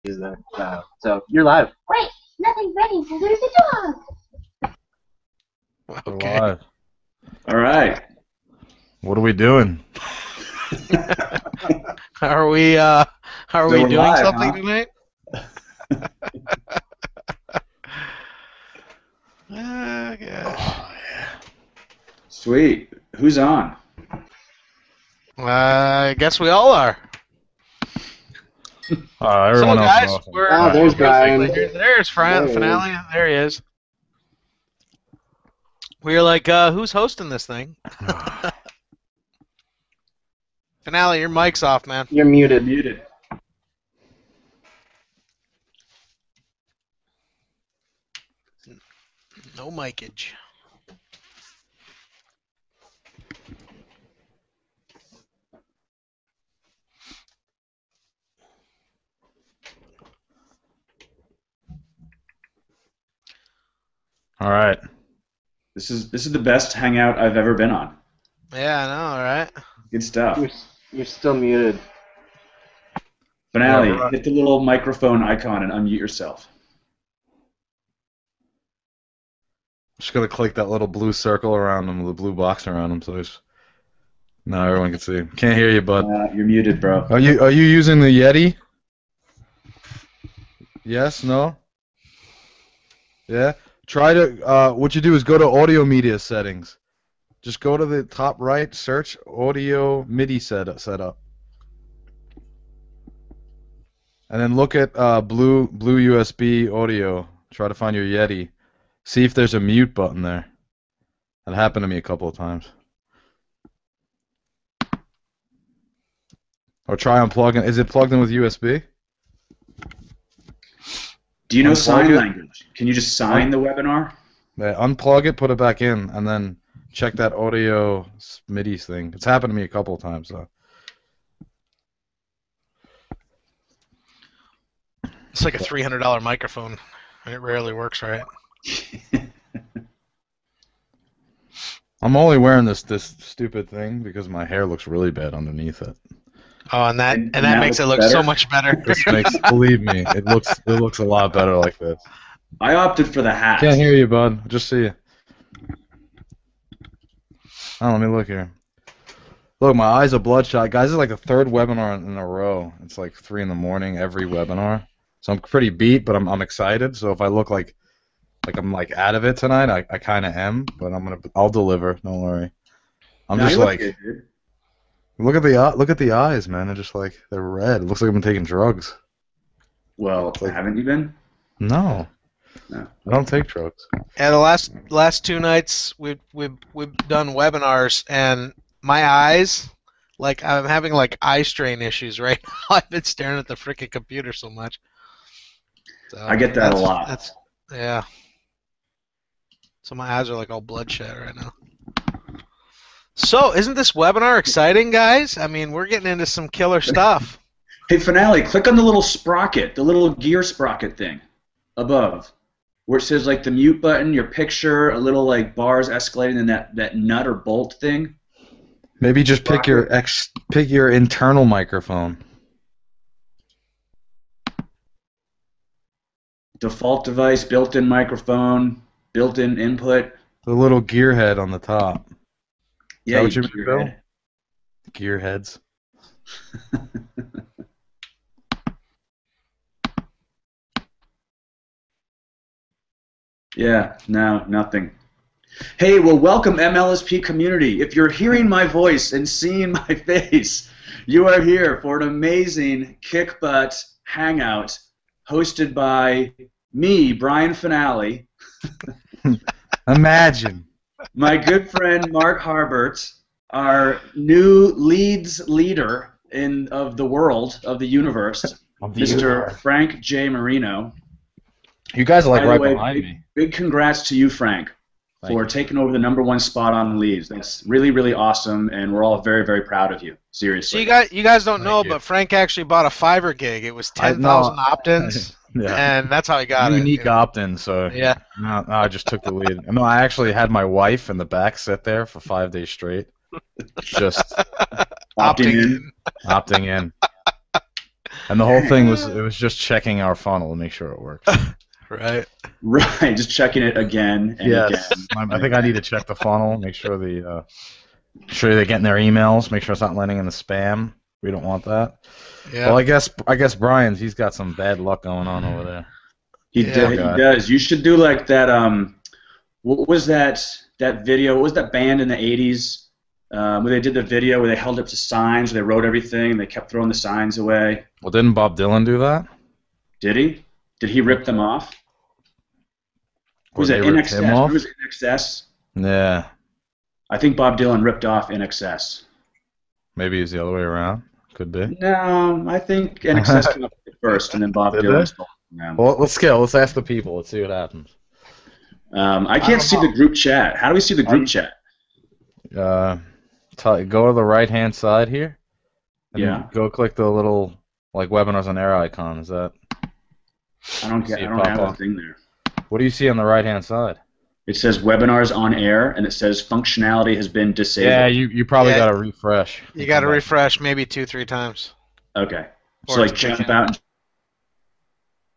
So you're live. Wait, nothing's ready, so there's a dog. Okay. Live. All right. What are we doing? Are we we're doing live, something huh? tonight? Gosh. Sweet. Who's on? I guess we all are. Everyone so else guys, is awesome. we're there's Brian. There's There he is. Finale. There he is. We were like, who's hosting this thing? Finale, your mic's off, man. You're muted. Muted. No micage. All right. This is the best hangout I've ever been on. Yeah, I know, right? Good stuff. You're still muted. Finale, Yeah, right. hit the little microphone icon and unmute yourself. Just gonna click that little blue circle around him, the blue box around him, so now everyone can see. Can't hear you, bud. You're muted, bro. Are you using the Yeti? Yes. No. Yeah. Try to. What you do is go to audio media settings. Just go to the top right, search audio MIDI setup, and then look at blue USB audio. Try to find your Yeti. See if there's a mute button there. That happened to me a couple of times. Or try unplugging. Is it plugged in with USB? Do you know Unplug sign it. language? Can you just sign the webinar? Yeah, unplug it, put it back in, and then check that audio MIDI thing. It's happened to me a couple of times, though. It's like a $300 microphone. It rarely works right. I'm only wearing this stupid thing because my hair looks really bad underneath it. Oh, and that And that now makes it it's look better? so much better. This makes, believe me, it looks a lot better like this. I opted for the hat. Can't hear you, bud. Just see you. Oh, let me look here. Look, my eyes are bloodshot. Guys, this is like the third webinar in a row. It's like 3 in the morning every webinar. So I'm pretty beat, but I'm excited. So if I look like I'm like out of it tonight, I kind of am, but I'll deliver. Don't worry. I'm No, just you look like, good, dude. look at the eyes, man. They're just like they're red. It looks like I've been taking drugs. Well, like- haven't you been? No, No. I don't take drugs. Yeah, the last 2 nights we've done webinars, and my eyes, like I'm having like eye strain issues right now. I've been staring at the freaking computer so much. So I get that a lot. Yeah. So my eyes are like all bloodshot right now. So isn't this webinar exciting, guys? I mean, we're getting into some killer stuff. Hey, Finale, click on the little sprocket, the little gear sprocket thing above, where it says like the mute button, your picture, a little like bars escalating, and that nut or bolt thing. Maybe just pick your internal microphone. Default device, built-in microphone, built-in input. The little gear head on the top. Yeah, what you keep mean, your Bill? head. Gear heads. Yeah, no, nothing. Hey, well, welcome MLSP community. If you're hearing my voice and seeing my face, you are here for an amazing kick butt hangout hosted by me, Brian Finale, Imagine. my good friend Mark Harbert, our new leader of the world, of the universe, Mr. Frank J. Marino. You guys are like By the right way, behind me. Big congrats to you, Frank, Thank for you. taking over the #1 spot on leads. That's really, really awesome, and we're all very, very proud of you. So Seriously. you guys don't know, you. but Frank actually bought a Fiverr gig. It was I 10,000 know. opt-ins, Yeah. and that's how he got Unique it. opt-in, so Yeah. no, I just took the lead. No, I actually had my wife in the back sit there for 5 days straight, just Opting in. opting in. And the whole thing was just checking our funnel to make sure it works. Right. Right, just checking it again and Yes, again. I think I need to check the funnel, make sure sure they're getting their emails, make sure it's not landing in the spam. We don't want that. Yeah. Well, I guess Brian's he's got some bad luck going on over there. He does. You should do like that. What was that video? What was that band in the '80s where they did the video where they held up to signs, they wrote everything, and they kept throwing the signs away? Well, didn't Bob Dylan do that? Did he? Did he rip them off? Was it In excess? Who was In Excess? Yeah. I think Bob Dylan ripped off In Excess. Maybe it's the other way around. Could be. No, I think In Excess came up first, and then Bob Dylan stole them. Well, let's ask the people. Let's see what happens. I can't see the group chat. How do we see the group chat? Go to the right-hand side here. And go click the little like webinars on air icon. Is that? I don't have a thing there. What do you see on the right-hand side? It says webinars on air, and it says functionality has been disabled. Yeah, you probably got to refresh. You got to refresh maybe 2-3 times. Okay. So like jump out.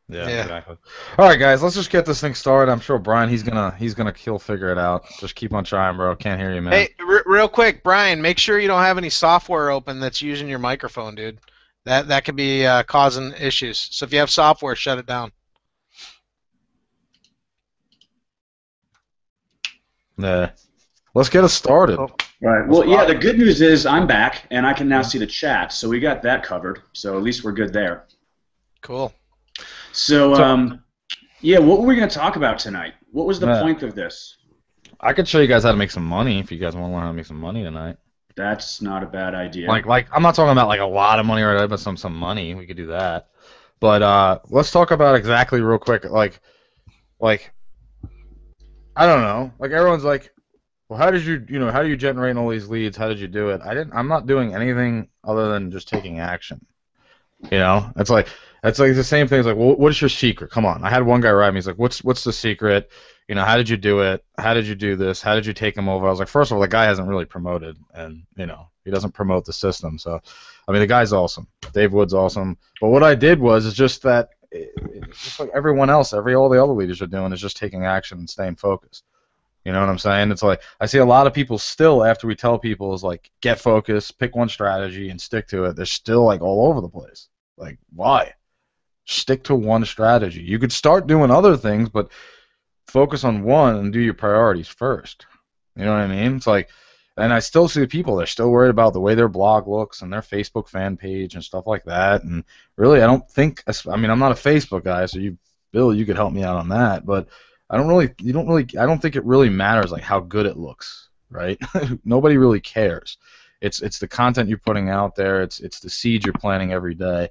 Yeah, exactly. All right, guys, let's just get this thing started. I'm sure Brian, he'll figure it out. Just keep on trying, bro. Can't hear you, man. Hey, real quick, Brian, make sure you don't have any software open that's using your microphone, dude. That could be causing issues. So if you have software, shut it down. Yeah. Let's get us started. Right. Well, yeah, the good news is I'm back, and I can now see the chat, so we got that covered. So at least we're good there. Cool. So what were we going to talk about tonight? What was the point of this? I could show you guys how to make some money if you guys want to learn how to make some money tonight. That's not a bad idea. Like I'm not talking about like a lot of money right now, but some money. We could do that. But let's talk about exactly real quick. Like I don't know. Like everyone's like, well, how do you generate all these leads? How did you do it? I'm not doing anything other than just taking action. It's like the same thing. It's like, well, what is your secret? Come on. I had one guy write me. He's like, what's the secret? How did you do it? How did you do this? How did you take him over? I was like, first of all, the guy hasn't really promoted, and he doesn't promote the system. So, I mean, the guy's awesome. Dave Wood's awesome. But what I did was just that. It's just like everyone else, all the other leaders are doing is just taking action and staying focused. You know what I'm saying? It's like I see a lot of people still after we tell people is like get focused, pick one strategy and stick to it. They're still like all over the place. Like why? Stick to one strategy. You could start doing other things, but focus on one and do your priorities first. You know what I mean? It's like, and I still see people, they're still worried about the way their blog looks and their Facebook fan page and stuff like that. And really, I don't think, I mean, I'm not a Facebook guy, so Bill, you could help me out on that, but I don't think it really matters like how good it looks, right? Nobody really cares. It's the content you're putting out there. It's the seeds you're planting every day.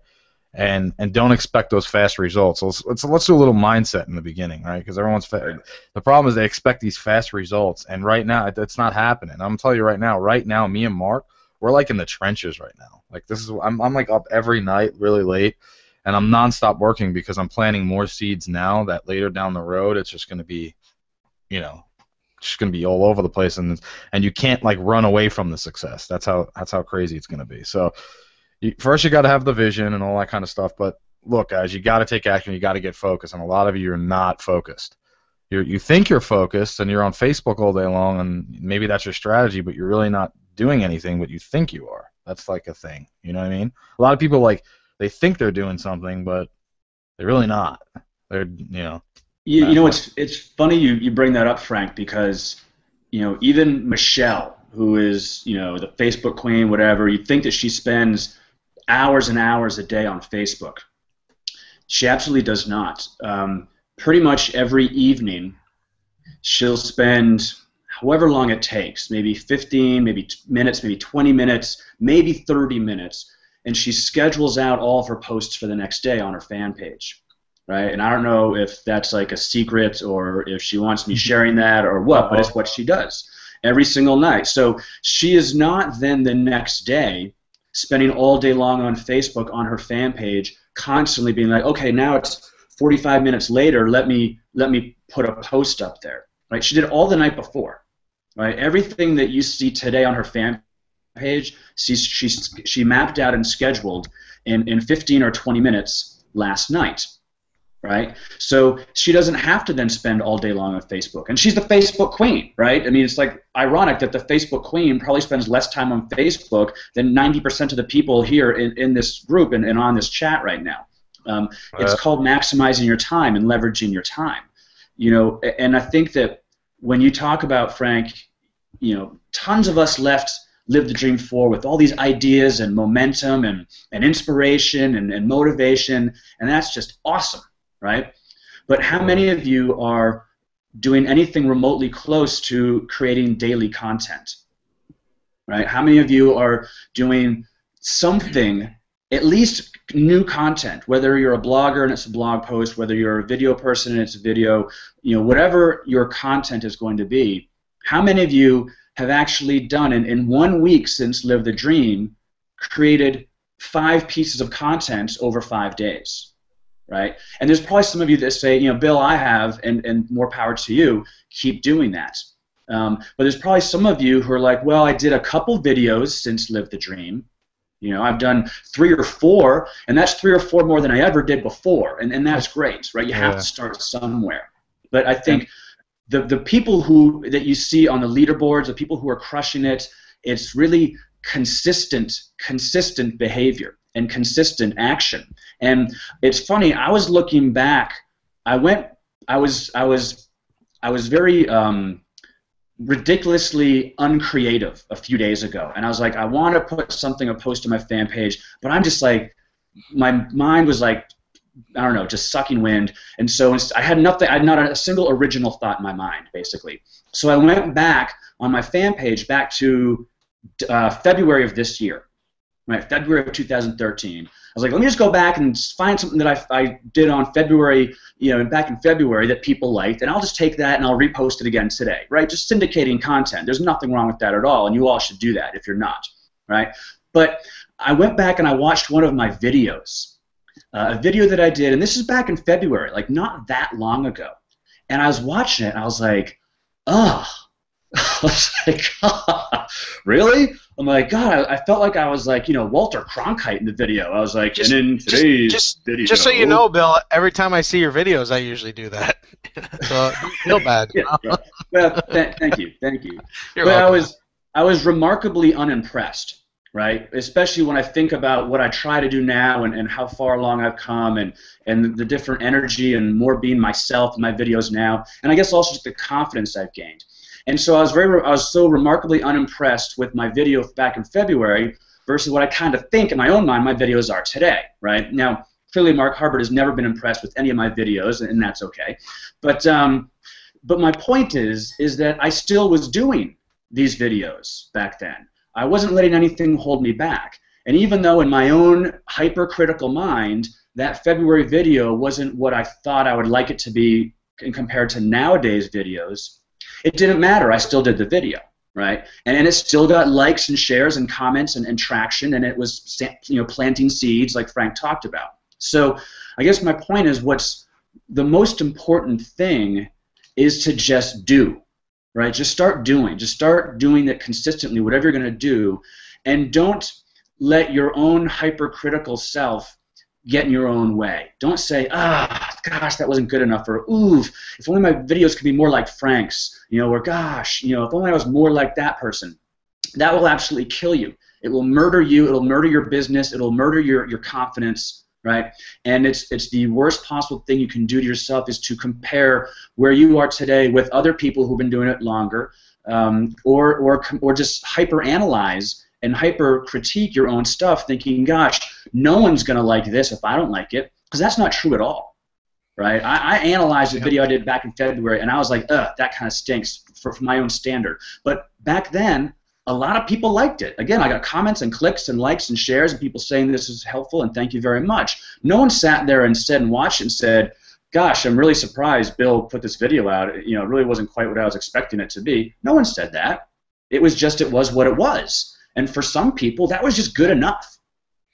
And don't expect those fast results. So let's do a little mindset in the beginning, right? Because the problem is they expect these fast results, and right now it's not happening. I'm gonna tell you right now, me and Mark, we're like in the trenches right now. Like I'm like up every night really late, and I'm nonstop working because I'm planting more seeds now that later down the road it's just gonna be, just gonna be all over the place, and you can't like run away from the success. That's how crazy it's gonna be. So. First, you got to have the vision and all that kind of stuff. But look, guys, you got to take action. You got to get focused, and a lot of you are not focused. You think you're focused, and you're on Facebook all day long, and maybe that's your strategy, but you're really not doing anything. But you think you are. That's like a thing. You know what I mean? A lot of people they think they're doing something, but they're really not. They're It's funny you bring that up, Frank, because even Michelle, who is the Facebook queen, whatever, you think that she spends hours and hours a day on Facebook. She absolutely does not. Pretty much every evening, she'll spend however long it takes, maybe 15, maybe minutes, maybe 20 minutes, maybe 30 minutes, and she schedules out all of her posts for the next day on her fan page, right? And I don't know if that's like a secret or if she wants me sharing that or what, but it's what she does every single night. So she is not then the next day spending all day long on Facebook on her fan page, constantly being like, okay, now it's 45 minutes later, let me put a post up there. Right? She did all the night before. Right? Everything that you see today on her fan page, she mapped out and scheduled in 15 or 20 minutes last night. Right? So she doesn't have to then spend all day long on Facebook. And she's the Facebook queen, right? I mean, it's like ironic that the Facebook queen probably spends less time on Facebook than 90% of the people here in this group and on this chat right now. It's called maximizing your time and leveraging your time. You know, and I think that when you talk about, Frank, you know, tons of us lived the dream forward with all these ideas and momentum and inspiration and motivation, and that's just awesome. Right? But how many of you are doing anything remotely close to creating daily content? Right? How many of you are doing something, at least new content, whether you're a blogger and it's a blog post, whether you're a video person and it's a video, you know, whatever your content is going to be, how many of you have actually done, in 1 week since Live the Dream, created 5 pieces of content over 5 days? Right? And there's probably some of you that say, you know, Bill, I have, and more power to you, keep doing that. But there's probably some of you who are like, well, I did a couple videos since Live the Dream. You know, I've done 3 or 4, and that's 3 or 4 more than I ever did before, and that's great, right? You have to start somewhere. But I think the people that you see on the leaderboards, the people who are crushing it, it's really consistent behavior and consistent action. And it's funny, I was looking back, I was very ridiculously uncreative a few days ago, and I was like, I want to put a post on my fan page, but I'm just like, my mind was like, I don't know, just sucking wind, and so I had not a single original thought in my mind, basically. So I went back on my fan page back to February of this year, right? February of 2013. I was like, let me just go back and find something that I did on February, you know, back in February that people liked, and I'll just take that and I'll repost it again today, right? Just syndicating content. There's nothing wrong with that at all, and you all should do that if you're not, right? But I went back and I watched one of my videos, a video that I did, and this is back in February, like not that long ago, and I was watching it, and I was like, oh. I was like, God, really? I'm like, God, I felt like I was like, you know, Walter Cronkite in the video. I was like, and in today's video. Just so you know, Bill, every time I see your videos, I usually do that. So don't feel bad. Yeah, right. Well, thank you. You're but welcome. I was remarkably unimpressed, right? Especially when I think about what I try to do now and how far along I've come and the different energy and more being myself in my videos now, and I guess also just the confidence I've gained. And so I was so remarkably unimpressed with my video back in February versus what I kind of think in my own mind my videos are today, right? Now, clearly Mark Harbert has never been impressed with any of my videos, and that's okay. But my point is that I still was doing these videos back then. I wasn't letting anything hold me back. And even though in my own hypercritical mind that February video wasn't what I thought I would like it to be compared to nowadays videos, it didn't matter. I still did the video, right? And it still got likes and shares and comments and traction, and it was, you know, planting seeds like Frank talked about. So I guess my point is, what's the most important thing is to just do, right? Just start doing. Just start doing it consistently, whatever you're going to do, and don't let your own hypercritical self get in your own way. Don't say, gosh, that wasn't good enough, or oof, if only my videos could be more like Frank's, you know, or gosh, you know, if only I was more like that person. That will absolutely kill you. It will murder you. It'll murder your business. It'll murder your confidence, right? And it's the worst possible thing you can do to yourself is to compare where you are today with other people who've been doing it longer, or just hyper-analyze and hyper-critique your own stuff, thinking, gosh, no one's going to like this if I don't like it, because that's not true at all, right? I analyzed the video I did back in February, and I was like, ugh, that kind of stinks for my own standard. But back then, a lot of people liked it. Again, I got comments and clicks and likes and shares and people saying this is helpful and thank you very much. No one sat there and said and watched and said, gosh, I'm really surprised Bill put this video out. You know, it really wasn't quite what I was expecting it to be. No one said that. It was what it was. And for some people, that was just good enough,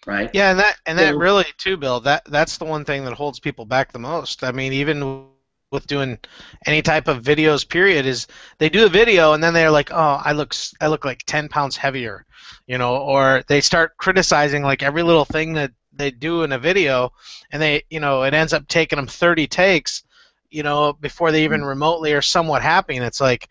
right? Yeah, that really too, Bill. That's the one thing that holds people back the most. I mean, even with doing any type of videos, period, is they do a video and then they're like, oh, I look like 10 pounds heavier, you know, or they start criticizing like every little thing that they do in a video, and they, you know, it ends up taking them 30 takes, you know, before they even remotely are somewhat happy. And it's like,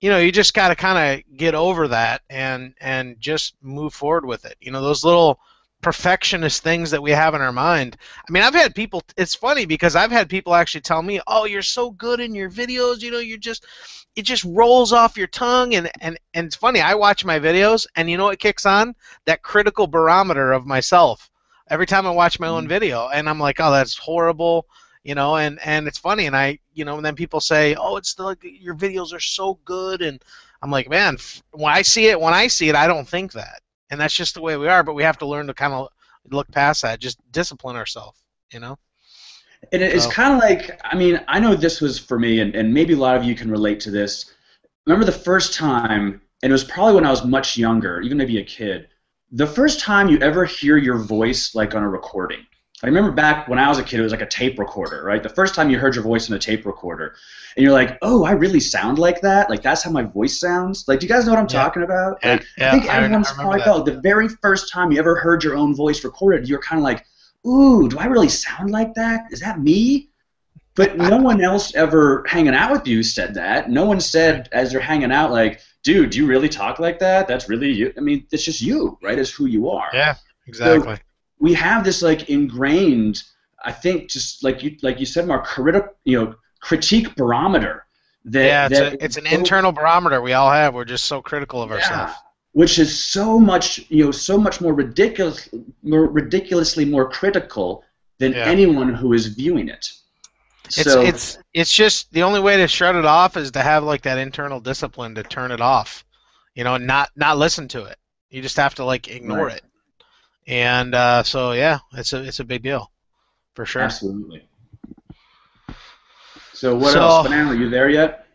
you know, you just got to kind of get over that and just move forward with it. You know, those little perfectionist things that we have in our mind. I mean, I've had people, it's funny because I've had people actually tell me, oh, you're so good in your videos, you know, it just rolls off your tongue. And it's funny, I watch my videos, and you know what kicks on? That critical barometer of myself every time I watch my own video, and I'm like, oh, that's horrible, you know, and it's funny, and I, you know, and then people say, oh, it's like your videos are so good, and I'm like, man, when I see it, I don't think that. And that's just the way we are, but we have to learn to kind of look past that, just discipline ourselves, you know? And it's kind of like, I mean, I know this was for me, and maybe a lot of you can relate to this. Remember the first time, and it was probably when I was much younger, even maybe a kid, the first time you ever hear your voice like on a recording. I remember back when I was a kid, it was like a tape recorder, right? The first time you heard your voice in a tape recorder, and you're like, oh, I really sound like that? Like, that's how my voice sounds? Like, do you guys know what I'm talking about? Like, I think everyone's probably felt the very first time you ever heard your own voice recorded, you're kind of like, ooh, do I really sound like that? Is that me? But no one else ever hanging out with you said that. No one said, as they're hanging out, like, dude, do you really talk like that? That's really you. I mean, it's just you, right? It's who you are. Yeah, exactly. So, we have this like ingrained, I think, just like you said, Mark, critique barometer. It's an internal barometer we all have. We're just so critical of ourselves. Which is so much more ridiculously more critical than anyone who is viewing it. So it's just the only way to shut it off is to have like that internal discipline to turn it off, you know, and not listen to it. You just have to like ignore it. And so yeah, it's a big deal, for sure. Absolutely. So what else? Banana, you there yet?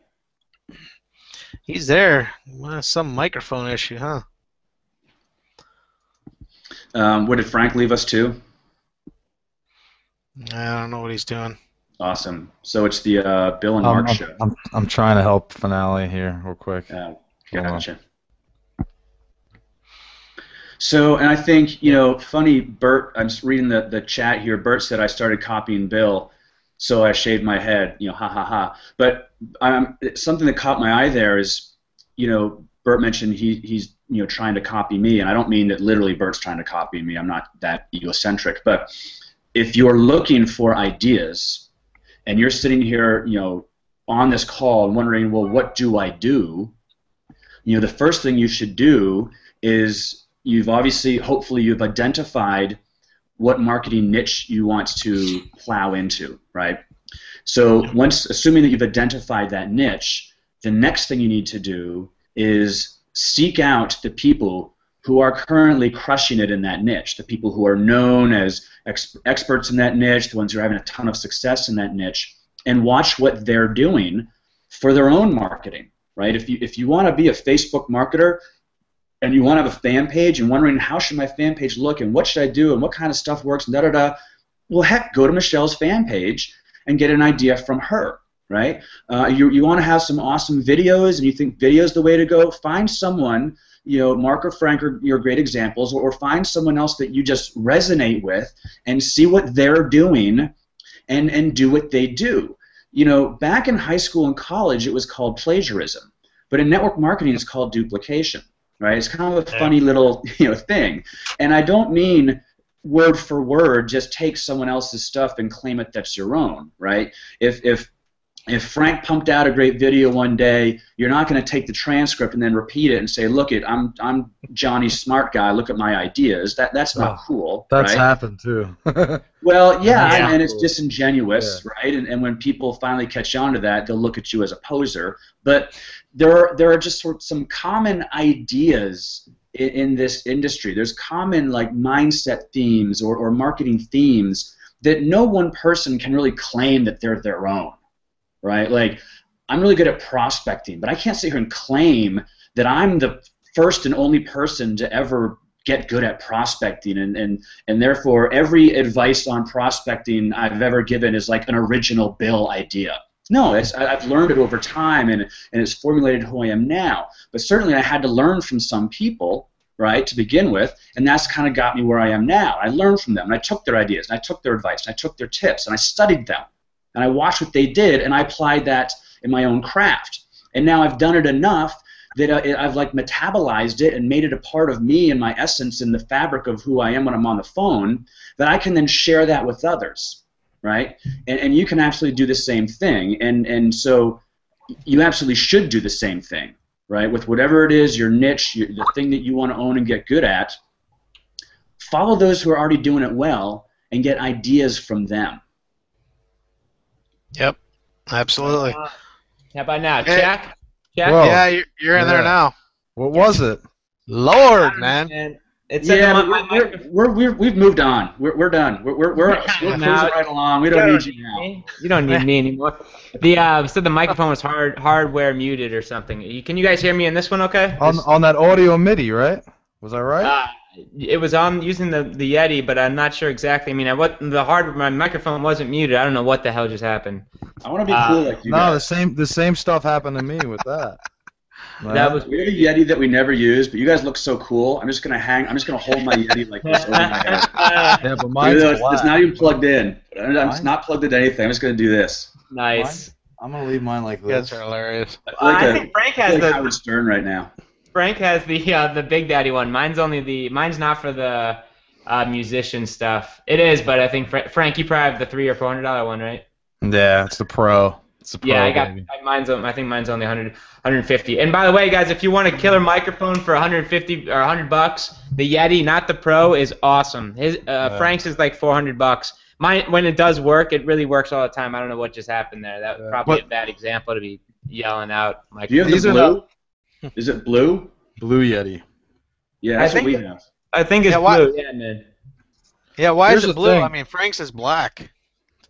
He's there. Well, some microphone issue, huh? What did Frank leave us to? I don't know what he's doing. Awesome. So it's the Bill and Mark show. I'm trying to help Finale here real quick. Gotcha. So, and I think, you know, funny, Bert, I'm just reading the chat here. Bert said I started copying Bill, so I shaved my head, you know, ha ha ha. But something that caught my eye there is, you know, Bert mentioned he's, you know, trying to copy me, and I don't mean that literally Bert's trying to copy me. I'm not that egocentric. But if you're looking for ideas, and you're sitting here, you know, on this call and wondering, well, what do I do? You know, the first thing you should do is hopefully you've identified what marketing niche you want to plow into, right? So assuming that you've identified that niche, the next thing you need to do is seek out the people who are currently crushing it in that niche, the people who are known as experts in that niche, the ones who are having a ton of success in that niche, and watch what they're doing for their own marketing, right? If you want to be a Facebook marketer, and you want to have a fan page and wondering how should my fan page look and what should I do and what kind of stuff works and da-da-da, well, heck, go to Michelle's fan page and get an idea from her, right? You want to have some awesome videos and you think video is the way to go, find someone, you know, Mark or Frank are your great examples, or find someone else that you just resonate with and see what they're doing and do what they do. You know, back in high school and college it was called plagiarism, but in network marketing it's called duplication. Right, it's kind of a funny little, you know, thing, and I don't mean word for word just take someone else's stuff and claim it that's your own, right? If Frank pumped out a great video one day, you're not going to take the transcript and then repeat it and say, look, I'm Johnny Smart Guy. Look at my ideas. That's not cool. That's right? happened too. Well, yeah, and it's disingenuous, right? And when people finally catch on to that, they'll look at you as a poser. But there are just sort of some common ideas in this industry. There's common like mindset themes or marketing themes that no one person can really claim that they're their own, right? Like, I'm really good at prospecting, but I can't sit here and claim that I'm the first and only person to ever get good at prospecting, and therefore every advice on prospecting I've ever given is like an original Bill idea. No, I've learned it over time, and it's formulated who I am now. But certainly I had to learn from some people, right, to begin with, and that's kind of got me where I am now. I learned from them, and I took their ideas, and I took their advice, and I took their tips, and I studied them, and I watched what they did, and I applied that in my own craft. And now I've done it enough that I've like metabolized it and made it a part of me and my essence in the fabric of who I am when I'm on the phone, that I can then share that with others, right? And you can absolutely do the same thing, and so you absolutely should do the same thing, right? With whatever it is, your niche, the thing that you want to own and get good at, follow those who are already doing it well and get ideas from them. Yep, absolutely. How about now, Hey. Jack? Jack? Whoa. Yeah, you're in there now. What was it? Lord, man. And it's We've moved on. We're done. We're cruising right along. We don't need you now. You don't need me anymore. The said the microphone was hardware muted or something. Can you guys hear me in this one? Okay. On that audio MIDI, right? Was that right? It was on using the Yeti, but I'm not sure exactly. I mean, my microphone wasn't muted. I don't know what the hell just happened. I want to be cool like you. No, guys. the same stuff happened to me with that. That was We have a Yeti that we never use, but you guys look so cool. I'm just gonna hold my Yeti like this over my head. Yeah, but mine's Even though it's black. not even plugged in. It's not plugged into anything. I'm just gonna do this. nice. I'm gonna leave mine like You this. guys are hilarious. I think Frank has like the Howard Stern right now. the Big Daddy one. Mine's not for the musician stuff. It is, but I think Frank, you probably have the $300 or $400 one, right? Yeah, it's the Pro. It's the Pro. Yeah, I got baby. mine's. I think mine's only 150. And by the way, guys, if you want a killer microphone for 150 or $100, the Yeti, not the Pro, is awesome. Frank's is like $400. Mine, when it does work, it really works all the time. I don't know what just happened there. That was probably a bad example to be yelling out. Do you have These the are blue? Is it blue? Blue Yeti. Yeah, that's I what we think- have. I think it's Yeah, why- blue. Yeah, man. Yeah, why Here's is the it blue? thing. I mean, Frank's is black.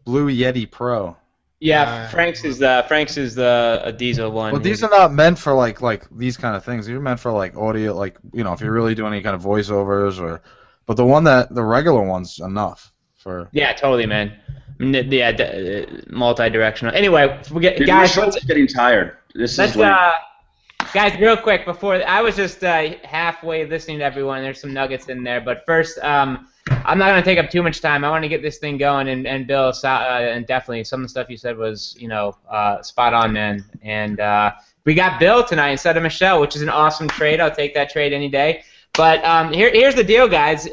Blue Yeti Pro. Yeah, Frank's is a diesel one. Well, these are not meant for like these kind of things. These are meant for like audio, like if you're really doing any kind of voiceovers or. But the regular one's enough for. Yeah, totally, man. Multi-directional. Anyway, Dude, my guys. shoulders getting tired. This Let's is like, guys, real quick before I was just halfway listening to everyone. There's some nuggets in there, but first, I'm not gonna take up too much time. I want to get this thing going, and Bill, and definitely some of the stuff you said was spot on, man. And we got Bill tonight instead of Michelle, which is an awesome trade. I'll take that trade any day. But here's the deal, guys.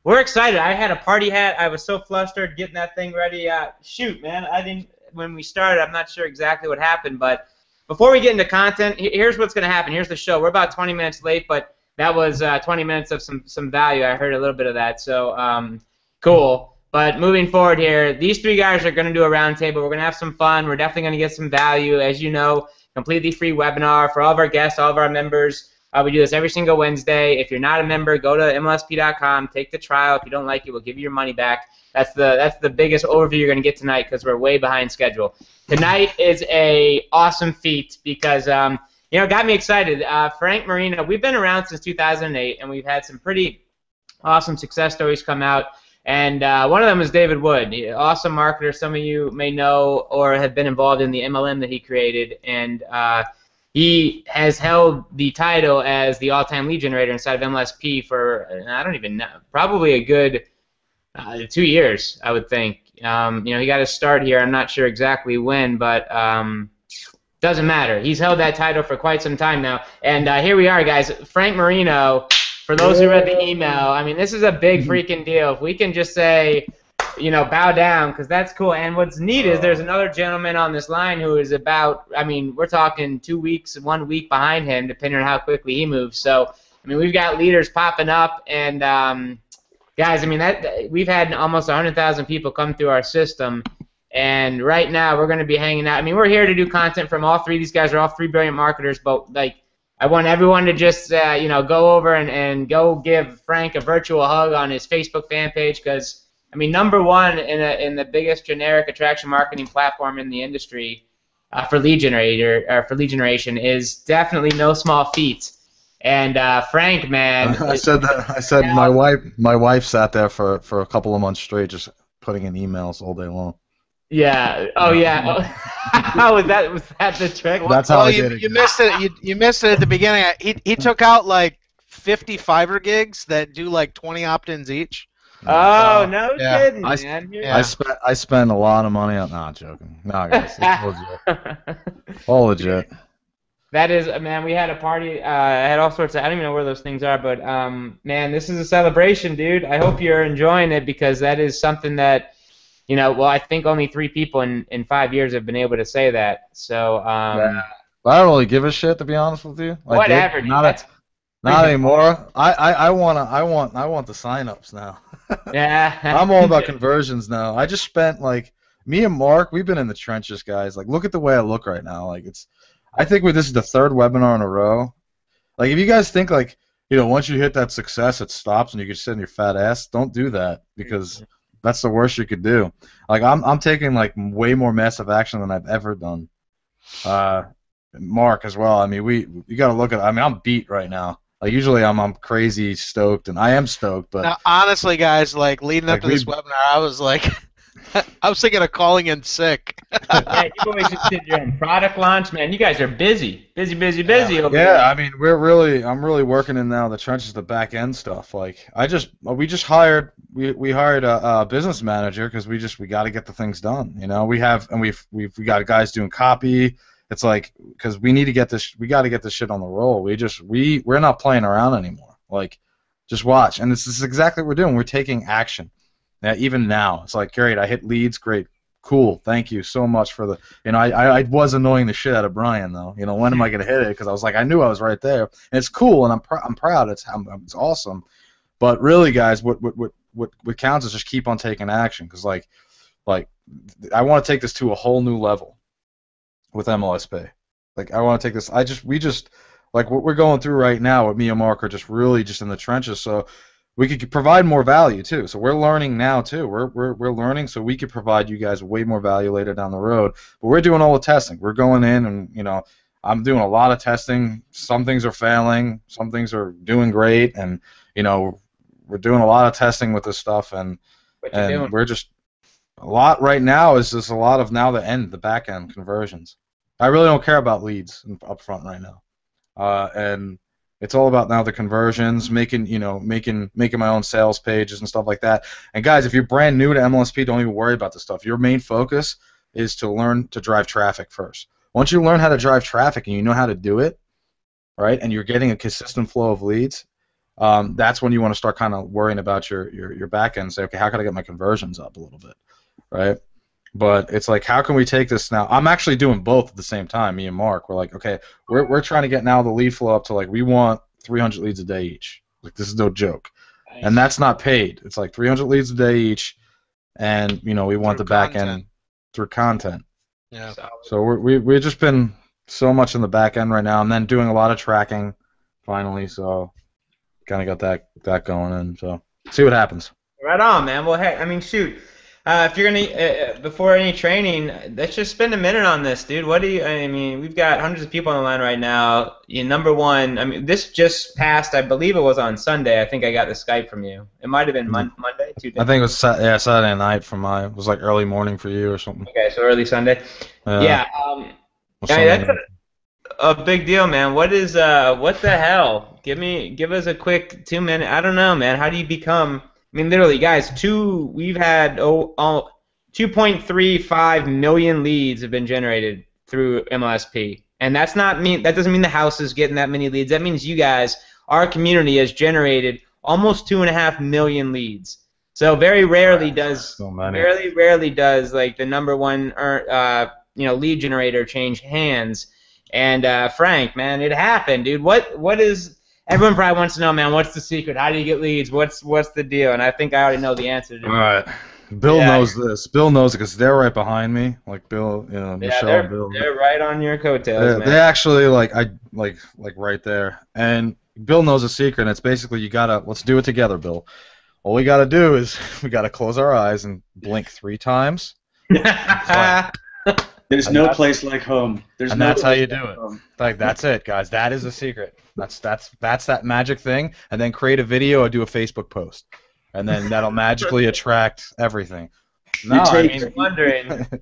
We're excited. I had a party hat. I was so flustered getting that thing ready. Shoot, man, I didn't. When we started, I'm not sure exactly what happened, but. Before we get into content, here's what's going to happen. Here's the show. We're about 20 minutes late, but that was 20 minutes of some value. I heard a little bit of that, so cool. But moving forward here, these three guys are going to do a roundtable. We're going to have some fun. We're definitely going to get some value. As you know, completely free webinar for all of our guests, all of our members. We do this every single Wednesday. If you're not a member, go to MLSP.com, take the trial. If you don't like it, we'll give you your money back. That's the biggest overview you're going to get tonight because we're way behind schedule. Tonight is a awesome feat because it got me excited. Frank Marino, we've been around since 2008, and we've had some pretty awesome success stories come out. And one of them is David Wood, awesome marketer. Some of you may know or have been involved in the MLM that he created, and he has held the title as the all-time lead generator inside of MLSP for I don't even know, probably a good 2 years, I would think. He got his start here. I'm not sure exactly when, but doesn't matter. He's held that title for quite some time now. And here we are, guys. Frank Marino, for those who read the email, I mean, this is a big freaking deal. If we can just say, bow down, because that's cool. And what's neat is there's another gentleman on this line who is about, we're talking 2 weeks, 1 week behind him, depending on how quickly he moves. So, we've got leaders popping up, and guys, we've had almost 100,000 people come through our system, and right now we're going to be hanging out. We're here to do content from all three. These guys are all three brilliant marketers, but I want everyone to just go over and go give Frank a virtual hug on his Facebook fan page because number one in the biggest generic attraction marketing platform in the industry for lead generation is definitely no small feat. And Frank, man, I said my wife sat there for a couple of months straight just putting in emails all day long. Yeah. Oh yeah. How was that the trick? That's how I did you, it. you missed it. You missed it at the beginning. He took out like 50 fiber gigs that do like 20 opt-ins each. Oh, no yeah. kidding, I- man. Yeah. I spend a lot of money on. Nah, joking. Nah, guys, it's legit. All legit. That is, man, we had a party. I had all sorts of, I don't even know where those things are, but man, this is a celebration, dude. I hope you're enjoying it because that is something that, well, I think only 3 people in 5 years have been able to say that. So, Yeah. But I don't really give a shit, to be honest with you. I whatever, did. dude. Not That's not freaking anymore. I want the sign-ups now. yeah. I'm all about conversions now. I just spent like me and Mark. We've been in the trenches, guys. Like, look at the way I look right now. Like, I think this is the 3rd webinar in a row. Like, if you guys think like, once you hit that success, it stops and you can sit in your fat ass. Don't do that because that's the worst you could do. Like, I'm taking like way more massive action than I've ever done. Mark as well. I mean, you got to look at. I mean, I'm beat right now. Like, usually I'm crazy stoked, and I am stoked. But Now, honestly, guys, like leading up to this webinar, I was like, I was thinking of calling in sick. Yeah, you boys just did your own product launch, man. You guys are busy over yeah, there. I mean, I'm really working in now the trenches, the back end stuff. Like, we hired a business manager because we got to get the things done. We've got guys doing copy. It's like, because we need to get this, we got to get this shit on the roll. We're not playing around anymore. Like, just watch, and this is exactly what we're doing. We're taking action. Yeah, even now, it's like, great, I hit leads, great, cool, thank you so much for the, I was annoying the shit out of Brian though. When am I gonna hit it? Because I was like, I knew I was right there, and it's cool, and I'm proud. It's awesome, but really, guys, what counts is just keep on taking action. Because like I want to take this to a whole new level with MLSP. Like, I want to take this. We just like what we're going through right now with me and Mark are just really just in the trenches. So we could provide more value too. So we're learning now too. We're learning, so we could provide you guys way more value later down the road. But we're doing all the testing. We're going in, and I'm doing a lot of testing. Some things are failing, some things are doing great, and we're doing a lot of testing with this stuff, and we're just a lot right now is just a lot of now the back end conversions. I really don't care about leads up front right now, and it's all about now the conversions, making my own sales pages and stuff like that. And guys, if you're brand new to MLSP, don't even worry about this stuff. Your main focus is to learn to drive traffic first. Once you learn how to drive traffic and you know how to do it, right, and you're getting a consistent flow of leads, that's when you want to start kind of worrying about your back end and say, okay, how can I get my conversions up a little bit, right? But it's like, how can we take this now? I'm actually doing both at the same time, me and Mark. We're like, okay, we're trying to get now the lead flow up to, like, we want 300 leads a day each. Like, this is no joke. Nice. And that's not paid. It's like 300 leads a day each, and, we want the back end through content. Yeah. So we've just been so much in the back end right now, and then doing a lot of tracking finally, so kind of got that going in. So see what happens. Right on, man. Well, hey, I mean, shoot. If you're gonna before any training, let's just spend a minute on this, dude. I mean, we've got hundreds of people on the line right now. Number one, I mean, this just passed. I believe it was on Sunday. I think I got the Skype from you. It might have been Monday, Tuesday. I think it was Saturday night from it was like early morning for you or something. Okay, so early Sunday. Yeah. That's a big deal, man. What the hell? Give us a quick 2-minute. I don't know, man. How do you become? I mean, literally, guys, we've had 2.35 million leads have been generated through MLSP. And that doesn't mean the house is getting that many leads. That means you guys, our community, has generated almost 2.5 million leads. So very rarely does like the number one lead generator change hands. And Frank, man, it happened, dude. What is? Everyone probably wants to know, man, what's the secret? How do you get leads? What's the deal? And I think I already know the answer to that. All right. Bill knows this. Bill knows it because they're right behind me. Like Bill, Michelle and Bill. They're right on your coattails, man. They actually like right there. And Bill knows a secret, and it's basically let's do it together, Bill. All we gotta do is we gotta close our eyes and blink 3 times. There's no place like home. That's how you do it. Like, that's it, guys. That is the secret. That's that magic thing. And then create a video or do a Facebook post, and then that'll magically attract everything. No,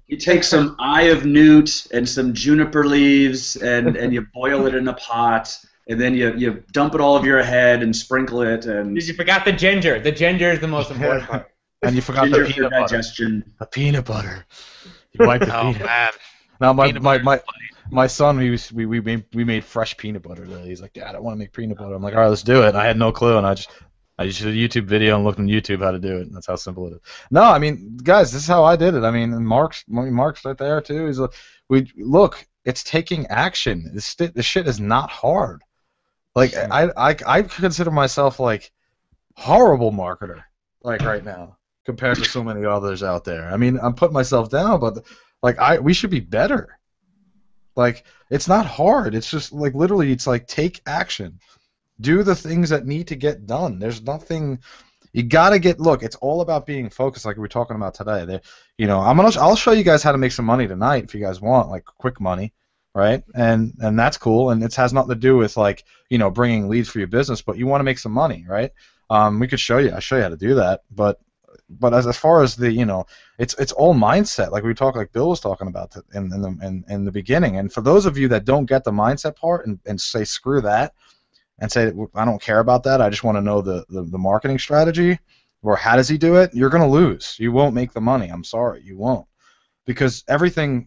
you take some eye of newt and some juniper leaves, and you boil it in a pot, and then you dump it all over your head and sprinkle it, and You forgot the ginger. The ginger is the most important part. And you forgot ginger the for peanut butter. digestion. The peanut butter. You wipe the Oh peanut. man. Now Peanut butter my son, we made fresh peanut butter today. He's like, Dad, I want to make peanut butter. I'm like, all right, let's do it. And I had no clue, and I just did a YouTube video and looked on YouTube how to do it. And that's how simple it is. No, I mean, guys, this is how I did it. I mean, and Mark's right there too. He's look, it's taking action. This shit is not hard. Like I consider myself like horrible marketer, like right now, compared to so many others out there. I mean, I'm putting myself down, but like we should be better. Like it's not hard. It's just like literally, it's like take action, do the things that need to get done. There's nothing. You gotta get. Look, it's all about being focused, like we were talking about today. I'll show you guys how to make some money tonight if you guys want, like quick money, right? And that's cool. And it has nothing to do with like bringing leads for your business, but you want to make some money, right? We could show you. I'll show you how to do that. But as far as the it's all mindset, like we talked, like Bill was talking about in the beginning. And for those of you that don't get the mindset part and say screw that, and say I don't care about that, I just want to know the marketing strategy, or how does he do it, you're gonna lose. You won't make the money. I'm sorry, you won't, because everything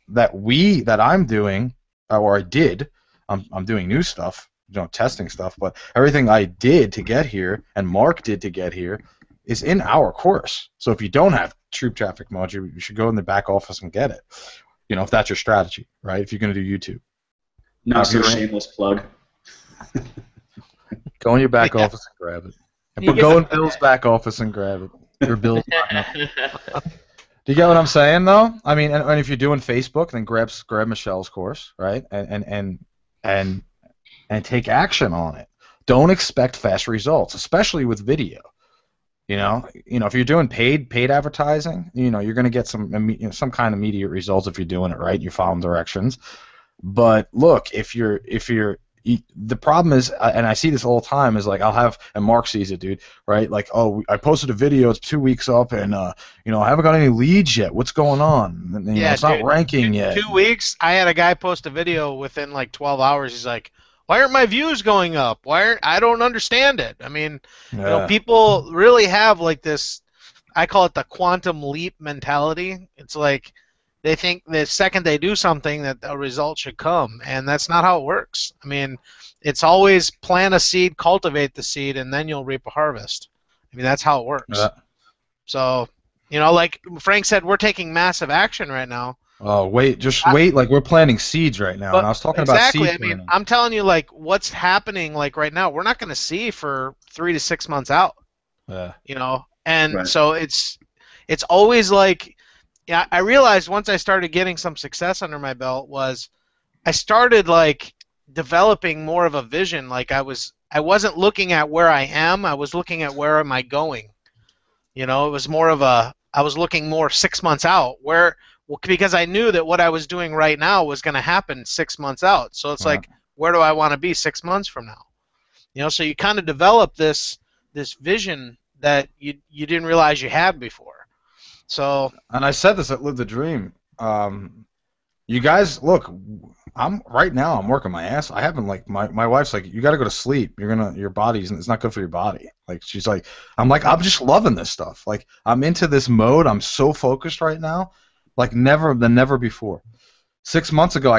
that I'm doing, or I did, I'm doing new stuff, testing stuff, but everything I did to get here and Mark did to get here is in our course. So if you don't have Troop Traffic Module, you should go in the back office and get it. If that's your strategy, right? If you're gonna do YouTube. Not so shameless plug. Go in your back office and grab it. But go in Bill's back office and grab it. Or Bill's. Do you get what I'm saying, though? I mean, and if you're doing Facebook, then grab Michelle's course, right? And take action on it. Don't expect fast results, especially with video. If you're doing paid advertising, you're going to get some kind of immediate results if you're doing it right. You're following directions. But look, the problem is, and I see this all the time, is like and Mark sees it, dude, right? Like, oh, I posted a video, it's 2 weeks up, and I haven't got any leads yet. What's going on? And, it's not ranking yet. 2 weeks, I had a guy post a video within like 12 hours. He's like, why aren't my views going up? I don't understand it. I mean, people really have like this, I call it the quantum leap mentality. It's like they think the second they do something that a result should come, and that's not how it works. I mean, it's always plant a seed, cultivate the seed, and then you'll reap a harvest. I mean, that's how it works. So, like Frank said, we're taking massive action right now. Oh, wait, wait, like we're planting seeds right now. And I was talking about seeds. Exactly. I mean, I'm telling you, like, what's happening, like, right now, we're not going to see for 3 to 6 months out. Yeah. And Right. so it's always like, I realized once I started getting some success under my belt was I started like developing more of a vision. Like I wasn't looking at where I am, I was looking at where am I going. It was more of I was looking more 6 months out, because I knew that what I was doing right now was going to happen 6 months out. So it's like, where do I want to be 6 months from now? So you kind of develop this vision that you didn't realize you had before. So, and I said this at Live the Dream. You guys, look, I'm working my ass. I haven't my wife's like, you got to go to sleep. Your body's, it's not good for your body. Like she's like, I'm just loving this stuff. Like I'm into this mode. I'm so focused right now, like never before. 6 months ago,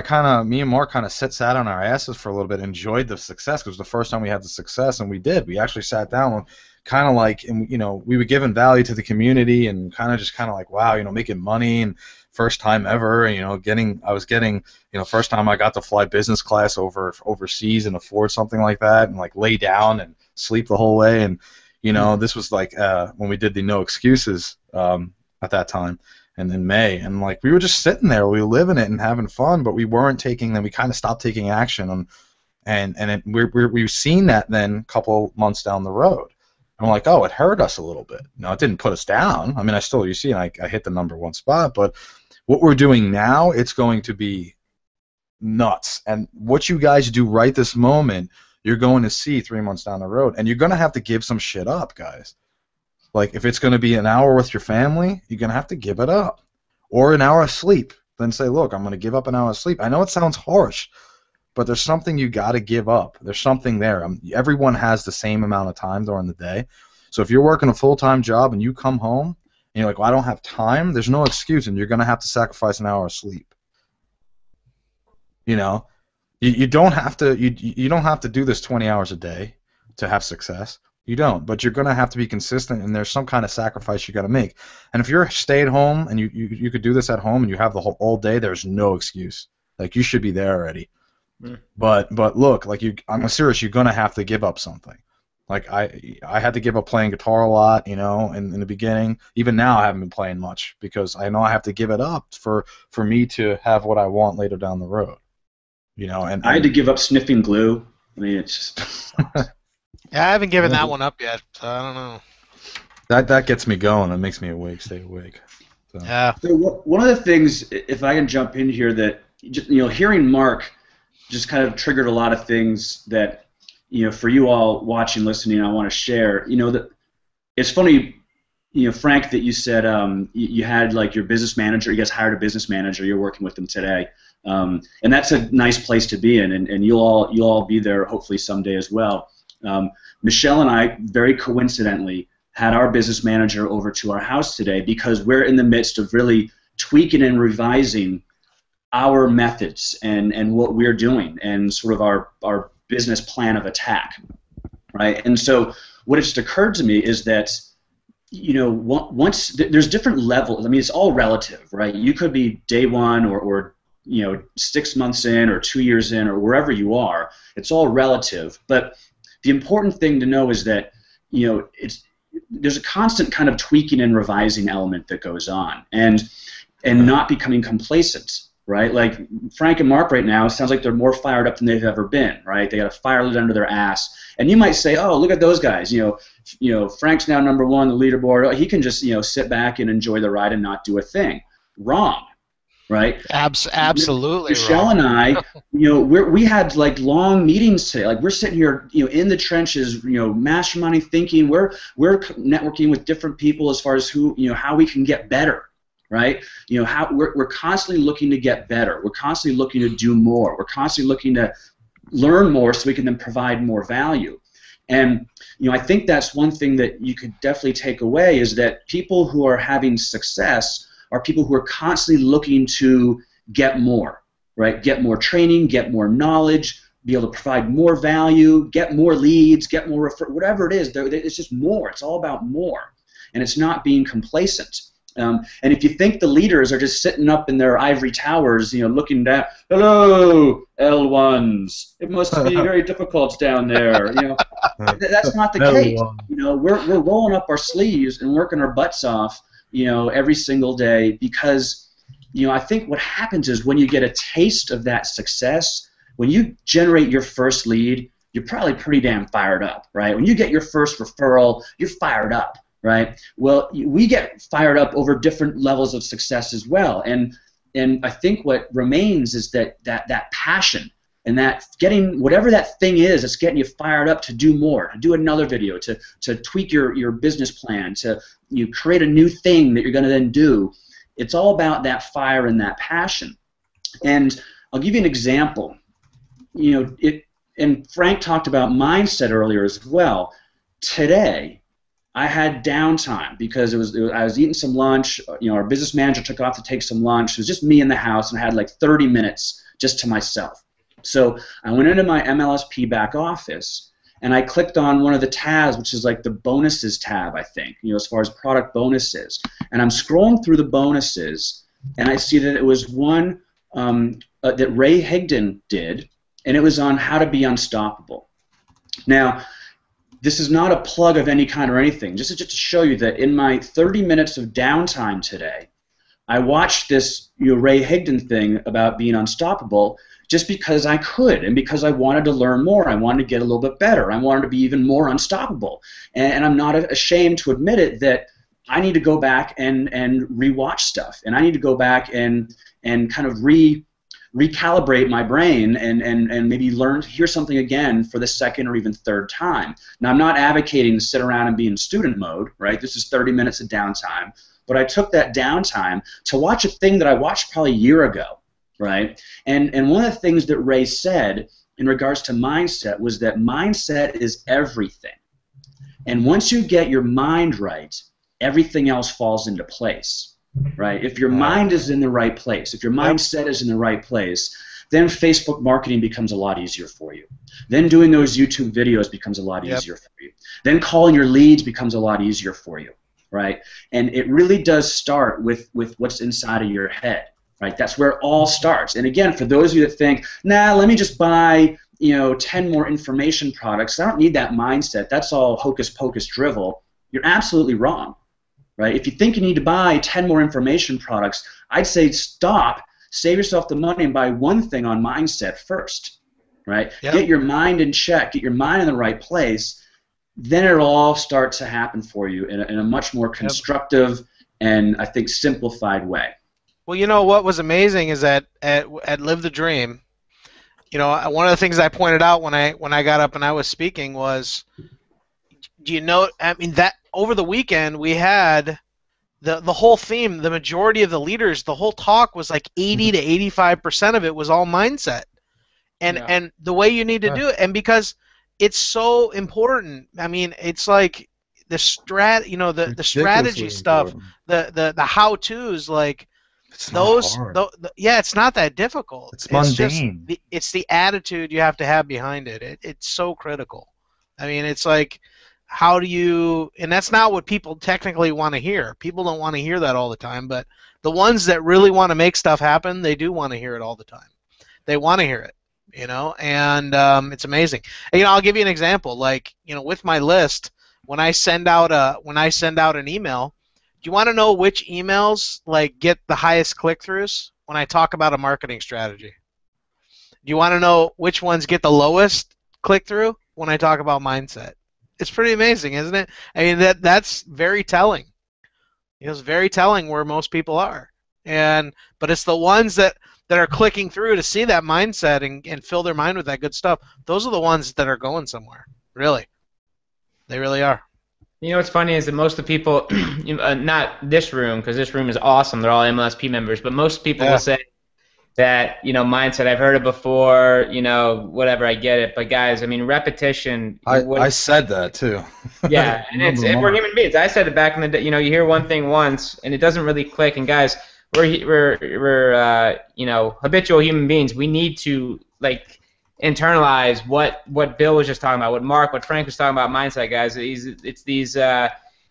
me and Mark kind of sat on our asses for a little bit, enjoyed the success. It was the first time we had the success, and we did. We actually sat down, kind of like, and we were giving value to the community, and kind of like, wow, making money, and first time ever, I was getting, first time I got to fly business class overseas and afford something like that, and like lay down and sleep the whole way, and this was like when we did the No Excuses at that time. And in May, and like we were just sitting there, we were living it and having fun, but we weren't taking. Then we kind of stopped taking action, and we've seen that then a couple months down the road. And I'm like, oh, it hurt us a little bit. No, it didn't put us down. I mean, I hit the #1 spot, but what we're doing now, it's going to be nuts. And what you guys do right this moment, you're going to see 3 months down the road, and you're going to have to give some shit up, guys. Like, if it's going to be an hour with your family, you're going to have to give it up. Or an hour of sleep. Then say, look, I'm going to give up an hour of sleep. I know it sounds harsh, but there's something you got to give up. There's something there. Everyone has the same amount of time during the day. So if you're working a full-time job and you come home and you're like, well, I don't have time, there's no excuse, and you're going to have to sacrifice an hour of sleep. You know, you don't have to you don't have to do this 20 hours a day to have success. You don't, but you're going to have to be consistent, and there's some kind of sacrifice you got to make. And if you're stay at home and you could do this at home and you have the whole all day, there's no excuse. Like, you should be there already. Mm. But look, like, I'm serious, you're going to have to give up something. Like, I had to give up playing guitar a lot, you know, in the beginning. Even now I haven't been playing much because I know I have to give it up for me to have what I want later down the road. You know, and I had to give up sniffing glue. I mean, it's just... Yeah, I haven't given that one up yet, so I don't know. That gets me going. It makes me awake, stay awake. So. Yeah. So one of the things, if I can jump in here, that, you know, hearing Mark just kind of triggered a lot of things that, you know, for you all watching, listening, I want to share. You know, that it's funny, you know, Frank, that you said you had, like, your business manager. You guys hired a business manager. You're working with them today, and that's a nice place to be in, and you'll all be there hopefully someday as well. Michelle and I, very coincidentally, had our business manager over to our house today because we're in the midst of really tweaking and revising our methods and what we're doing and sort of our business plan of attack, right? And so what just occurred to me is that, you know, once there's different levels. I mean, it's all relative, right? You could be day one or you know, 6 months in or 2 years in or wherever you are. It's all relative, but the important thing to know is that, you know, there's a constant kind of tweaking and revising element that goes on, and not becoming complacent, right? Like Frank and Mark right now, it sounds like they're more fired up than they've ever been, right? They got a fire lit under their ass, and you might say, oh, look at those guys, you know, Frank's now number one, the leaderboard. He can just, you know, sit back and enjoy the ride and not do a thing. Wrong. Right? Absolutely. Michelle wrong. and I, you know, we had, like, long meetings today. Like, we're sitting here, you know, in the trenches, you know, masterminding, thinking. We're networking with different people as far as who, you know, how we can get better, right? You know, how we're constantly looking to get better. We're constantly looking to do more. We're constantly looking to learn more so we can then provide more value. And, you know, I think that's one thing that you could definitely take away is that people who are having success are people who are constantly looking to get more, right? Get more training, get more knowledge, be able to provide more value, get more leads, get more whatever it is. It's just more. It's all about more, and it's not being complacent. And if you think the leaders are just sitting up in their ivory towers, you know, looking down, hello, L1s, it must be very difficult down there. You know, that's not the case. You know, we're rolling up our sleeves and working our butts off, you know, every single day, because, you know, I think what happens is when you get a taste of that success, when you generate your first lead, you're probably pretty damn fired up, right? When you get your first referral, you're fired up, right? Well, we get fired up over different levels of success as well, and I think what remains is that passion, and that getting whatever that thing is that's getting you fired up to do more, to do another video, to tweak your business plan, to create a new thing that you're going to then do. It's all about that fire and that passion. And I'll give you an example. You know, and Frank talked about mindset earlier as well. Today, I had downtime because I was eating some lunch. You know, our business manager took off to take some lunch. It was just me in the house, and I had like 30 minutes just to myself. So I went into my MLSP back office, and I clicked on one of the tabs, which is like the bonuses tab, I think, you know, as far as product bonuses. And I'm scrolling through the bonuses, and I see that it was one that Ray Higdon did, and it was on how to be unstoppable. Now, this is not a plug of any kind or anything, just to show you that in my 30 minutes of downtime today, I watched this Ray Higdon thing about being unstoppable just because I could, and because I wanted to learn more. I wanted to get a little bit better. I wanted to be even more unstoppable. And I'm not ashamed to admit it that I need to go back and rewatch stuff, and I need to go back and kind of recalibrate my brain and maybe hear something again for the second or even third time. Now, I'm not advocating to sit around and be in student mode, right? This is 30 minutes of downtime. But I took that downtime to watch a thing that I watched probably a year ago. right? And one of the things that Ray said in regards to mindset was that mindset is everything. And once you get your mind right, everything else falls into place, right? If your mind is in the right place, if your mindset is in the right place, then Facebook marketing becomes a lot easier for you. Then doing those YouTube videos becomes a lot easier for you. Then calling your leads becomes a lot easier for you, right? And it really does start with what's inside of your head, right? That's where it all starts. And again, for those of you that think, nah, let me just buy 10 more information products, I don't need that mindset. That's all hocus pocus drivel. You're absolutely wrong, right? If you think you need to buy 10 more information products, I'd say stop, save yourself the money, and buy one thing on mindset first, right? Get your mind in check, get your mind in the right place, then it'll all start to happen for you in a much more constructive and, I think, simplified way. Well, you know what was amazing is that at Live the Dream, one of the things I pointed out when I got up and I was speaking was, that over the weekend we had the whole theme, the majority of the leaders, the whole talk was like 80 to 85% of it was all mindset, and the way you need to do it, and because it's so important. I mean, it's like the the strategy stuff, the how-tos, like. It's not that difficult. It's mundane. It's the attitude you have to have behind it. It's so critical. I mean, it's like, how do you, and that's not what people technically want to hear. People don't want to hear that all the time, but the ones that really want to make stuff happen, they do want to hear it all the time. They want to hear it, and it's amazing. And, I'll give you an example. Like, with my list, when I send out an email, do you want to know which emails get the highest click-throughs when I talk about a marketing strategy? Do you want to know which ones get the lowest click-through when I talk about mindset? It's pretty amazing, isn't it? I mean, that's very telling. It's very telling where most people are. But it's the ones that are clicking through to see that mindset and fill their mind with that good stuff. Those are the ones that are going somewhere. Really. They really are. What's funny is that most of the people, not this room, because this room is awesome, they're all MLSP members, but most people will say that, mindset, I've heard it before, whatever, I get it, but guys, I mean, repetition. I said that too. Yeah, and we're human beings. I said it back in the day, you hear one thing once, and it doesn't really click, and guys, we're habitual human beings. We need to, internalize what Bill was just talking about, what Frank was talking about, mindset, guys. It's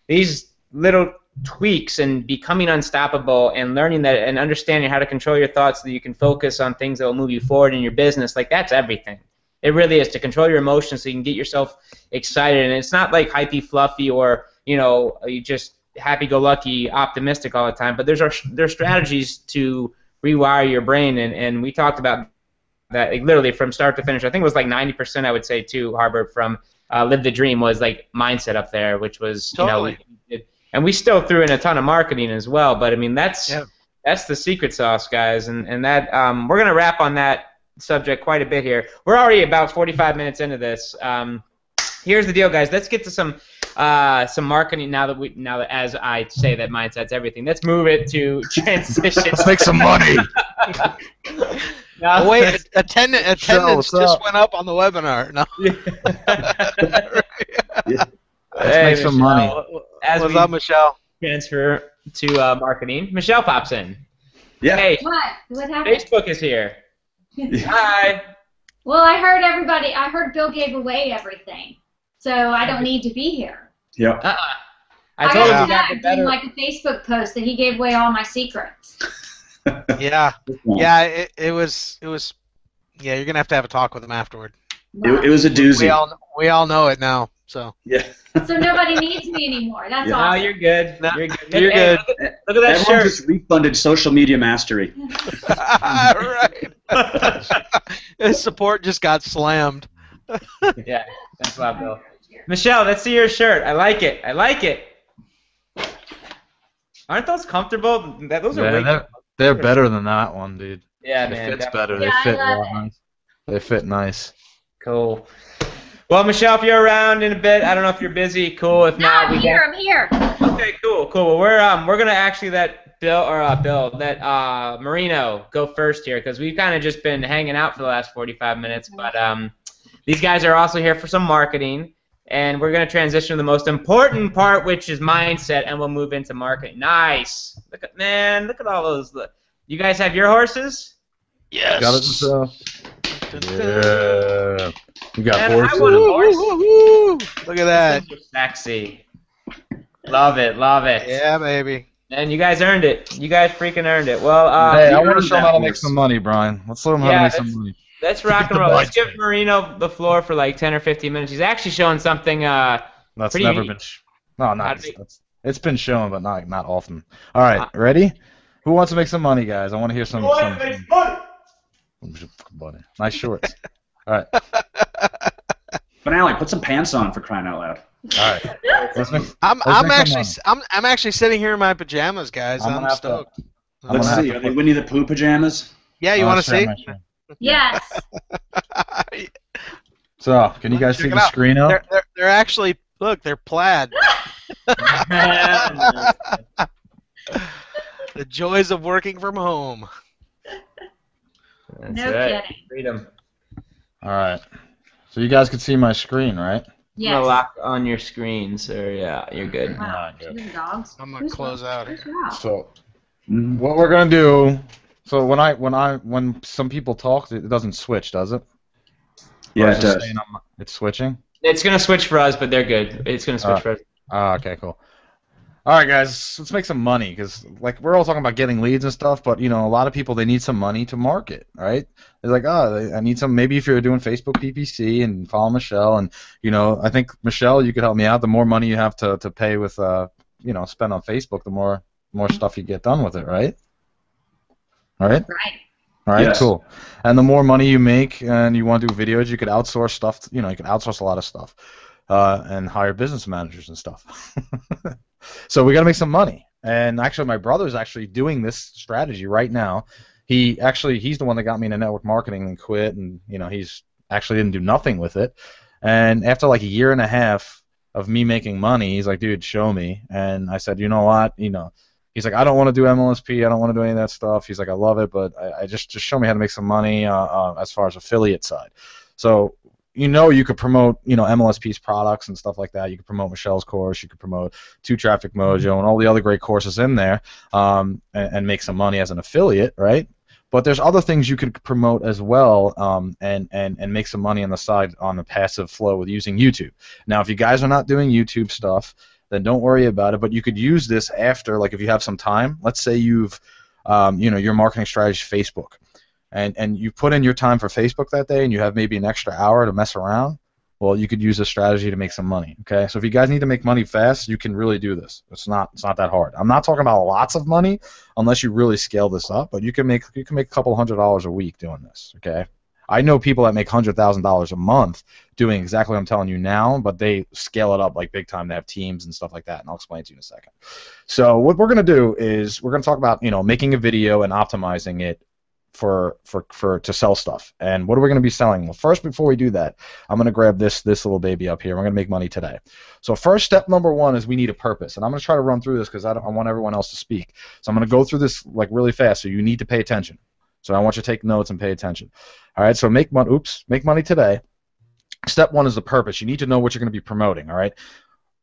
these little tweaks and becoming unstoppable and learning that and understanding how to control your thoughts so that you can focus on things that will move you forward in your business. That's everything. It really is, to control your emotions so you can get yourself excited. And it's not like hypey, fluffy, or you just happy-go-lucky, optimistic all the time. But there's strategies to rewire your brain, and we talked about that literally from start to finish. I think it was 90%, I would say, too, Harbor, from Live the Dream was mindset up there, which was totally. And we still threw in a ton of marketing as well. But I mean, that's the secret sauce, guys, and that we're gonna wrap on that subject quite a bit here. We're already about 45 minutes into this. Here's the deal, guys. Let's get to some marketing now that as I say that mindset's everything. Let's move it to transition. Let's make some money. No. Wait, attendance just went up on the webinar. No. Let's make some money. What's up, Michelle? Transfer to marketing. Michelle pops in. Yeah. Hey, What happened? Facebook is here. Hi. Well, I heard Bill gave away everything, so I don't need to be here. Yep. I told him got doing a Facebook post that he gave away all my secrets. Yeah, it was. Yeah, you're gonna have to have a talk with him afterward. It was a doozy. We all know it now. So. Yeah. So nobody needs me anymore. That's awesome. awesome. No, you're good. No, you're good. You're good. Look at that Everyone shirt. just refunded social media mastery. Right. His support just got slammed. Yeah, thanks a lot, Bill. Michelle, let's see your shirt. I like it. Aren't those comfortable? Those are they're better than that one, dude. Yeah, it man. Fits better. Yeah, They fit I love nice. They fit nice. Cool. Well, Michelle, if you're around in a bit, I don't know if you're busy. Cool. If not, I'm here. Okay, cool. Well, we're gonna actually let Marino go first here because we've kind of just been hanging out for the last 45 minutes. But these guys are also here for some marketing, and we're going to transition to the most important part, which is mindset, and we'll move into marketing. Nice. Look at all those. You guys have your horses? Yes. Got it. Yeah. We got Man, horses. I want a horse. Look at that. Sexy. Love it. Love it. Yeah, baby. And you guys earned it. You guys freaking earned it. Well, Hey, I want to show them how to make some money, Brian. Let's show them how to make some money. Let's rock and roll. Let's give Marino the floor for like 10 or 15 minutes. He's actually showing something That's pretty never neat. been. No, not. It's been shown, but not often. All right, ready? Who wants to make some money, guys? I want to hear some. Money. Nice shorts. All right. Finale, put some pants on for crying out loud. All right. I'm actually sitting here in my pajamas, guys. I'm stoked. Let's see. Are they Winnie the Pooh pajamas? Yeah, you want to see? Yes. So, can you guys see the screen now? They're actually they're plaid. The joys of working from home. That's No right. kidding. Freedom. All right. So you guys can see my screen, right? I'm Yes. gonna lock on your screen, sir. Yeah, you're good. Wow. Good. These dogs. I'm gonna close out here. So, what we're gonna do? So when some people talk, it doesn't switch, does it? Yeah, it does. It's switching. It's gonna switch for us, but they're good. It's gonna switch for us. Okay, cool. All right, guys, let's make some money because, like, we're all talking about getting leads and stuff, but a lot of people they need some money to market, right? They're like, I need some. Maybe if you're doing Facebook PPC and follow Michelle, and I think Michelle, you could help me out. The more money you have to pay with, spend on Facebook, the more stuff you get done with it, right? All right. Right. All right, Yes. cool. And the more money you make and you want to do videos, you could outsource stuff. You could outsource a lot of stuff and hire business managers and stuff. So we got to make some money. And actually, my brother's actually doing this strategy right now. He's the one that got me into network marketing and quit, and he's actually didn't do nothing with it. And after like a year and a half of me making money, he's like, dude, show me. And I said, you know what, he's like, I don't want to do MLSP. I don't want to do any of that stuff. He's like, I love it, but I just show me how to make some money as far as affiliate side. So, you could promote, MLSP's products and stuff like that. You could promote Michelle's course. You could promote 2Traffic Mojo and all the other great courses in there and make some money as an affiliate, right? But there's other things you could promote as well and make some money on the side on the passive flow with using YouTube. Now, if you guys are not doing YouTube stuff, then don't worry about it. But you could use this after, like if you have some time. Let's say you've, your marketing strategy is Facebook, and you put in your time for Facebook that day, and you have maybe an extra hour to mess around. Well, you could use this strategy to make some money. Okay, so if you guys need to make money fast, you can really do this. It's not that hard. I'm not talking about lots of money unless you really scale this up, but you can make a couple $100s a week doing this. Okay. I know people that make $100,000 a month doing exactly what I'm telling you now, but they scale it up like big time. They have teams and stuff like that, and I'll explain to you in a second. So what we're going to do is we're going to talk about making a video and optimizing it to sell stuff. And what are we going to be selling? Well, first, before we do that, I'm going to grab this little baby up here. We're going to make money today. So first step number one is we need a purpose, and I'm going to try to run through this because I want everyone else to speak. So I'm going to go through this like really fast. So you need to pay attention. So I want you to take notes and pay attention. All right. So make money today. Step one is the purpose. You need to know what you're going to be promoting. All right.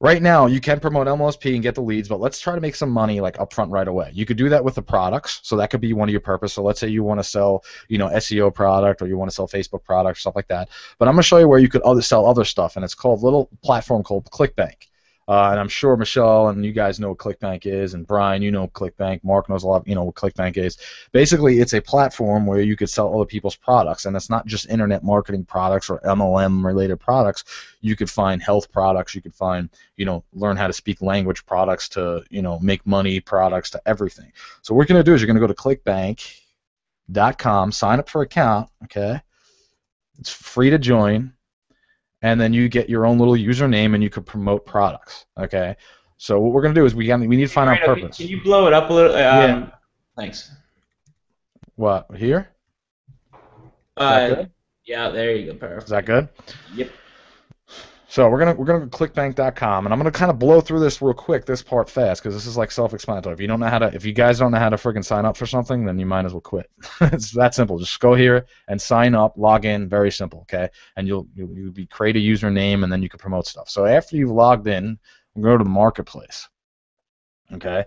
Right now, you can promote MLSP and get the leads, but let's try to make some money like upfront right away. You could do that with the products, so that could be one of your purpose. So let's say you want to sell, SEO product, or you want to sell Facebook product, stuff like that. But I'm going to show you where you could sell other stuff, and it's called a little platform called ClickBank. And I'm sure Michelle and you guys know what ClickBank is, and Brian, you know ClickBank. Mark knows a lot, what ClickBank is. Basically, it's a platform where you could sell other people's products, and it's not just internet marketing products or MLM-related products. You could find health products. You could find, learn how to speak language products to, make money products to everything. So what you're going to do is you're going to go to clickbank.com, sign up for an account, okay? It's free to join. And then you get your own little username, and you could promote products. Okay. So what we're gonna do is we need to find our purpose. Can you blow it up a little? Yeah. Thanks. What here? Yeah, there you go. Perfect. Is that good? Yep. So we're gonna go to clickbank.com, and I'm gonna kind of blow through this real quick, this part fast, because this is like self-explanatory. If you guys don't know how to freaking sign up for something, then you might as well quit. It's that simple. Just go here and sign up, log in, very simple, okay? And you'll create a username, and then you can promote stuff. So after you've logged in, we'll go to the marketplace, okay?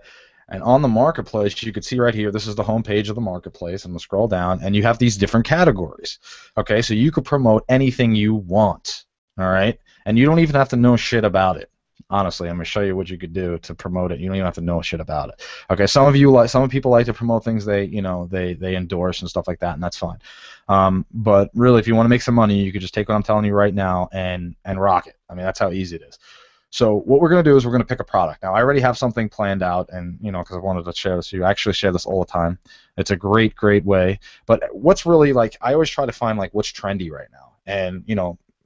And on the marketplace, you can see right here, this is the home page of the marketplace. I'm gonna scroll down, and you have these different categories, okay? So you could promote anything you want, all right? And you don't even have to know shit about it. Honestly, I'm gonna show you what you could do to promote it. You don't even have to know shit about it. Okay, some people like to promote things they endorse and stuff like that, and that's fine. But really, if you want to make some money, you could just take what I'm telling you right now and rock it. I mean, that's how easy it is. So what we're gonna do is we're gonna pick a product. Now I already have something planned out, and because I wanted to share this with you. I actually share this all the time. It's a great way. But what's really I always try to find what's trendy right now, and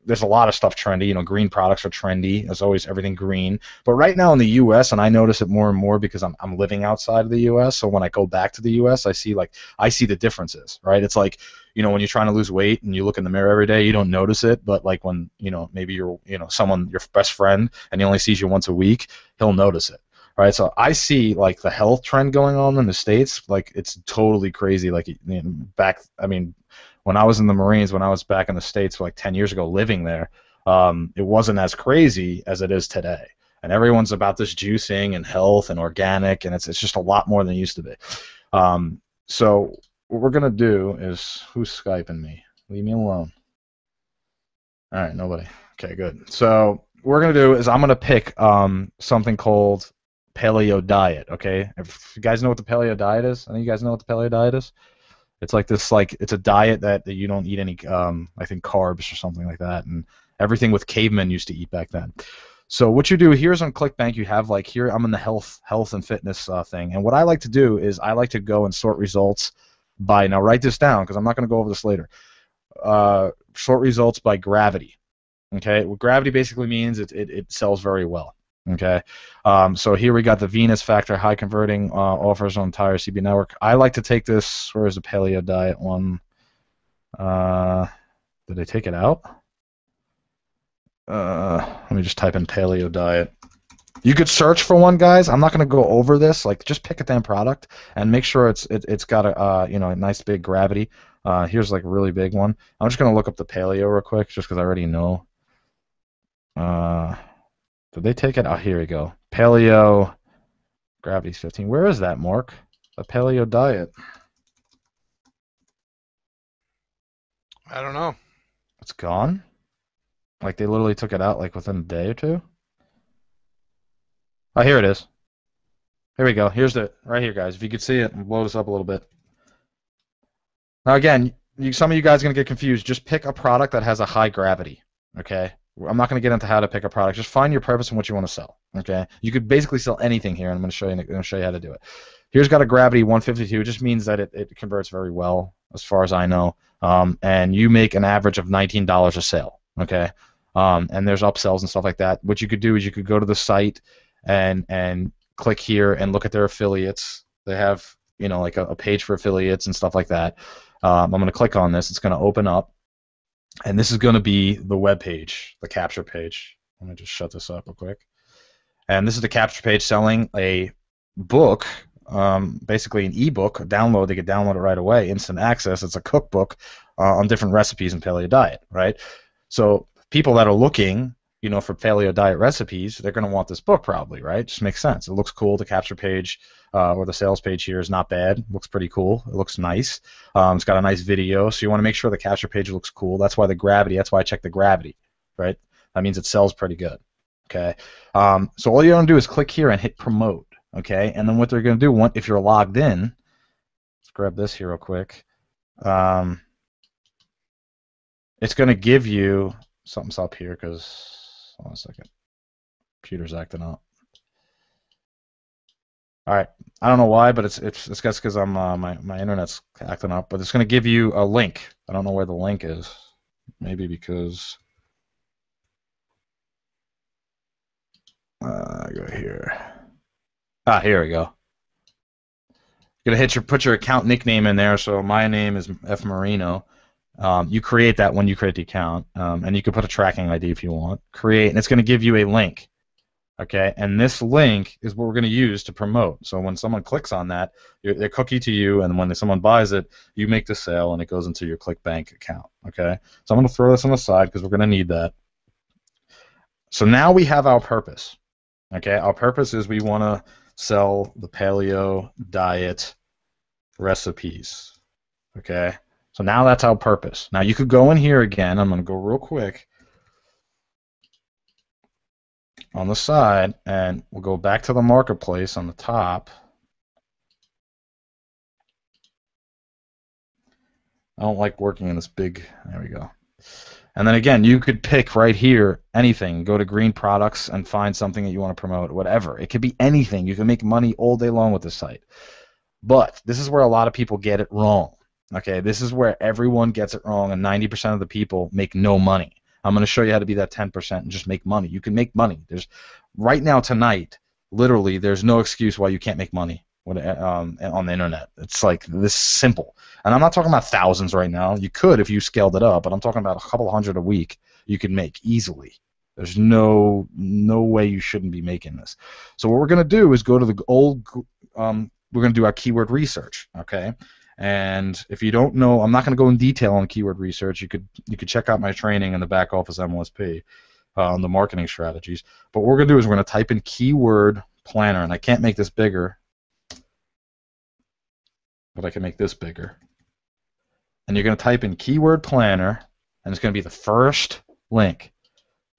there's a lot of stuff trendy. Green products are trendy. There's always everything green. But right now in the U.S., and I notice it more and more because I'm living outside of the U.S., so when I go back to the U.S., I see the differences, right? It's when you're trying to lose weight and you look in the mirror every day, you don't notice it, but when, maybe you're, someone, your best friend, and he only sees you once a week, he'll notice it. Right, so I see the health trend going on in the States, it's totally crazy. When I was in the Marines, when I was back in the States 10 years ago living there, it wasn't as crazy as it is today. And everyone's about this juicing and health and organic, and it's just a lot more than it used to be. So what we're going to do is, who's Skyping me? Leave me alone. All right, nobody. Okay, good. So what we're going to do is I'm going to pick something called paleo diet, okay? If you guys know what the paleo diet is, I think you guys know what the paleo diet is. It's it's a diet that you don't eat any, I think, carbs or something like that, and everything with cavemen used to eat back then. So what you do here's on ClickBank, you have here I'm in the health and fitness thing, and what I like to do is I like to go and sort results by, now write this down because I'm not going to go over this later, sort results by gravity, okay? What gravity basically means it sells very well. Okay, so here we got the Venus Factor high converting offers on entire CB network. I like to take this. Where is the paleo diet one? Did they take it out? Let me just type in paleo diet. You could search for one, guys. I'm not going to go over this. Just pick a damn product and make sure it's got a nice big gravity. Here's a really big one. I'm just going to look up the paleo real quick, just because I already know. Did they take it? Oh, here we go. Paleo, gravity's 15. Where is that, Mark? The paleo diet. I don't know. It's gone? They literally took it out within a day or two? Oh, here it is. Here we go. Here's right here, guys. If you could see it, and blow this up a little bit. Now, again, some of you guys are going to get confused. Just pick a product that has a high gravity, okay? I'm not going to get into how to pick a product. Just find your purpose and what you want to sell. Okay, you could basically sell anything here, and I'm going to show you how to do it. Here's got a gravity 152. It just means that it converts very well, as far as I know. And you make an average of $19 a sale. Okay, and there's upsells and stuff like that. What you could do is you could go to the site and click here and look at their affiliates. They have a page for affiliates and stuff like that. I'm going to click on this. It's going to open up. And this is going to be the web page, the capture page. Let me just shut this up real quick. And this is the capture page selling a book, basically an ebook, a download. They could download it right away, instant access. It's a cookbook on different recipes in paleo diet, right? So people that are looking, for paleo diet recipes, they're going to want this book probably, right? Just makes sense. It looks cool. The capture page or the sales page here is not bad. It looks pretty cool. It looks nice. It's got a nice video, so you want to make sure the capture page looks cool. That's why I check the gravity, right? That means it sells pretty good, okay? So all you're going to do is click here and hit promote, okay? And then what they're going to do, if you're logged in, let's grab this here real quick. It's going to give you, something's up here because, hold on a second, computer's acting up. All right, I don't know why, but it's because I'm my internet's acting up. But it's going to give you a link. I don't know where the link is. Maybe because go here. Ah, here we go. You're gonna put your account nickname in there. So my name is F Marino, You create that when you create the account, and you can put a tracking ID if you want. Create, and it's going to give you a link. Okay, and this link is what we're going to use to promote. So when someone clicks on that, they cookie to you, and when someone buys it, you make the sale, and it goes into your ClickBank account. Okay, so I'm going to throw this on the side because we're going to need that. So now we have our purpose. Okay, our purpose is we want to sell the paleo diet recipes. Okay, so now that's our purpose. Now you could go in here again. I'm going to go real quick on the side, and we'll go back to the marketplace on the top. I don't like working in this big, there we go. And then again, you could pick right here anything. Go to green products and find something that you want to promote, whatever. It could be anything. You can make money all day long with this site. But this is where a lot of people get it wrong. Okay, this is where everyone gets it wrong, and 90% of the people make no money. I'm going to show you how to be that 10% and just make money. You can make money. There's right now tonight, literally, there's no excuse why you can't make money on the internet. It's like this simple. And I'm not talking about thousands right now. You could if you scaled it up, but I'm talking about a couple hundred a week you can make easily. There's no way you shouldn't be making this. So what we're going to do is go to the old. We're going to do our keyword research. Okay. And if you don't know, I'm not going to go in detail on keyword research. You could check out my training in the back office MLSP on the marketing strategies. But what we're going to do is we're going to type in keyword planner, and I can't make this bigger, but I can make this bigger. And you're going to type in keyword planner, and it's going to be the first link.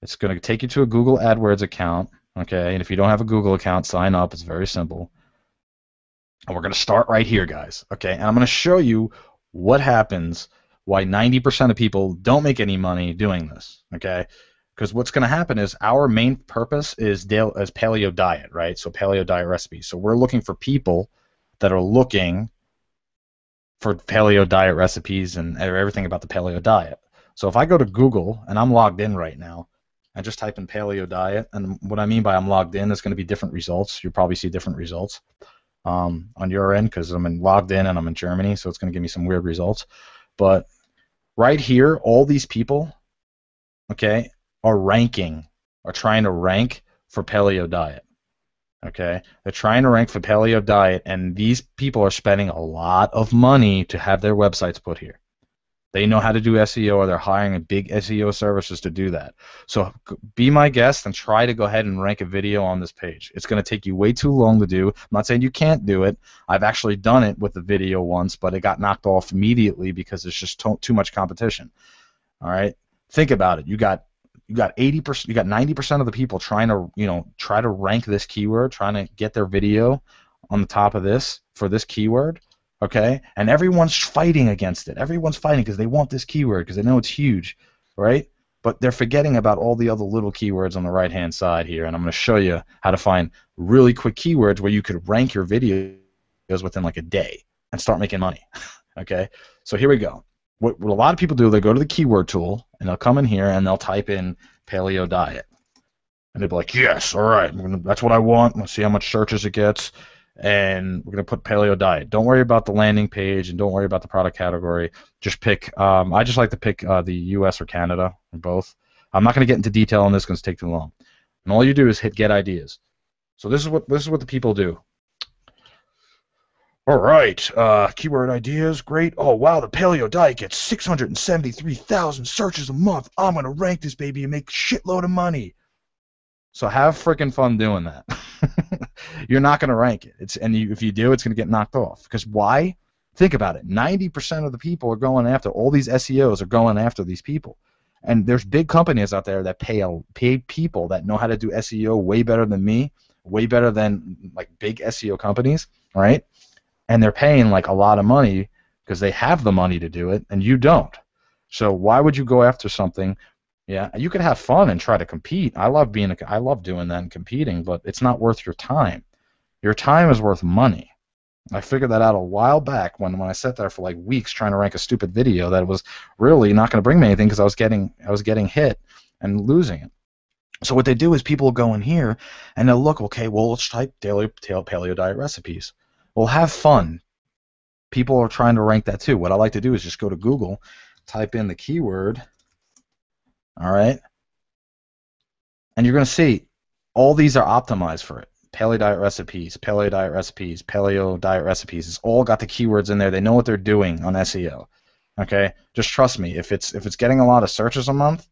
It's going to take you to a Google AdWords account. Okay, and if you don't have a Google account, sign up. It's very simple. And we're going to start right here, guys. Okay, and I'm going to show you what happens, why 90% of people don't make any money doing this. Okay, because what's going to happen is our main purpose is paleo diet, right? So paleo diet recipes. So we're looking for people that are looking for paleo diet recipes and everything about the paleo diet. So if I go to Google and I'm logged in right now, I just type in paleo diet, and what I mean by I'm logged in is going to be different results. You'll probably see different results on your end because I'm logged in and I'm in Germany, so it's going to give me some weird results. But right here, all these people, okay, are trying to rank for paleo diet. Okay, they're trying to rank for paleo diet, and these people are spending a lot of money to have their websites put here. They know how to do SEO, or they're hiring big SEO services to do that. So be my guest and try to go ahead and rank a video on this page. It's going to take you way too long to do. I'm not saying you can't do it. I've actually done it with the video once, but it got knocked off immediately because there's just too much competition. All right, think about it. You got 80%, you got 90% of the people trying to rank this keyword, trying to get their video on the top of this for this keyword. Okay, and everyone's fighting against it. Everyone's fighting because they want this keyword because they know it's huge, right? But they're forgetting about all the other little keywords on the right-hand side here, and I'm going to show you how to find really quick keywords where you could rank your videos within like a day and start making money. Okay, so here we go. What a lot of people do, they go to the keyword tool, and they'll come in here and they'll type in paleo diet, and they'll be like, yes, all right, that's what I want. Let's see how much searches it gets. And we're going to put paleo diet. Don't worry about the landing page and don't worry about the product category. Just pick, I just like to pick the US or Canada, or both. I'm not going to get into detail on this because it's take too long. And all you do is hit get ideas. So this is what the people do. All right, keyword ideas, great. Oh, wow, the paleo diet gets 673,000 searches a month. I'm going to rank this baby and make a shitload of money. So have freaking fun doing that. You're not going to rank it. If you do, it's going to get knocked off. Because why? Think about it. 90% of the people are going after, all these SEOs are going after these people. And there's big companies out there that pay people that know how to do SEO way better than me, way better than like big SEO companies, right? And they're paying like a lot of money because they have the money to do it, and you don't. So why would you go after something? Yeah, you can have fun and try to compete. I love doing that and competing, but it's not worth your time. Your time is worth money. I figured that out a while back when I sat there for like weeks trying to rank a stupid video that was really not going to bring me anything because I was getting hit and losing it. So what they do is people will go in here and they'll look, okay, well, let's type paleo diet recipes. Well, have fun. People are trying to rank that too. What I like to do is just go to Google type in the keyword, all right, and you're going to see all these are optimized for it. Paleo diet recipes, paleo diet recipes, paleo diet recipes. It's all got the keywords in there. They know what they're doing on SEO. Okay, just trust me. If it's getting a lot of searches a month,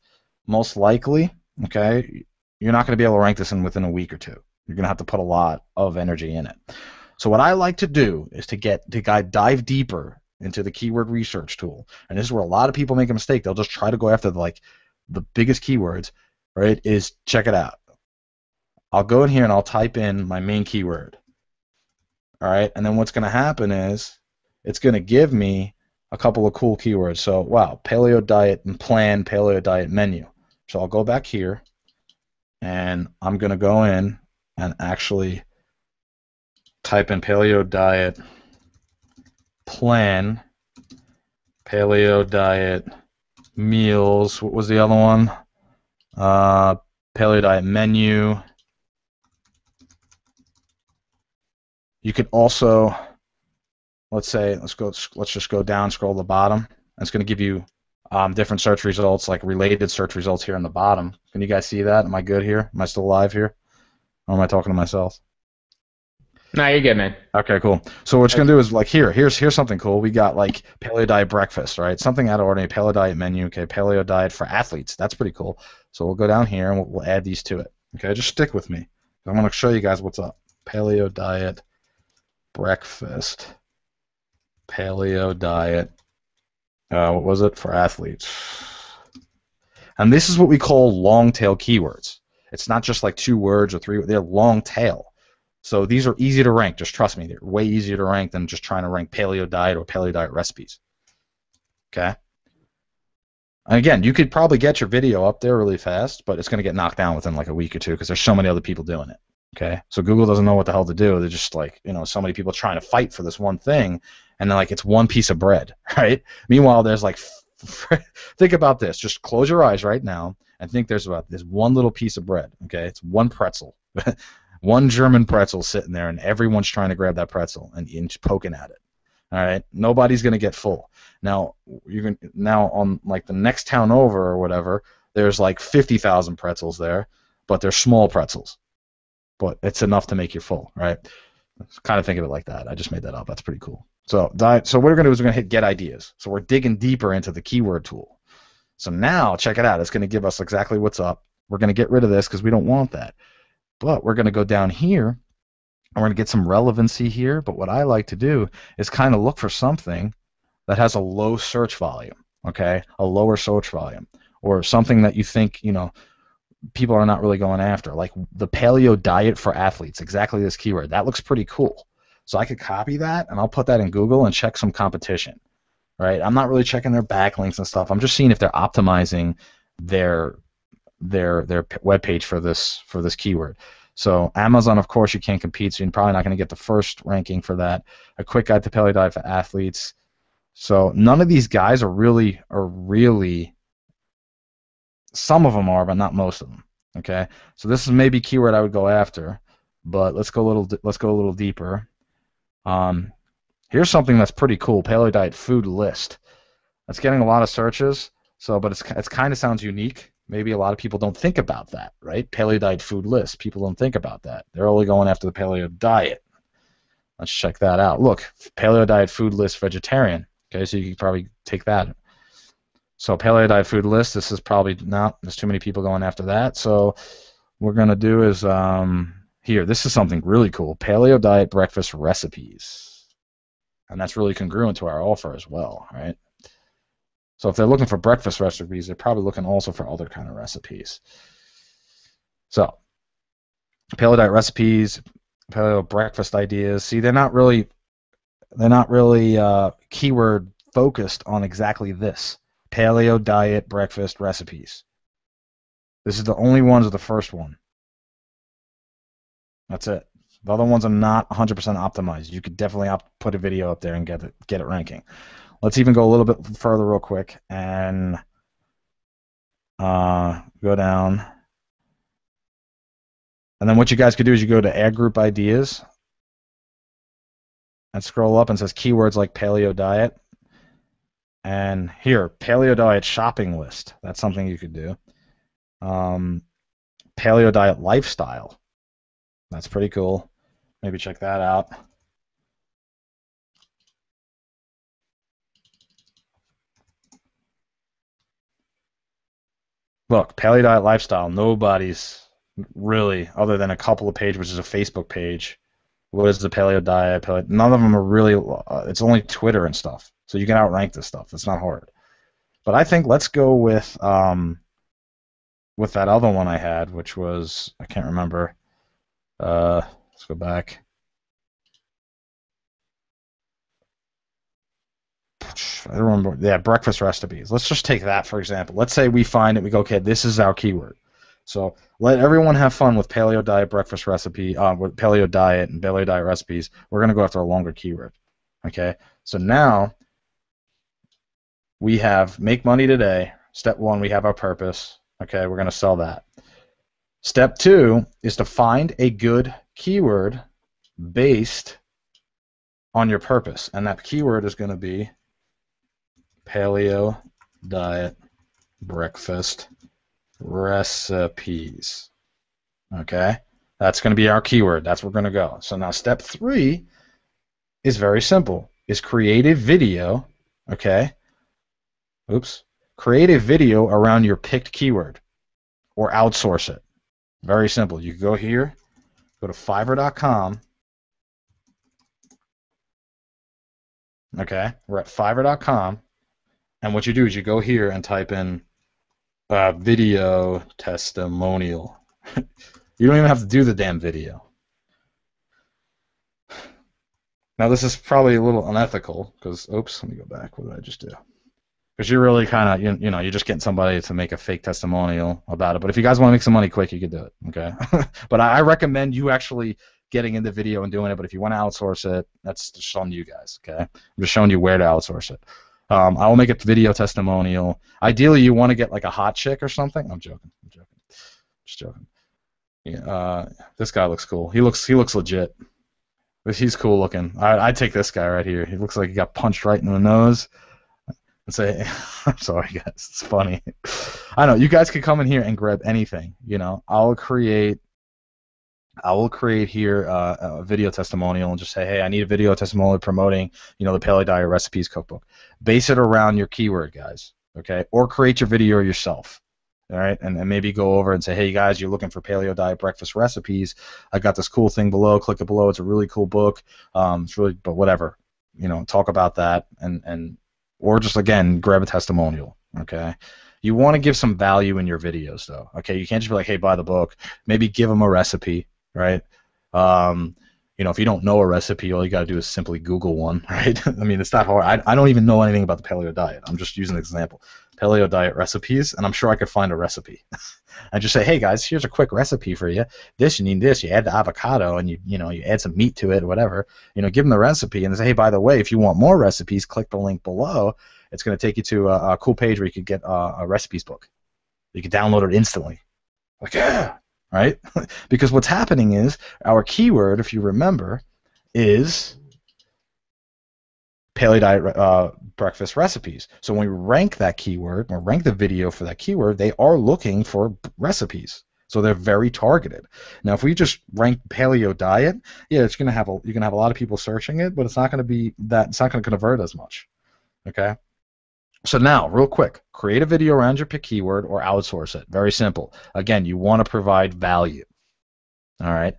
most likely, okay, you're not going to be able to rank this in within a week or two. You're going to have to put a lot of energy in it. So what I like to do is to dive deeper into the keyword research tool, and this is where a lot of people make a mistake. They'll just try to go after the biggest keywords, right? Is check it out. I'll go in here and I'll type in my main keyword, all right, and then what's going to happen is it's going to give me a couple of cool keywords. So wow, paleo diet and plan, paleo diet menu. So I'll go back here, and I'm going to go in and actually type in paleo diet plan, paleo diet meals. What was the other one? Paleo diet menu. You could also, let's just go down, scroll to the bottom. And it's going to give you different search results, like related search results here on the bottom. Can you guys see that? Am I good here? Am I still live here? Or am I talking to myself? No, you're good, man. Okay, cool. So what you're going to do is, like, here's something cool. We got, like, paleo diet breakfast, right? Something out of ordinary, paleo diet menu. Okay, paleo diet for athletes. That's pretty cool. So we'll go down here, and we'll add these to it. Okay, just stick with me. I'm going to show you guys what's up. Paleo diet breakfast. Paleo diet. What was it? For athletes. And this is what we call long tail keywords. It's not just like 2 words or 3. They're long tail. So these are easy to rank. Just trust me. They're way easier to rank than just trying to rank paleo diet or paleo diet recipes. Okay? And again, you could probably get your video up there really fast, but it's going to get knocked down within like a week or two because there's so many other people doing it. Okay? So Google doesn't know what the hell to do. They're just like, so many people trying to fight for this one thing, and then like it's one piece of bread, right? Meanwhile, there's like, think about this. Just close your eyes right now and think there's one little piece of bread. Okay? It's one pretzel. One German pretzel sitting there, and everyone's trying to grab that pretzel and poking at it. All right, nobody's gonna get full. Now on like the next town over or whatever, there's like 50,000 pretzels there, but they're small pretzels, but it's enough to make you full, right? Kind of think of it like that. I just made that up. That's pretty cool. So what we're gonna do is we're gonna hit get ideas. So we're digging deeper into the keyword tool. So now check it out. It's gonna give us exactly what's up. We're gonna get rid of this because we don't want that. But we're going to go down here, and we're going to get some relevancy here. But what I like to do is kind of look for something that has a low search volume, okay, a lower search volume, or something that you think, people are not really going after, like the paleo diet for athletes, exactly this keyword. That looks pretty cool. So I could copy that, and I'll put that in Google and check some competition, right? I'm not really checking their backlinks and stuff. I'm just seeing if they're optimizing their web page for this keyword. So Amazon, of course, you can't compete, so you're probably not going to get the first ranking for that. A quick guide to paleo diet for athletes. So none of these guys are really. Some of them are, but not most of them. Okay. So this is maybe keyword I would go after, but let's go a little deeper. Here's something that's pretty cool: paleo diet food list. That's getting a lot of searches. So, but it's kind of sounds unique. Maybe a lot of people don't think about that, right? Paleo diet food list. People don't think about that. They're only going after the paleo diet. Let's check that out. Look, paleo diet food list vegetarian. Okay, so you can probably take that. So paleo diet food list. This is probably not. There's too many people going after that. So what we're gonna do is here. This is something really cool. Paleo diet breakfast recipes, and that's really congruent to our offer as well, right? So if they're looking for breakfast recipes, they're probably looking also for other kind of recipes. So paleo diet recipes, paleo breakfast ideas. See, they're not really keyword focused on exactly this. Paleo diet breakfast recipes. This is the only one's the first one. That's it. The other ones are not 100% optimized. You could definitely put a video up there and get it ranking. Let's even go a little bit further real quick and go down. And then what you guys could do is you go to Ad Group Ideas and scroll up and it says keywords like paleo diet. And here, paleo diet shopping list. That's something you could do. Paleo diet lifestyle. That's pretty cool. Maybe check that out. Look, paleo diet lifestyle. Nobody's really, other than a couple of pages, which is a Facebook page. What is the paleo diet? None of them are really. It's only Twitter and stuff. So you can outrank this stuff. It's not hard. But I think let's go with that other one I had, which was, I can't remember. Let's go back. I don't remember. Yeah, breakfast recipes. Let's just take that for example. Let's say we find it. We go, okay, this is our keyword. So let everyone have fun with paleo diet breakfast recipe, with paleo diet and paleo diet recipes. We're going to go after a longer keyword. Okay. So now we have make money today. Step 1, we have our purpose. Okay, we're going to sell that. Step 2 is to find a good keyword based on your purpose. And that keyword is going to be paleo diet breakfast recipes. Okay, that's going to be our keyword. That's where we're going to go. So now step 3 is very simple. Is create a video. Okay. Oops. Create a video around your picked keyword or outsource it. Very simple. You go here, go to Fiverr.com. Okay, we're at Fiverr.com, and what you do is you go here and type in video testimonial. You don't even have to do the damn video. Now this is probably a little unethical because, oops, let me go back. What did I just do? Because you're really kind of, you're just getting somebody to make a fake testimonial about it. But if you guys want to make some money quick, you can do it, okay? But I recommend you actually getting into video and doing it. But if you want to outsource it, that's just on you guys, okay? I'm just showing you where to outsource it. I will make a video testimonial. Ideally, you want to get like a hot chick or something. I'm joking. Just joking. Yeah, this guy looks cool. He looks legit. He's cool looking. I'd take this guy right here. He looks like he got punched right in the nose. And say, I'm sorry, guys. It's funny. I know you guys can come in here and grab anything. I will create here a video testimonial and just say, hey, I need a video testimonial promoting, the Paleo Diet Recipes Cookbook. Base it around your keyword, guys. Okay, or create your video yourself. All right, and maybe go over and say, hey guys, you're looking for paleo diet breakfast recipes. I got this cool thing below. Click it below. It's a really cool book. It's really, but whatever. Talk about that and. Or just, again, grab a testimonial, okay? You want to give some value in your videos, though, okay? You can't just be like, hey, buy the book. Maybe give them a recipe, right? If you don't know a recipe, all you got to do is simply Google one, right? I mean, it's not hard. I don't even know anything about the paleo diet. I'm just using an example. Paleo diet recipes, and I'm sure I could find a recipe. I just say, hey, guys, here's a quick recipe for you. You need this. You add the avocado, and you add some meat to it or whatever. Give them the recipe, and say, hey, by the way, if you want more recipes, click the link below. It's going to take you to a cool page where you could get a recipes book. You can download it instantly. Like, yeah, right? Because what's happening is our keyword, if you remember, is paleo diet breakfast recipes. So when we rank that keyword, or rank the video for that keyword, they are looking for recipes. So they're very targeted. Now, if we just rank paleo diet, yeah, you're gonna have a lot of people searching it, but it's not gonna be that. It's not gonna convert as much. Okay. So now, real quick, create a video around your pick keyword or outsource it. Very simple. Again, you want to provide value. All right.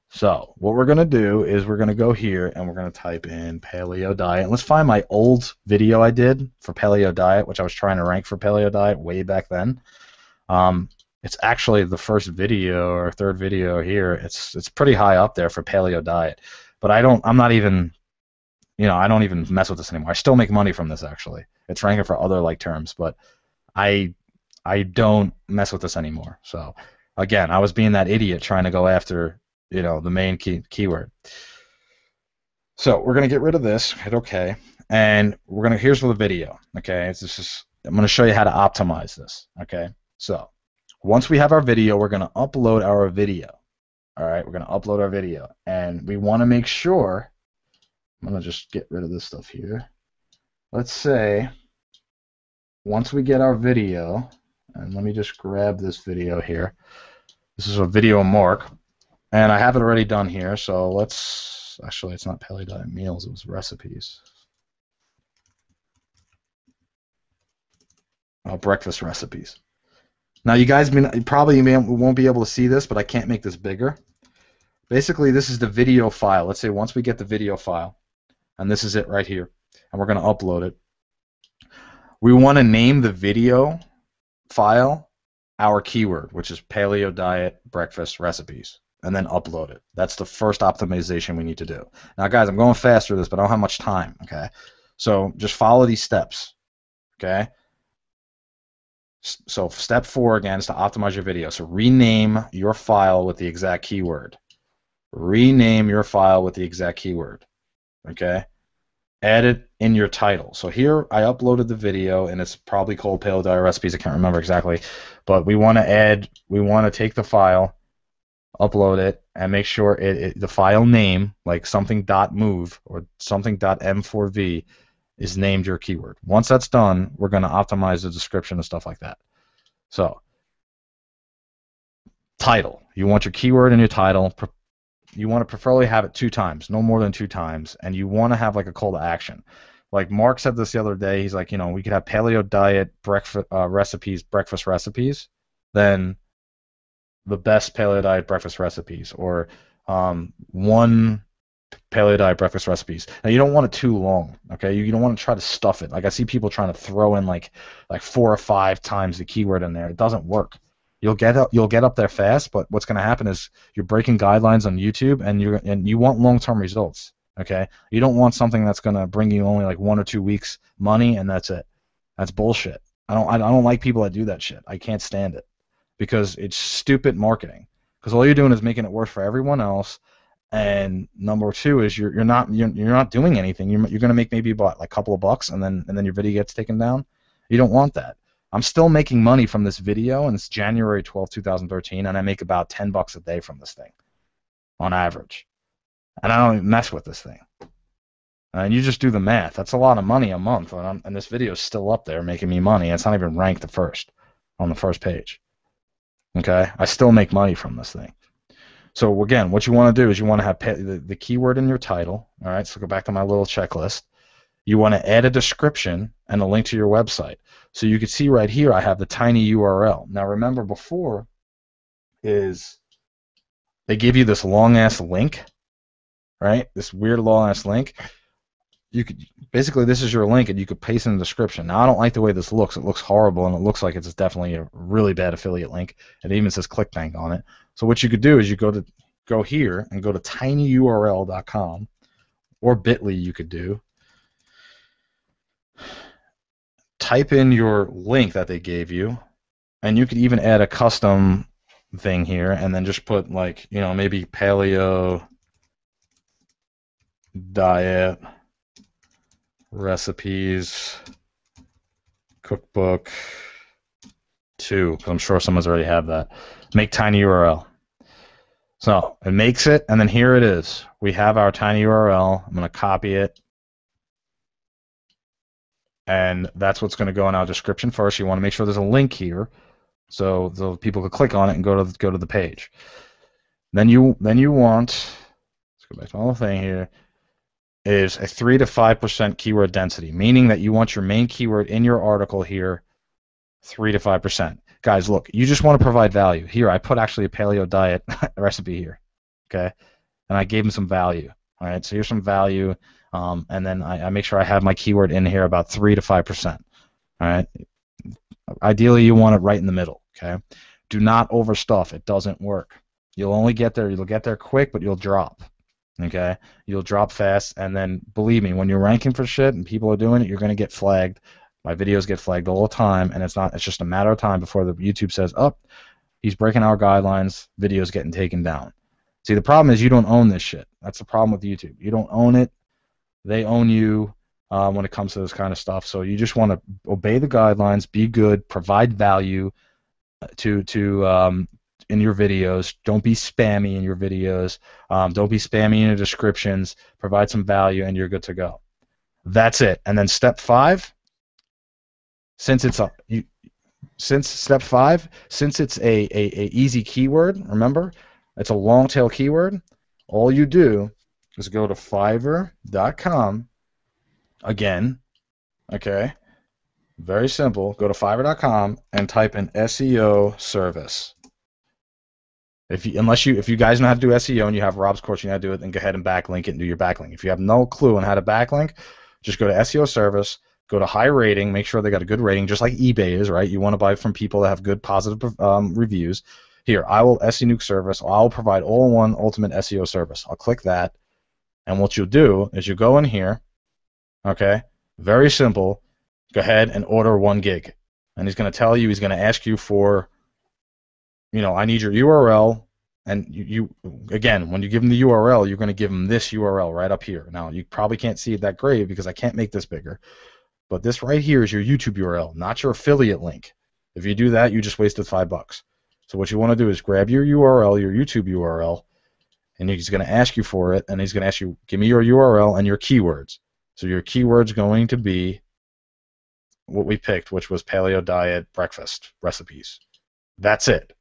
So what we're going to do is we're going to go here and we're going to type in paleo diet. And let's find my old video I did for paleo diet, which I was trying to rank for paleo diet way back then. It's actually the first video or third video here. It's pretty high up there for paleo diet. But I don't even mess with this anymore. I still make money from this, actually. It's ranking for other like terms, but I don't mess with this anymore. So again, I was being that idiot trying to go after the main keyword. So we're gonna get rid of this. Hit OK, and here's the video. Okay, I'm gonna show you how to optimize this. Okay, so once we have our video, we're gonna upload our video. All right, we're gonna upload our video, and we want to make sure. I'm gonna just get rid of this stuff here. Let's say once we get our video, and let me just grab this video here. This is a video mark, and I have it already done here. So let's actually, it's not paleo diet meals; it was recipes. Breakfast recipes. Now, you guys probably won't be able to see this, but I can't make this bigger. Basically, this is the video file. Let's say once we get the video file, and this is it right here, and we're going to upload it. We want to name the video file our keyword, which is paleo diet breakfast recipes, and then upload it. That's the first optimization we need to do. Now, guys, I'm going fast through this, but I don't have much time, okay? So just follow these steps, okay? So step 4, again, is to optimize your video. So rename your file with the exact keyword. Rename your file with the exact keyword, okay? Add it in your title. So here I uploaded the video, and it's probably called Paleo Diet Recipes. I can't remember exactly, but we want to take the file, upload it, and make sure the file name, like something.move or something.m4v, is named your keyword. Once that's done, we're going to optimize the description and stuff like that. So, title. You want your keyword in your title. You want to preferably have it 2 times, no more than 2 times, and you want to have like a call to action. Like Mark said this the other day, he's like, we could have paleo diet breakfast recipes, then the best paleo diet breakfast recipes, or 1 paleo diet breakfast recipes. Now, you don't want it too long, okay? You don't want to try to stuff it. Like I see people trying to throw in like 4 or 5 times the keyword in there. It doesn't work. You'll get up there fast, but what's going to happen is you're breaking guidelines on YouTube, and you want long-term results, okay? You don't want something that's going to bring you only like 1 or 2 weeks money, and that's it. That's bullshit. I don't like people that do that shit. I can't stand it because it's stupid marketing. Because all you're doing is making it worse for everyone else. And number 2 is you're not doing anything. You're going to make maybe about like a couple of bucks, and then your video gets taken down. You don't want that. I'm still making money from this video, and it's January 12, 2013, and I make about $10 a day from this thing, on average. And I don't even mess with this thing. And you just do the math. That's a lot of money a month, and this video is still up there making me money. It's not even ranked on the first page. Okay, I still make money from this thing. So again, what you want to do is you want to have the keyword in your title. All right, so go back to my little checklist. You want to add a description and a link to your website. So you can see right here I have the tiny URL. Now remember, before is they give you this long-ass link, right? This weird long-ass link. You could basically, this is your link, and you could paste in the description. Now I don't like the way this looks. It looks horrible, and it looks like it's definitely a really bad affiliate link. It even says ClickBank on it. So what you could do is you go here and go to tinyurl.com, or bit.ly you could do. Type in your link that they gave you, and you could even add a custom thing here, and then just put like, maybe paleo diet recipes cookbook 2, because I'm sure someone's already have that. Make tiny URL. So it makes it, and then here it is. We have our tiny URL. I'm going to copy it, and that's what's going to go in our description first. You want to make sure there's a link here, so the people can click on it and go to the page. Then you want, let's go back to the whole thing here, is a 3 to 5% keyword density, meaning that you want your main keyword in your article here 3 to 5%. Guys, look, you just want to provide value. Here, I put actually a paleo diet recipe here, okay? And I gave them some value, all right? So here's some value, and then I make sure I have my keyword in here about 3 to 5%, all right? Ideally, you want it right in the middle, okay? Do not overstuff. It doesn't work. You'll only get there. You'll get there quick, but you'll drop, okay? You'll drop fast, and then believe me, when you're ranking for shit and people are doing it, you're going to get flagged. My videos get flagged all the time, and it's just a matter of time before the YouTube says, oh, he's breaking our guidelines, video's getting taken down. See, the problem is you don't own this shit. That's the problem with YouTube. You don't own it. They own you when it comes to this kind of stuff. So you just want to obey the guidelines, be good, provide value to in your videos. Don't be spammy in your videos. Don't be spammy in your descriptions. Provide some value, and you're good to go. That's it. And then step 5. since step 5, since it's a easy keyword, remember, it's a long tail keyword, all you do is go to Fiverr.com again, okay? Very simple. Go to Fiverr.com and type in SEO service. If you guys know how to do SEO and you have Rob's course, you know how to do it, then go ahead and backlink it and do your backlink. If you have no clue on how to backlink, just go to SEO service, go to high rating, make sure they got a good rating, just like eBay is, right? You want to buy from people that have good positive reviews. Here, I will SEO nuke service. I'll provide all-in-one ultimate SEO service. I'll click that, and what you'll do is you go in here, okay? Very simple. Go ahead and order 1 gig, and he's going to tell you, he's going to ask you for, I need your URL, and you again, when you give him the URL, you're going to give him this URL right up here. Now, you probably can't see it that great because I can't make this bigger, but this right here is your YouTube URL, not your affiliate link. If you do that, you just wasted $5. So what you want to do is grab your URL, your YouTube URL, and he's going to ask you for it, and he's going to ask you, give me your URL and your keywords. So your keyword's going to be what we picked, which was paleo diet breakfast recipes. That's it.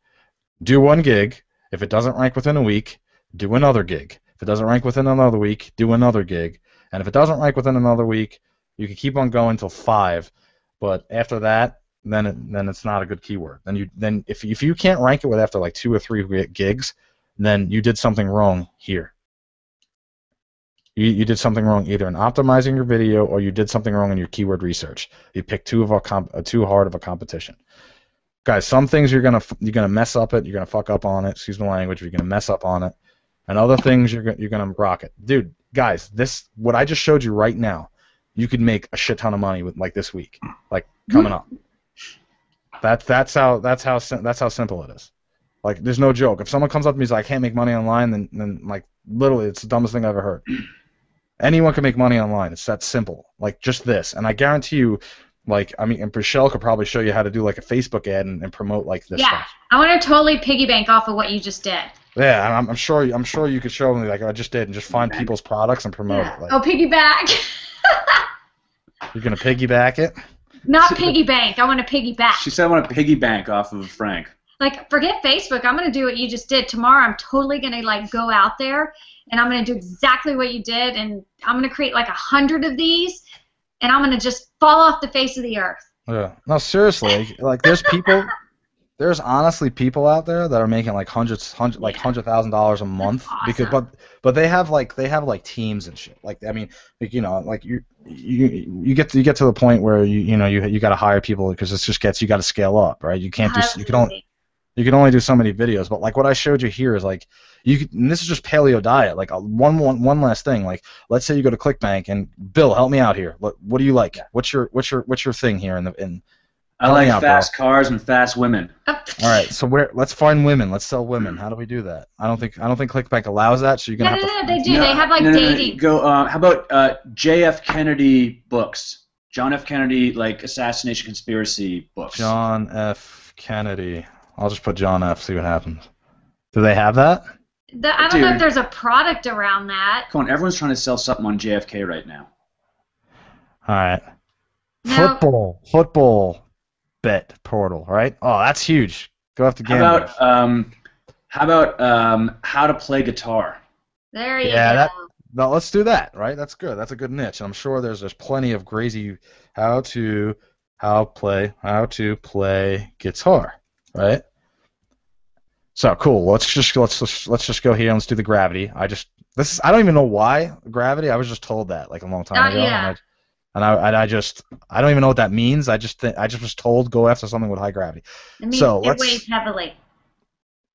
Do 1 gig. If it doesn't rank within a week, do another gig. If it doesn't rank within another week, do another gig. And if it doesn't rank within another week, you can keep on going till 5. But after that, then it's not a good keyword. Then if you can't rank it with after like 2 or 3 gigs, then you did something wrong here. You did something wrong either in optimizing your video or you did something wrong in your keyword research. You picked too hard of a competition. Guys, some things you're gonna mess up it. You're gonna fuck up on it. Excuse my language. You're gonna mess up on it, and other things you're gonna rock it, dude. Guys, what I just showed you right now, you could make a shit ton of money with like this week, like coming up. That's how simple it is. Like, there's no joke. If someone comes up to me and says I can't make money online, then like literally, it's the dumbest thing I've ever heard. Anyone can make money online. It's that simple. Like just this, and I guarantee you. Like, I mean, and Michelle could probably show you how to do like a Facebook ad and promote like this stuff. I want to totally piggyback off of what you just did. Yeah, I'm sure you could show me like I just did and just find people's products and promote it. Like, oh, piggyback. You're gonna piggyback it? Not piggyback. I want to piggyback. She said I want to piggyback off of Frank. Like, forget Facebook. I'm gonna do what you just did. Tomorrow, I'm totally gonna like go out there and I'm gonna do exactly what you did, and I'm gonna create like 100 of these. And I'm gonna just fall off the face of the earth. Yeah. No, seriously. Like, there's honestly people out there that are making like $100,000 a month awesome. but they have like teams and shit. Like, I mean, like, like you get to the point where you got to hire people because it just gets, you got to scale up, right? You can't just you can only do so many videos. But like what I showed you here is like and this is just paleo diet. Like one last thing. Like, let's say you go to ClickBank and Bill, help me out here. What do you like? Yeah. What's your thing here in I like fast cars and fast women. All right, so let's find women. Let's sell women. How do we do that? I don't think ClickBank allows that. So you're gonna have to. No, they do. They have like dating. Go. How about J.F. Kennedy books? John F. Kennedy, like assassination conspiracy books. John F. Kennedy. I'll just put John F. See what happens. Do they have that? I don't know if there's a product around that. Come on, everyone's trying to sell something on JFK right now. All right. No. Football bet portal, right? Oh, that's huge. Go after gamblers. How about how to play guitar? There you go. No, let's do that, right? That's good. That's a good niche. And I'm sure there's plenty of crazy how to play guitar, right? So cool. Let's just go here and let's do the gravity. I don't even know why gravity. I was just told that like a long time ago. Yeah. And I don't even know what that means. I just was told go after something with high gravity. It means it weighs heavily.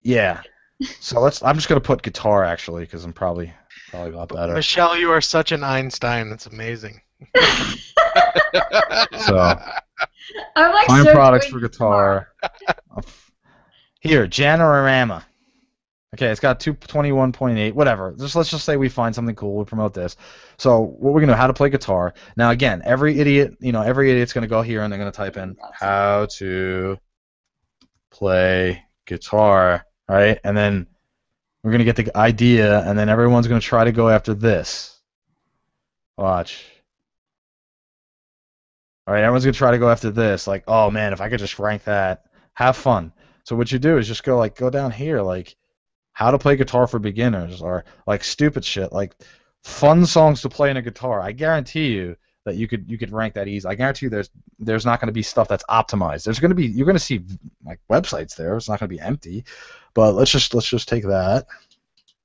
Yeah. So I'm just gonna put guitar actually because I'm probably a lot better. Michelle, you are such an Einstein. It's amazing. So I'm like find products for guitar. Here, Janorama. Okay, it's got 221.8, whatever. Let's just say we find something cool. We promote this. So what we're gonna do? How to play guitar. Now again, every idiot's gonna go here and they're gonna type in how to play guitar, right? And then we're gonna get the idea, and then everyone's gonna try to go after this. Watch. All right, everyone's gonna try to go after this. Like, oh man, if I could just rank that, have fun. So what you do is just go down here, like how to play guitar for beginners, or like stupid shit, like fun songs to play in a guitar. I guarantee you that you could rank that easy. I guarantee you there's not going to be stuff that's optimized. You're going to see like websites there. It's not going to be empty. But let's just take that.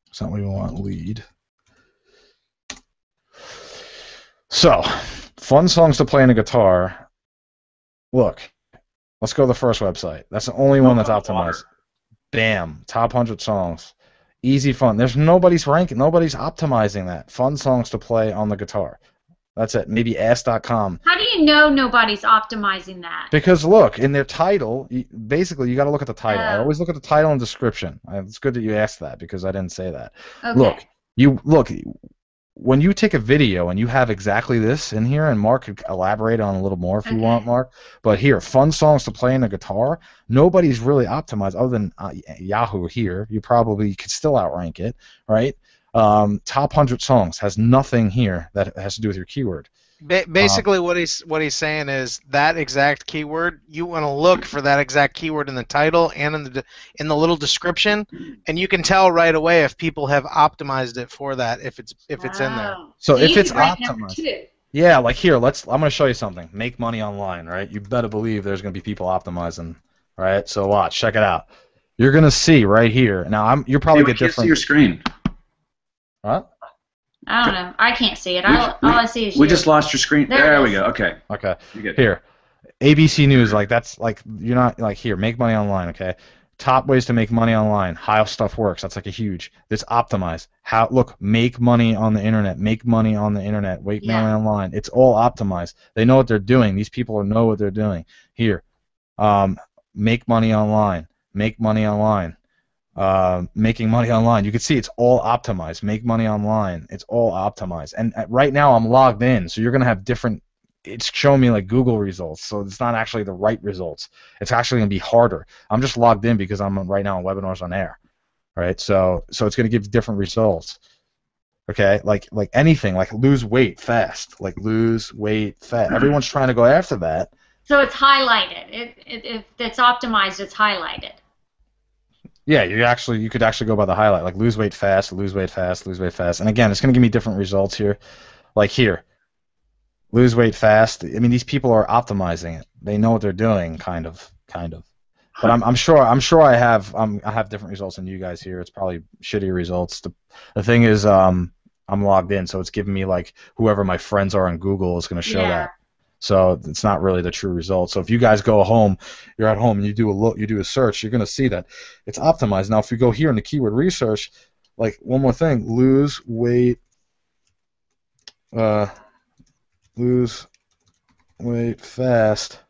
That's not what we want. Lead. So, fun songs to play in a guitar. Look, let's go to the first website. That's the only one that's optimized. Bam, top 100 songs. Easy fun. There's nobody's ranking. Nobody's optimizing that. Fun songs to play on the guitar. That's it. Maybe ask.com. How do you know nobody's optimizing that? Because look, in their title, basically you got to look at the title. I Oh. always look at the title and description. It's good that you asked that because I didn't say that. Okay. Look, when you take a video and you have exactly this in here, and Mark could elaborate on a little more if you want, Mark. But here, fun songs to play in a guitar. Nobody's really optimized other than Yahoo here. You probably could still outrank it, right? Top 100 songs has nothing here that has to do with your keyword. Basically, what he's saying is that exact keyword. You want to look for that exact keyword in the title and in the little description, and you can tell right away if people have optimized it for that. If it's in there. So if you it's could rank number optimized, 2. yeah, like here, I'm going to show you something. Make money online, right? You better believe there's going to be people optimizing, right? So watch, check it out. You're going to see right here. Now, you're probably Hey, we get can't different. see your screen. What? I don't know. I can't see it. All I see is We you. just lost your screen. There There it we is. go. Okay. Okay. You're good. Here, ABC News, like that's like you're not like here. Make money online, okay? Top ways to make money online. How stuff works. That's like a huge. It's optimized. Make money on the internet. Make money on the internet. Make money online. It's all optimized. They know what they're doing. These people know what they're doing. Here, make money online. Make money online. Making money online. You can see it's all optimized. Make money online. It's all optimized. And right now I'm logged in, so you're gonna have different. It's showing me like Google results, so it's not actually the right results. It's actually gonna be harder. I'm just logged in because I'm right now on webinars on air, right? So it's gonna give different results. Okay, like anything, like lose weight fast, like lose weight fast. Everyone's trying to go after that. So it's highlighted. If it's optimized, it's highlighted. Yeah, you could actually go by the highlight, like lose weight fast, lose weight fast, lose weight fast. And again, it's going to give me different results here. Like here, lose weight fast. I mean, these people are optimizing it. They know what they're doing, kind of. But I'm sure I have different results than you guys here. It's probably shittier results. The thing is, I'm logged in, so it's giving me like whoever my friends are on Google is going to show that. So it's not really the true result. So if you guys go home, you're at home and you do a search, you're going to see that it's optimized. Now if you go here in the keyword research, like one more thing, lose weight fast,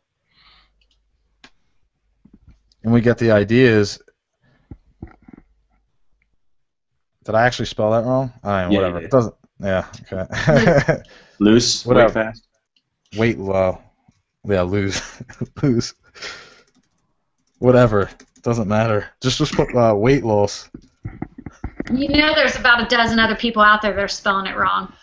and we get the ideas. Did I actually spell that wrong? Whatever. It doesn't. Yeah. Okay. Loose. Whatever. Weight fast. Weight low. Yeah, lose. Lose. Whatever. Doesn't matter. Just put weight loss. You know there's about a dozen other people out there that are spelling it wrong.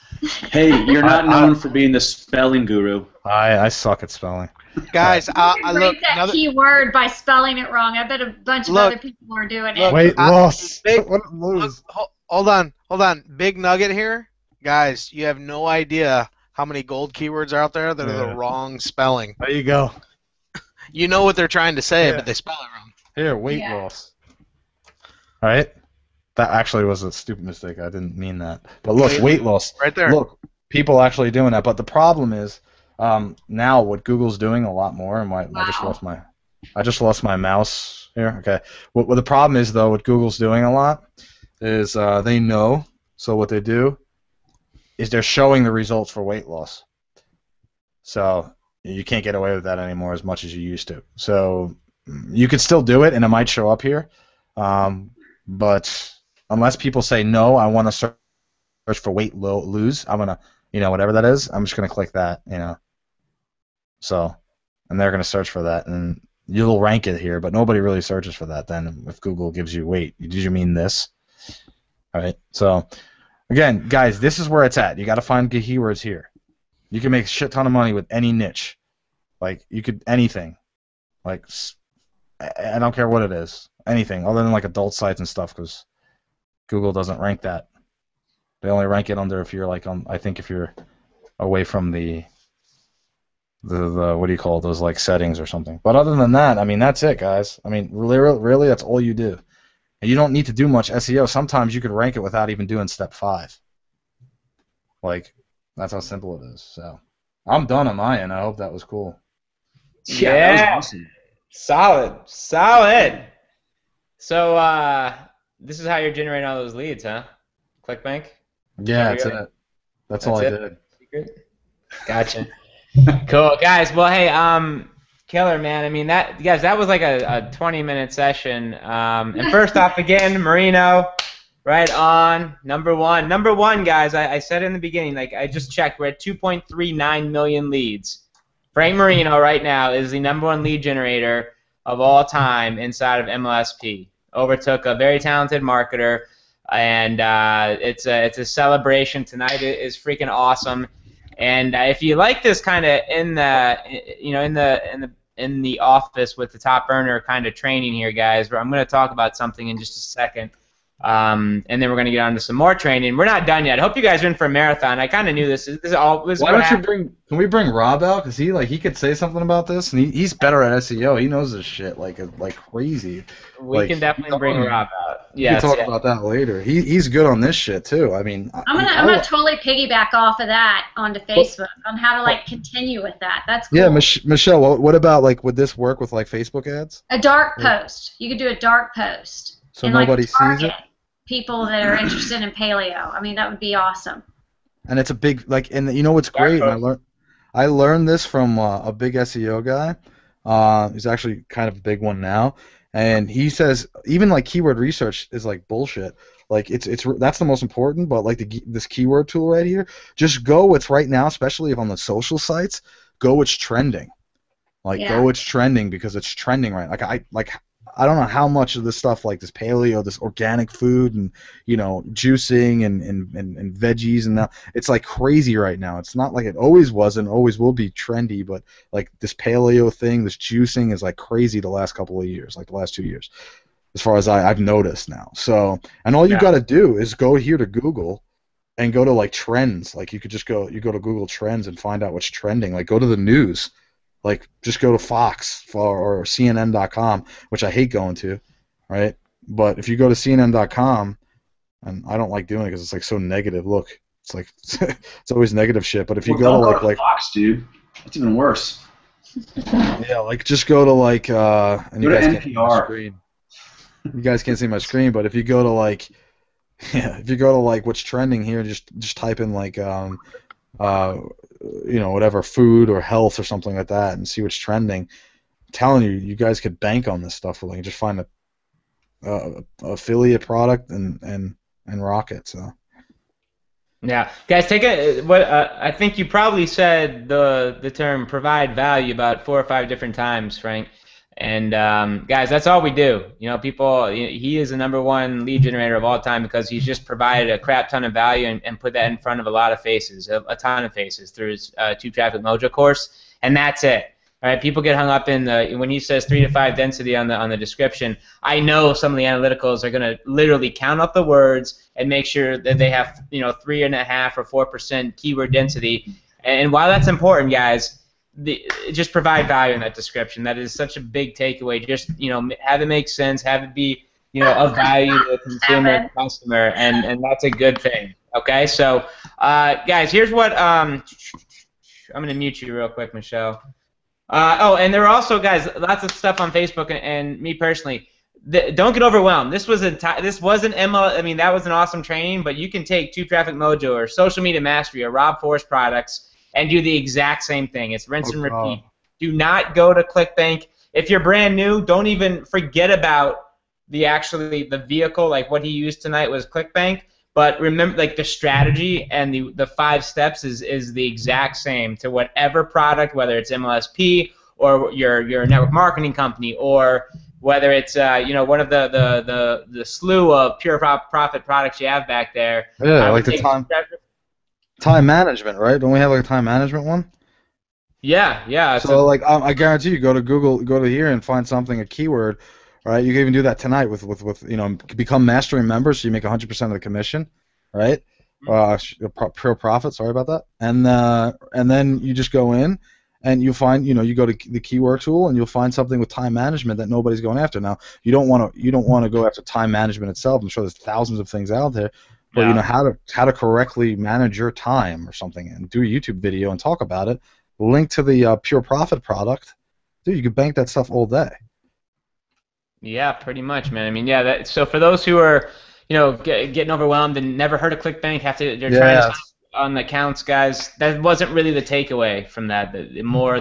Hey, you're not known for being the spelling guru. I suck at spelling. Guys, You can look. rank that keyword by spelling it wrong. I bet a bunch of other people are doing it. Weight loss. What, lose? Hold on. Big nugget here. Guys, you have no idea how many gold keywords are out there that are the wrong spelling. There you go. You know what they're trying to say, but they spell it wrong. Here, weight loss. All right? That actually was a stupid mistake. I didn't mean that. But look, weight loss. Right there. Look, people actually doing that. But the problem is now what Google's doing a lot more, and I just lost my mouse here. Okay. What the problem is, though, what Google's doing a lot is they know. So what they do is they're showing the results for weight loss. So you can't get away with that anymore as much as you used to. So you could still do it, and it might show up here. But unless people say, no, I want to search for weight lose, I'm going to, whatever that is, I'm just going to click that, So, and they're going to search for that, and you'll rank it here, but nobody really searches for that then if Google gives you weight. Did you mean this? All right, so again, guys, this is where it's at. You got to find keywords here. You can make a shit ton of money with any niche. Like you could anything, like I don't care what it is, anything other than like adult sites and stuff, because Google doesn't rank that. They only rank it under if you're like on. I think if you're away from the what do you call those like settings or something. But other than that, I mean that's it, guys. I mean really that's all you do, and you don't need to do much SEO. Sometimes you could rank it without even doing step 5. Like that's how simple it is. So I'm done on my end. I hope that was cool. Yeah, that was awesome. Solid. So this is how you're generating all those leads, huh? ClickBank? Yeah, that's it. That's all I did. Secret? Gotcha. Cool, guys. Well, hey, killer, man. I mean, that was like a 20-minute session. And first off, again, Marino, right on, number one, guys. I said in the beginning, like I just checked, we're at 2.39 million leads. Frank Marino right now is the #1 lead generator of all time inside of MLSP. Overtook a very talented marketer, and it's a celebration tonight. It is freaking awesome. And if you like this kind of in the office with the top earner kind of training here, guys, where I'm going to talk about something in just a second. And then we're going to get on to some more training. We're not done yet. I hope you guys are in for a marathon. I kind of knew this. This is all. Why don't you bring? Can we bring Rob out? Because he could say something about this, and he's better at SEO. He knows this shit like crazy. We can definitely bring Rob out. Yeah, we can talk about that later. He's good on this shit too. I mean, I'm gonna totally piggyback off of that onto Facebook on how to like continue with that. That's cool. Yeah, Michelle. What about like would this work with like Facebook ads? A dark post. You could do a dark post. So and, nobody sees it. People that are interested in paleo. I mean, that would be awesome. And it's a big and you know what's great? And I learned this from a big SEO guy. He's actually kind of a big one now, and he says even like keyword research is like bullshit. Like it's that's the most important, but like this keyword tool right here, just go what's right now, especially if on the social sites, go what's trending. Like go what's trending because it's trending right. I don't know how much of this stuff like this paleo, this organic food, and juicing and veggies and that, it's like crazy right now. It's not like it always was and always will be trendy, but like this paleo thing, this juicing is like crazy the last couple of years, like the last 2 years, as far as I've noticed now. So, and all you got to do is go here to Google and go to like trends. Like you go to Google Trends and find out what's trending. Like go to the news. Like, just go to Fox or CNN.com, which I hate going to, right? But if you go to CNN.com, and I don't like doing it because it's like so negative. Look, it's like it's always negative shit. But if you go to like Fox, dude, that's even worse. Yeah, like just go to like and you go guys to can't see my screen. You guys can't see my screen, but if you go to like what's trending here, just type in like whatever food or health or something like that and see what's trending. I'm telling you, you guys could bank on this stuff. Like just find a affiliate product and rock it. So yeah, guys, I think you probably said the term provide value about 4 or 5 different times, Frank. And guys, that's all we do. He is the #1 lead generator of all time because he's just provided a crap ton of value and put that in front of a lot of faces, a ton of faces through his 2 Traffic Mojo course, and that's it. All right, people get hung up in when he says 3 to 5 density on the description. I know some of the analyticals are going to literally count up the words and make sure that they have 3.5 or 4% keyword density. And while that's important, guys, just provide value in that description. That is such a big takeaway. Just have it make sense, have it be of value to the consumer and customer, and that's a good thing. Okay, so guys, here's what I'm gonna mute you real quick, Michelle. And there are also, guys, lots of stuff on Facebook and me personally. Don't get overwhelmed. This wasn't ML. I mean, that was an awesome training, but you can take 2 Traffic Mojo or Social Media Mastery or Rob Forrest products and do the exact same thing. It's rinse and repeat. Do not go to ClickBank. If you're brand new, don't even forget about the vehicle, like what he used tonight was ClickBank. But remember, like the strategy and the 5 steps is the exact same to whatever product, whether it's MLSP or your network marketing company, or whether it's one of the slew of pure profit products you have back there. Yeah, like the time management, right? Don't we have like a time management one? Yeah, yeah. So like I guarantee you, go to Google, go to here and find something, a keyword, right? You can even do that tonight with become mastering members, so you make 100% of the commission, right? Pure profit. Sorry about that. And then you just go in and you find, you go to the keyword tool and you'll find something with time management that nobody's going after. Now you don't want to go after time management itself. I'm sure there's thousands of things out there, but how to correctly manage your time or something, and do a YouTube video and talk about it. Link to the pure profit product, dude. You could bank that stuff all day. Yeah, pretty much, man. I mean, yeah. So for those who are, getting overwhelmed and never heard of ClickBank, they're trying to sign up on the accounts, guys. That wasn't really the takeaway from that. More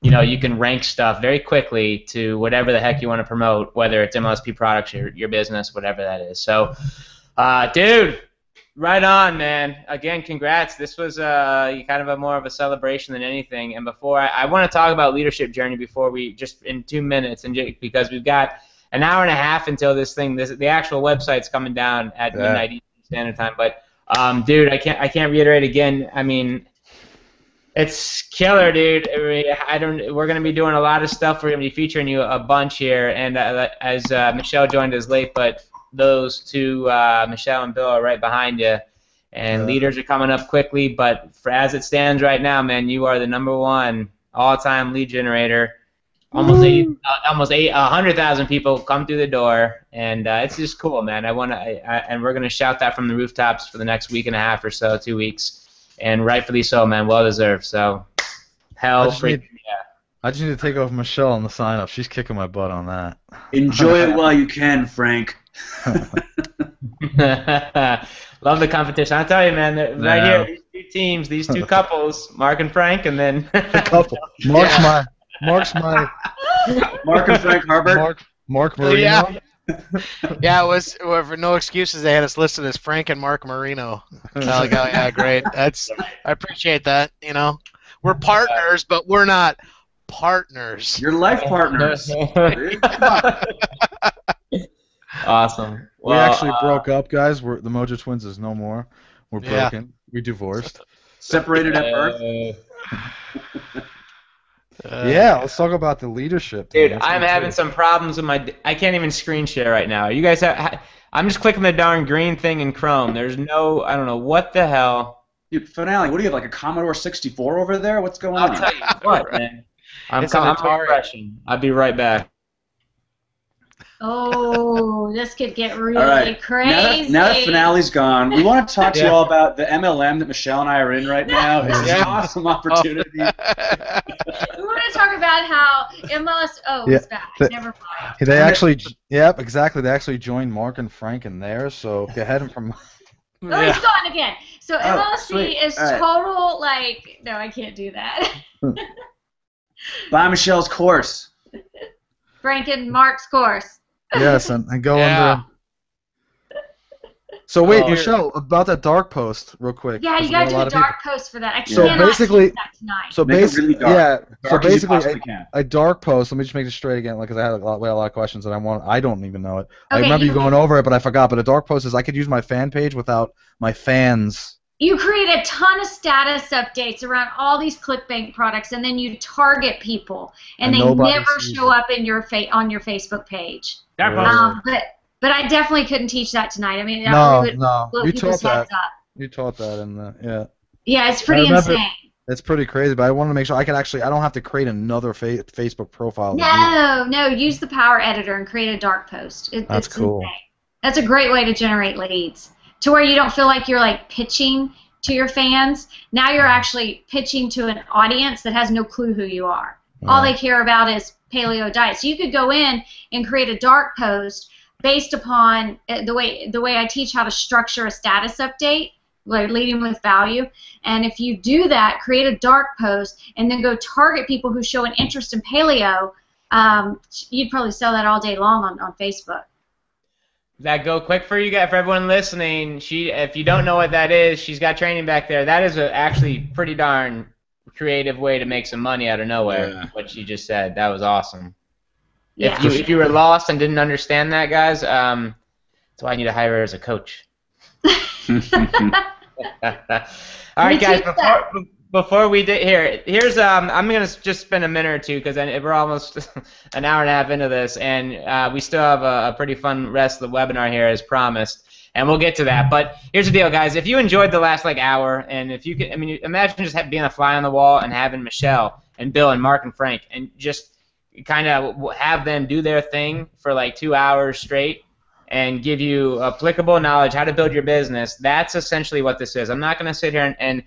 you can rank stuff very quickly to whatever the heck you want to promote, whether it's MLSP products, your business, whatever that is. So, dude. Right on, man. Again, congrats. This was kind of more of a celebration than anything. And before I want to talk about leadership journey before we just in 2 minutes, and because we've got an hour and a half until the actual website's coming down at midnight Eastern Standard Time. But dude, I can't reiterate again. I mean, it's killer, dude. We're gonna be doing a lot of stuff. We're gonna be featuring you a bunch here, and as Michelle joined us late, but those two, Michelle and Bill, are right behind you, and leaders are coming up quickly. But as it stands right now, man, you are the #1 all-time lead generator. Almost 100,000 people come through the door, and it's just cool, man. And we're gonna shout that from the rooftops for the next week and a half or so, 2 weeks, and rightfully so, man. Well deserved. So, I just need to take off Michelle on the sign up. She's kicking my butt on that. Enjoy it while you can, Frank. Love the competition. I'll tell you, man, right here, these two teams, these two couples, Mark and Frank, and then the couple. Mark and Frank Harbert. Mark Marino. Yeah, it was for No Excuses. They had us listed as Frank and Mark Marino. Yeah, great. I appreciate that. We're partners, but we're not partners. You're life partners. Awesome. We actually broke up, guys. The Mojo Twins is no more. We're broken. We divorced. Separated at birth. Let's talk about the leadership. Dude, I'm having some problems with I can't even screen share right now. You guys I'm just clicking the darn green thing in Chrome. There's no, I don't know what the hell. Dude, Finale, what do you have, like a Commodore 64 over there? What's going on? I'll tell you what, man. I'm refreshing. I'll be right back. Oh, this could get really crazy. Now that Finale's gone, we want to talk to you all about the MLM that Michelle and I are in right now. It's an awesome opportunity. We want to talk about how MLS is back. Never mind. They actually, exactly. They actually joined Mark and Frank in there, so go ahead and from. Oh, he's gone again. So MLSP is total, no, I can't do that. Buy Michelle's course. Frank and Mark's course. Yes, and go under. So wait, Michelle, about that dark post, real quick. Yeah, you gotta do a dark post for that. I so cannot basically, teach that tonight. So basically, dark a dark post. Let me just make it straight again, because I had a lot of questions and I don't even know it. Okay, I remember you going over it, but I forgot. But a dark post is I could use my fan page without my fans. You create a ton of status updates around all these ClickBank products, and then you target people, and they never show up in your on your Facebook page. But I definitely couldn't teach that tonight. I mean, no, you taught that. You taught that in the Yeah, it's pretty insane. It's pretty crazy, but I want to make sure I don't have to create another Facebook profile. No, use the Power Editor and create a dark post. That's cool. Insane. That's a great way to generate leads, to where you don't feel like you're pitching to your fans. Now you're actually pitching to an audience that has no clue who you are. All they care about is paleo diet. So you could go in and create a dark post based upon the way I teach how to structure a status update, leading with value. And if you do that, create a dark post, and then go target people who show an interest in paleo, you'd probably sell that all day long on Facebook. That go quick for you guys, for everyone listening. If you don't know what that is, she's got training back there. That is actually pretty darn creative way to make some money out of nowhere. Yeah. What she just said, that was awesome. Yeah. If you were lost and didn't understand that, guys, that's why I need to hire her as a coach. All right, guys. Before we did here's I'm gonna just spend a minute or two because we're almost an hour and a half into this, and we still have a pretty fun rest of the webinar here as promised, and we'll get to that. But here's the deal, guys. If you enjoyed the last hour, and if you could, I mean, imagine just being a fly on the wall and having Michelle and Bill and Mark and Frank, and just kind of have them do their thing for like 2 hours straight and give you applicable knowledge how to build your business. That's essentially what this is. I'm not gonna sit here and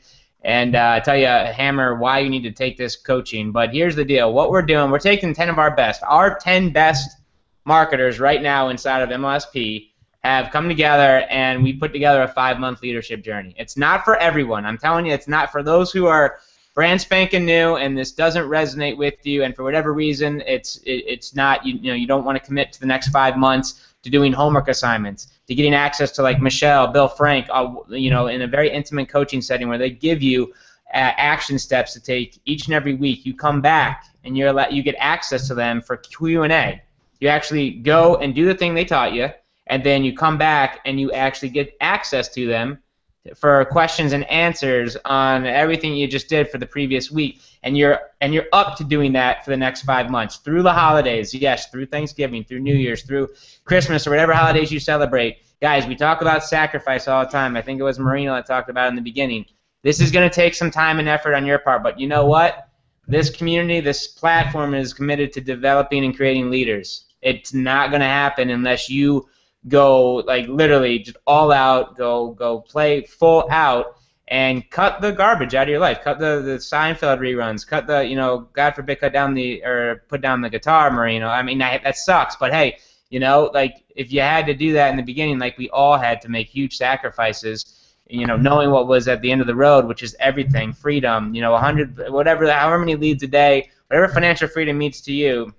tell you, hammer why you need to take this coaching. But here's the deal. What we're doing, we're taking 10 of our best. Our 10 best marketers right now inside of MLSP have come together, and we put together a 5-month leadership journey. It's not for everyone. I'm telling you, it's not for those who are brand spanking new and this doesn't resonate with you, and for whatever reason, it's not, you don't want to commit to the next 5 months to doing homework assignments, to getting access to like Michelle, Bill, Frank, in a very intimate coaching setting where they give you action steps to take each and every week. You come back and you get access to them for Q&A. You actually go and do the thing they taught you, and then you come back and you actually get access to them for questions and answers on everything you just did for the previous week, and you're up to doing that for the next 5 months through the holidays. Yes, through Thanksgiving, through New Year's, through Christmas, or whatever holidays you celebrate. Guys, we talk about sacrifice all the time. I think it was Marino that talked about it in the beginning. This is going to take some time and effort on your part, but you know what? This community, this platform is committed to developing and creating leaders. It's not going to happen unless you go like literally just all out, go play full out, and cut the garbage out of your life. Cut the Seinfeld reruns. Cut the God forbid, put down the guitar, Marino. I mean, that sucks. But hey, like if you had to do that in the beginning, like we all had to make huge sacrifices. Knowing what was at the end of the road, which is everything, freedom. 100, whatever, however many leads a day, whatever financial freedom means to you.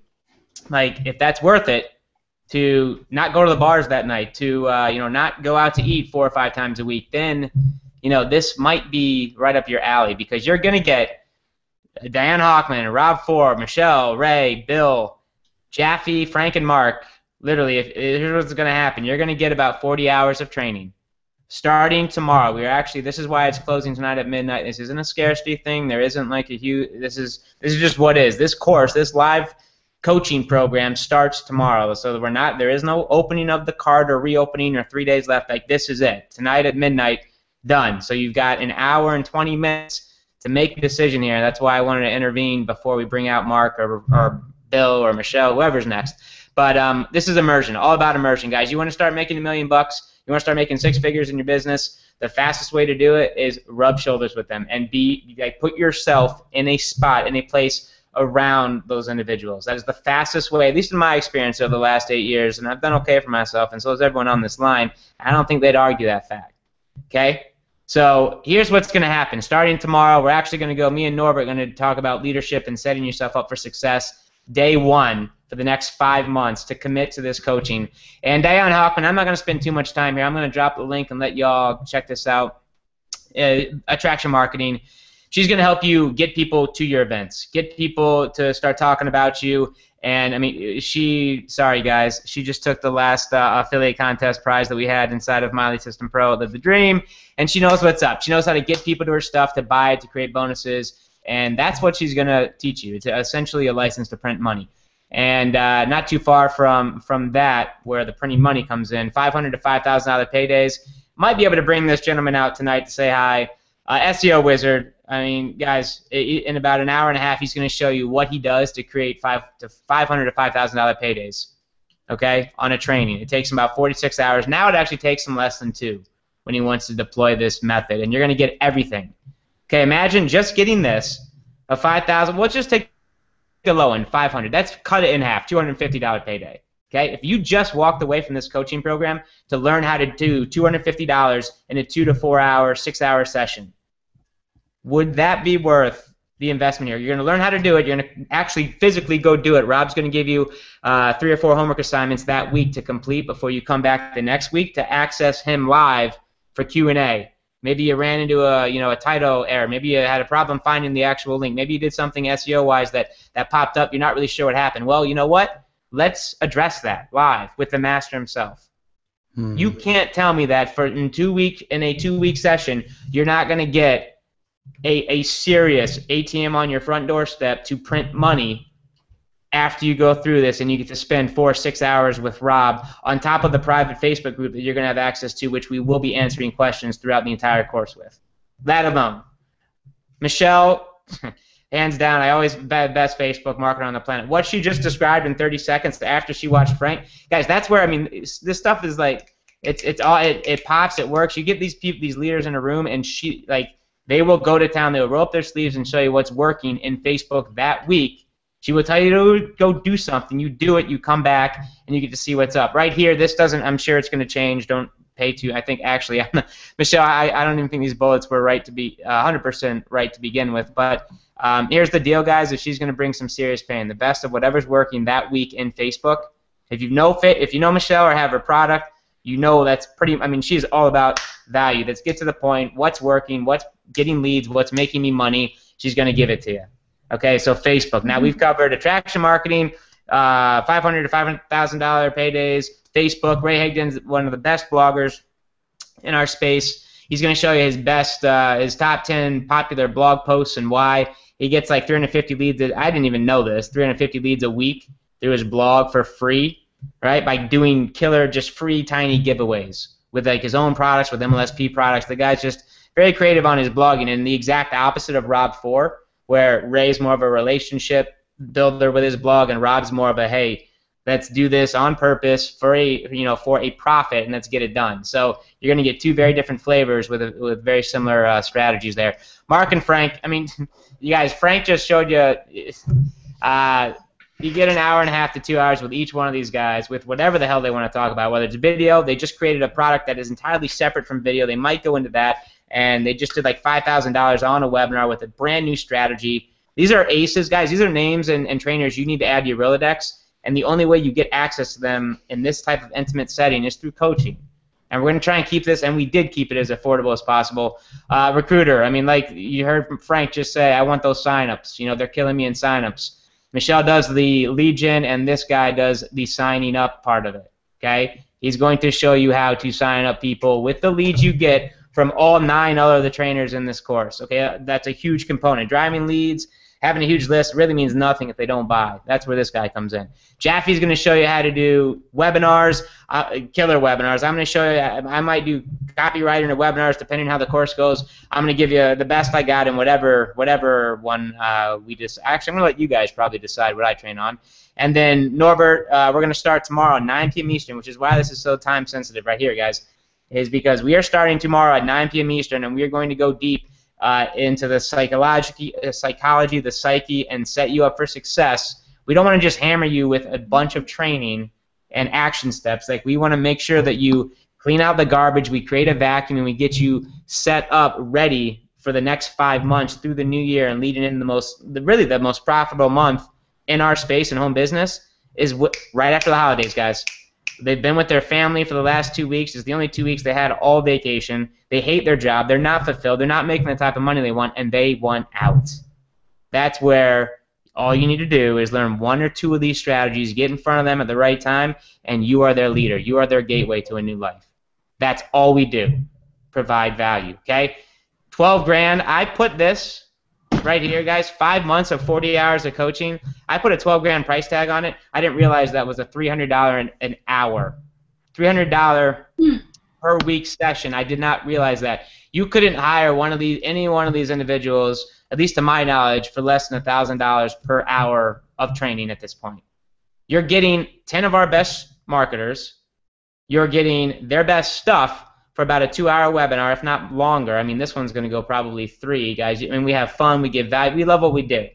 Like if that's worth it, to not go to the bars that night, to not go out to eat 4 or 5 times a week, then this might be right up your alley, because you're gonna get Diane Hochman, Rob Ford, Michelle, Ray, Bill, Jaffe, Frank, and Mark. Literally, here's what's gonna happen: you're gonna get about 40 hours of training starting tomorrow. This is why it's closing tonight at midnight. This isn't a scarcity thing. There isn't like a huge. This is just what is. This course, this live coaching program starts tomorrow, so there is no opening of the card or reopening or 3 days left. Like, this is it. Tonight at midnight, done. So you've got an hour and 20 minutes to make a decision here. That's why I wanted to intervene before we bring out Mark or Bill or Michelle, whoever's next. But this is immersion, all about immersion, guys. You want to start making $1 million bucks, you want to start making 6 figures in your business, the fastest way to do it is rub shoulders with them and put yourself in a spot, in a place around those individuals. That is the fastest way, at least in my experience over the last 8 years, and I've done okay for myself, and so has everyone on this line. I don't think they'd argue that fact. Okay? So here's what's going to happen. Starting tomorrow, we're actually going to go, me and Norbert are going to talk about leadership and setting yourself up for success day 1 for the next 5 months to commit to this coaching. And Diane Hochman, I'm not going to spend too much time here. I'm going to drop the link and let y'all check this out. Attraction marketing. She's going to help you get people to your events, get people to start talking about you. And, I mean, sorry, guys, she just took the last affiliate contest prize that we had inside of Miley System Pro, Live the Dream, and she knows what's up. She knows how to get people to her stuff, to buy it, to create bonuses, and that's what she's going to teach you. It's essentially a license to print money. And not too far from that, where the printing money comes in, $500 to $5,000 paydays. Might be able to bring this gentleman out tonight to say hi. SEO Wizard. I mean, guys, in about an hour and a half, he's going to show you what he does to create $500 to $5,000 paydays, okay, on a training. It takes him about 46 hours. Now it actually takes him less than 2 when he wants to deploy this method, and you're going to get everything. Okay, imagine just getting this, a $5,000. Let's just take the low end, $500. That's cut it in half, $250 payday. Okay, if you just walked away from this coaching program to learn how to do $250 in a 2 to 4 hour, 6 hour session, would that be worth the investment here? You're going to learn how to do it. You're going to actually physically go do it. Rob's going to give you 3 or 4 homework assignments that week to complete before you come back the next week to access him live for Q&A. Maybe you ran into a title error. Maybe you had a problem finding the actual link. Maybe you did something SEO-wise that popped up. You're not really sure what happened. Well, you know what? Let's address that live with the master himself. You can't tell me that in a 2-week session you're not going to get a serious ATM on your front doorstep to print money after you go through this, and you get to spend 4 or 6 hours with Rob on top of the private Facebook group that you're going to have access to, which we will be answering questions throughout the entire course with. That alone. Michelle, hands down, I always best Facebook marketer on the planet. What she just described in 30 seconds after she watched Frank, guys, that's where, I mean, this stuff is like, it pops, it works. You get these people, these leaders in a room, and they will go to town, they will roll up their sleeves and show you what's working in Facebook that week. She will tell you to go do something. You do it, you come back, and you get to see what's up. Right here, this doesn't, I'm sure it's going to change. Don't pay to, I think, actually, Michelle, I don't even think these bullets were right to be 100% right to begin with. But here's the deal, guys. If she's going to bring some serious pain, the best of whatever's working that week in Facebook, if you know Michelle or have her product, you know that's pretty, I mean, she's all about value. Let's get to the point. What's working, what's getting leads, what's making me money, she's going to give it to you. Okay, so Facebook. Now we've covered attraction marketing, $500 to $500,000 paydays, Facebook. Ray Higdon's one of the best bloggers in our space. He's going to show you his top 10 popular blog posts and why. He gets like 350 leads. I didn't even know this. 350 leads a week through his blog for free, right? By doing killer, just free, tiny giveaways with like his own products, with MLSP products. The guy's just very creative on his blogging, and the exact opposite of Rob 4. Where Ray's more of a relationship builder with his blog, and Rob's more of a, hey, let's do this on purpose for a profit, and let's get it done. So you're going to get two very different flavors with very similar strategies there. Mark and Frank, I mean, you guys, Frank just showed you. You get an hour and a half to 2 hours with each one of these guys with whatever the hell they want to talk about. Whether it's video, they just created a product that is entirely separate from video. They might go into that. And they just did like $5,000 on a webinar with a brand new strategy. These are aces, guys. These are names and trainers you need to add to your Rolodex. And the only way you get access to them in this type of intimate setting is through coaching. And we're going to try and keep this, and we did keep it as affordable as possible. Recruiter, I mean, like you heard from Frank just say, I want those signups. You know, they're killing me in signups. Michelle does the lead gen, and this guy does the signing up part of it. Okay? He's going to show you how to sign up people with the leads you get from all 9 other of the trainers in this course. Okay, that's a huge component. Driving leads, having a huge list really means nothing if they don't buy. That's where this guy comes in. Jaffe's going to show you how to do webinars, killer webinars. I'm going to show you, I might do copywriting or webinars depending on how the course goes. I'm going to give you the best I got in whatever one we just, actually I'm going to let you guys probably decide what I train on. And then Norbert, we're going to start tomorrow at 9 p.m. Eastern, which is why this is so time sensitive right here, guys. Is because we are starting tomorrow at 9 p.m. Eastern, and we are going to go deep into the psychology, the psyche, and set you up for success. We don't want to just hammer you with a bunch of training and action steps. Like, we want to make sure that you clean out the garbage, we create a vacuum, and we get you set up ready for the next 5 months through the new year and leading in the most profitable month in our space and home business is right after the holidays, guys. They've been with their family for the last 2 weeks. It's the only 2 weeks they had all vacation. They hate their job. They're not fulfilled. They're not making the type of money they want, and they want out. That's where all you need to do is learn 1 or 2 of these strategies, get in front of them at the right time, and you are their leader. You are their gateway to a new life. That's all we do, provide value, okay? 12 grand. I put this right here, guys, 5 months of 40 hours of coaching. I put a 12 grand price tag on it. I didn't realize that was a $300 an hour. $300 per week session. I did not realize that. You couldn't hire any one of these individuals, at least to my knowledge, for less than $1,000 per hour of training at this point. You're getting 10 of our best marketers. You're getting their best stuff for about a 2-hour webinar, if not longer. I mean, this one's going to go probably 3, guys. I mean, we have fun, we give value, we love what we do.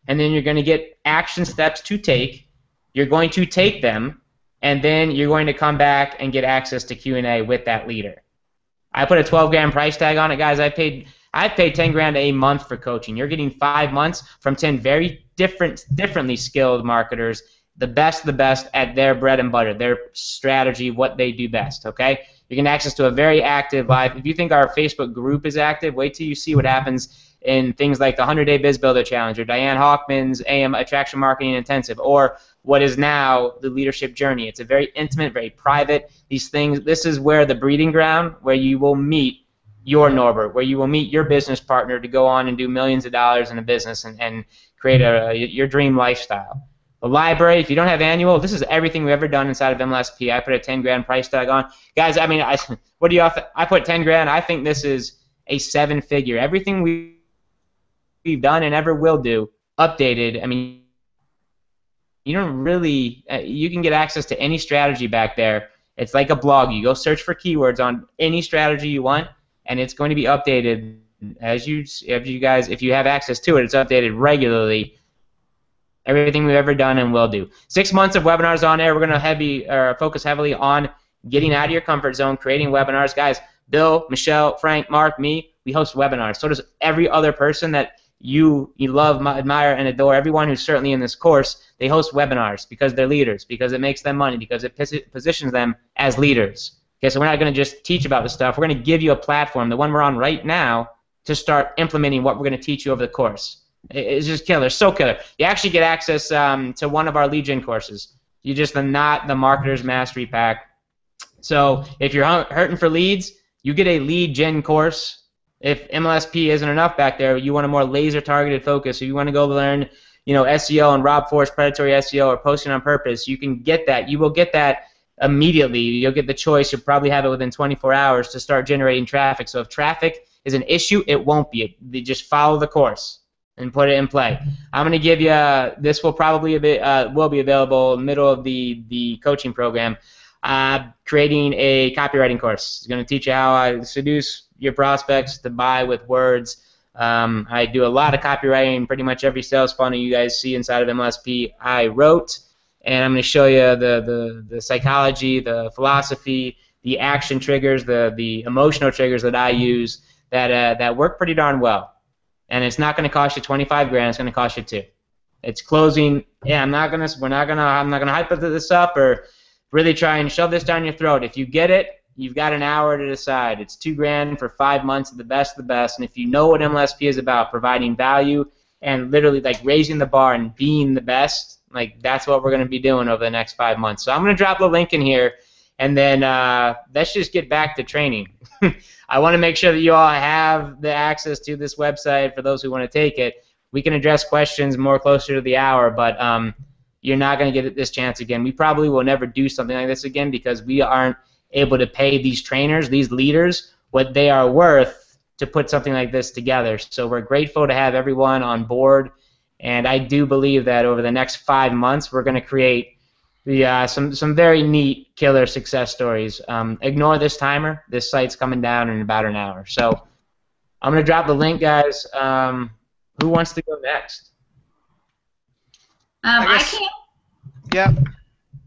And then you're going to get action steps to take. You're going to take them, and then you're going to come back and get access to Q&A with that leader. I put a 12 grand price tag on it, guys. I paid 10 grand a month for coaching. You're getting 5 months from 10 very differently skilled marketers, the best at their bread and butter, their strategy, what they do best, okay? You're getting access to a very active live. If you think our Facebook group is active, wait till you see what happens in things like the 100-Day Biz Builder Challenge or Diane Hawkman's AM Attraction Marketing Intensive or what is now the Leadership Journey. It's a very intimate, very private. These things, this is where the breeding ground, where you will meet your Norbert, where you will meet your business partner to go on and do millions of dollars in a business and create your dream lifestyle. The library, if you don't have annual, this is everything we've ever done inside of MLSP. I put a 10 grand price tag on. Guys, I mean, what do you all I put 10 grand. I think this is a 7-figure. Everything we've done and ever will do, updated. I mean, you don't really, you can get access to any strategy back there. It's like a blog. You go search for keywords on any strategy you want, and it's going to be updated if you have access to it. It's updated regularly. Everything we've ever done and will do. 6 months of webinars on there. We're going to focus heavily on getting out of your comfort zone, creating webinars. Guys, Bill, Michelle, Frank, Mark, me, we host webinars. So does every other person that you love, admire, and adore. Everyone who's certainly in this course, they host webinars because they're leaders, because it makes them money, because it positions them as leaders. Okay, so we're not going to just teach about this stuff. We're going to give you a platform, the one we're on right now, to start implementing what we're going to teach you over the course. It's just killer, so killer. You actually get access to one of our lead gen courses. You just are not the Marketer's Mastery Pack. So if you're hurting for leads, you get a lead gen course. If MLSP isn't enough back there, you want a more laser targeted focus. If you want to go learn, SEO and Rob Force predatory SEO or posting on purpose, you can get that. You will get that immediately. You'll get the choice. You'll probably have it within 24 hours to start generating traffic. So if traffic is an issue, it won't be. Just follow the course and put it in play. I'm going to give you, this will probably will be available middle of the coaching program, creating a copywriting course. It's going to teach you how I seduce your prospects to buy with words. I do a lot of copywriting. Pretty much every sales funnel you guys see inside of MLSP I wrote, and I'm going to show you the psychology, the philosophy, the action triggers, the emotional triggers that I use that work pretty darn well. And it's not going to cost you 25 grand. It's going to cost you 2. It's closing. Yeah, I'm not gonna hype this up or really try and shove this down your throat. If you get it, you've got an hour to decide. It's 2 grand for 5 months of the best of the best. And if you know what MLSP is about, providing value and literally like raising the bar and being the best, like that's what we're going to be doing over the next 5 months. So I'm going to drop the link in here, and then let's just get back to training. I want to make sure that you all have the access to this website for those who want to take it. We can address questions more closer to the hour, but you're not going to get this chance again. We probably will never do something like this again because we aren't able to pay these trainers, these leaders, what they are worth to put something like this together. So we're grateful to have everyone on board, and I do believe that over the next 5 months we're going to create some very neat killer success stories. Ignore this timer. This site's coming down in about an hour. So I'm going to drop the link, guys. Who wants to go next? I can. Yeah.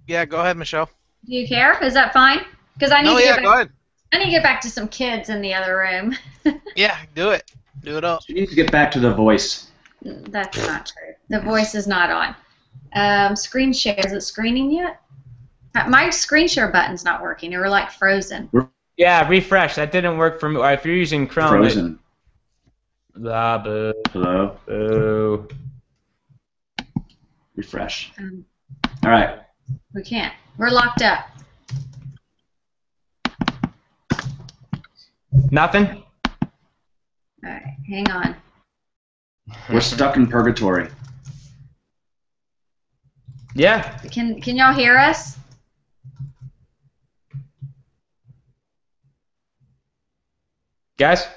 Yeah, go ahead, Michelle. Do you care? Is that fine? Because I need go ahead. I need to get back to some kids in the other room. Yeah, do it. Do it all. You need to get back to the voice. That's not true. The voice is not on. Screen share, is it screening yet? My screen share button's not working. It were like frozen. Yeah, refresh. That didn't work for me. Or if you're using Chrome. Frozen. Blah, boo. Hello. Boo. Refresh. All right. We can't. We're locked up. Nothing? All right, hang on. We're stuck in purgatory. Yeah. Can y'all hear us? Guys?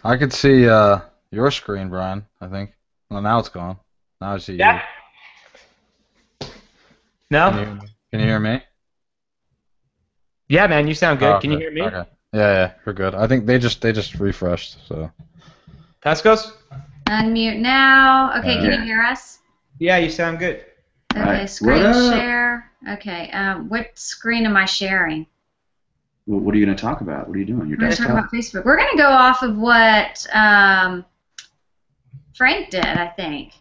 I could see your screen, Brian, I think. Well, now it's gone. Now I see Yeah. you. No? Can you hear me? Yeah, man, you sound good. Oh, Can you okay. hear me? Okay. Yeah, we're good. I think they just refreshed, so. Pascos? Unmute now. Okay, can you hear us? Yeah, you sound good. Okay, Right. screen What up? share. Okay, what screen am I sharing? Well, what are you going to talk about? What are you doing? Your We're going to talk desktop? about Facebook. We're going to go off of what Frank did, I think.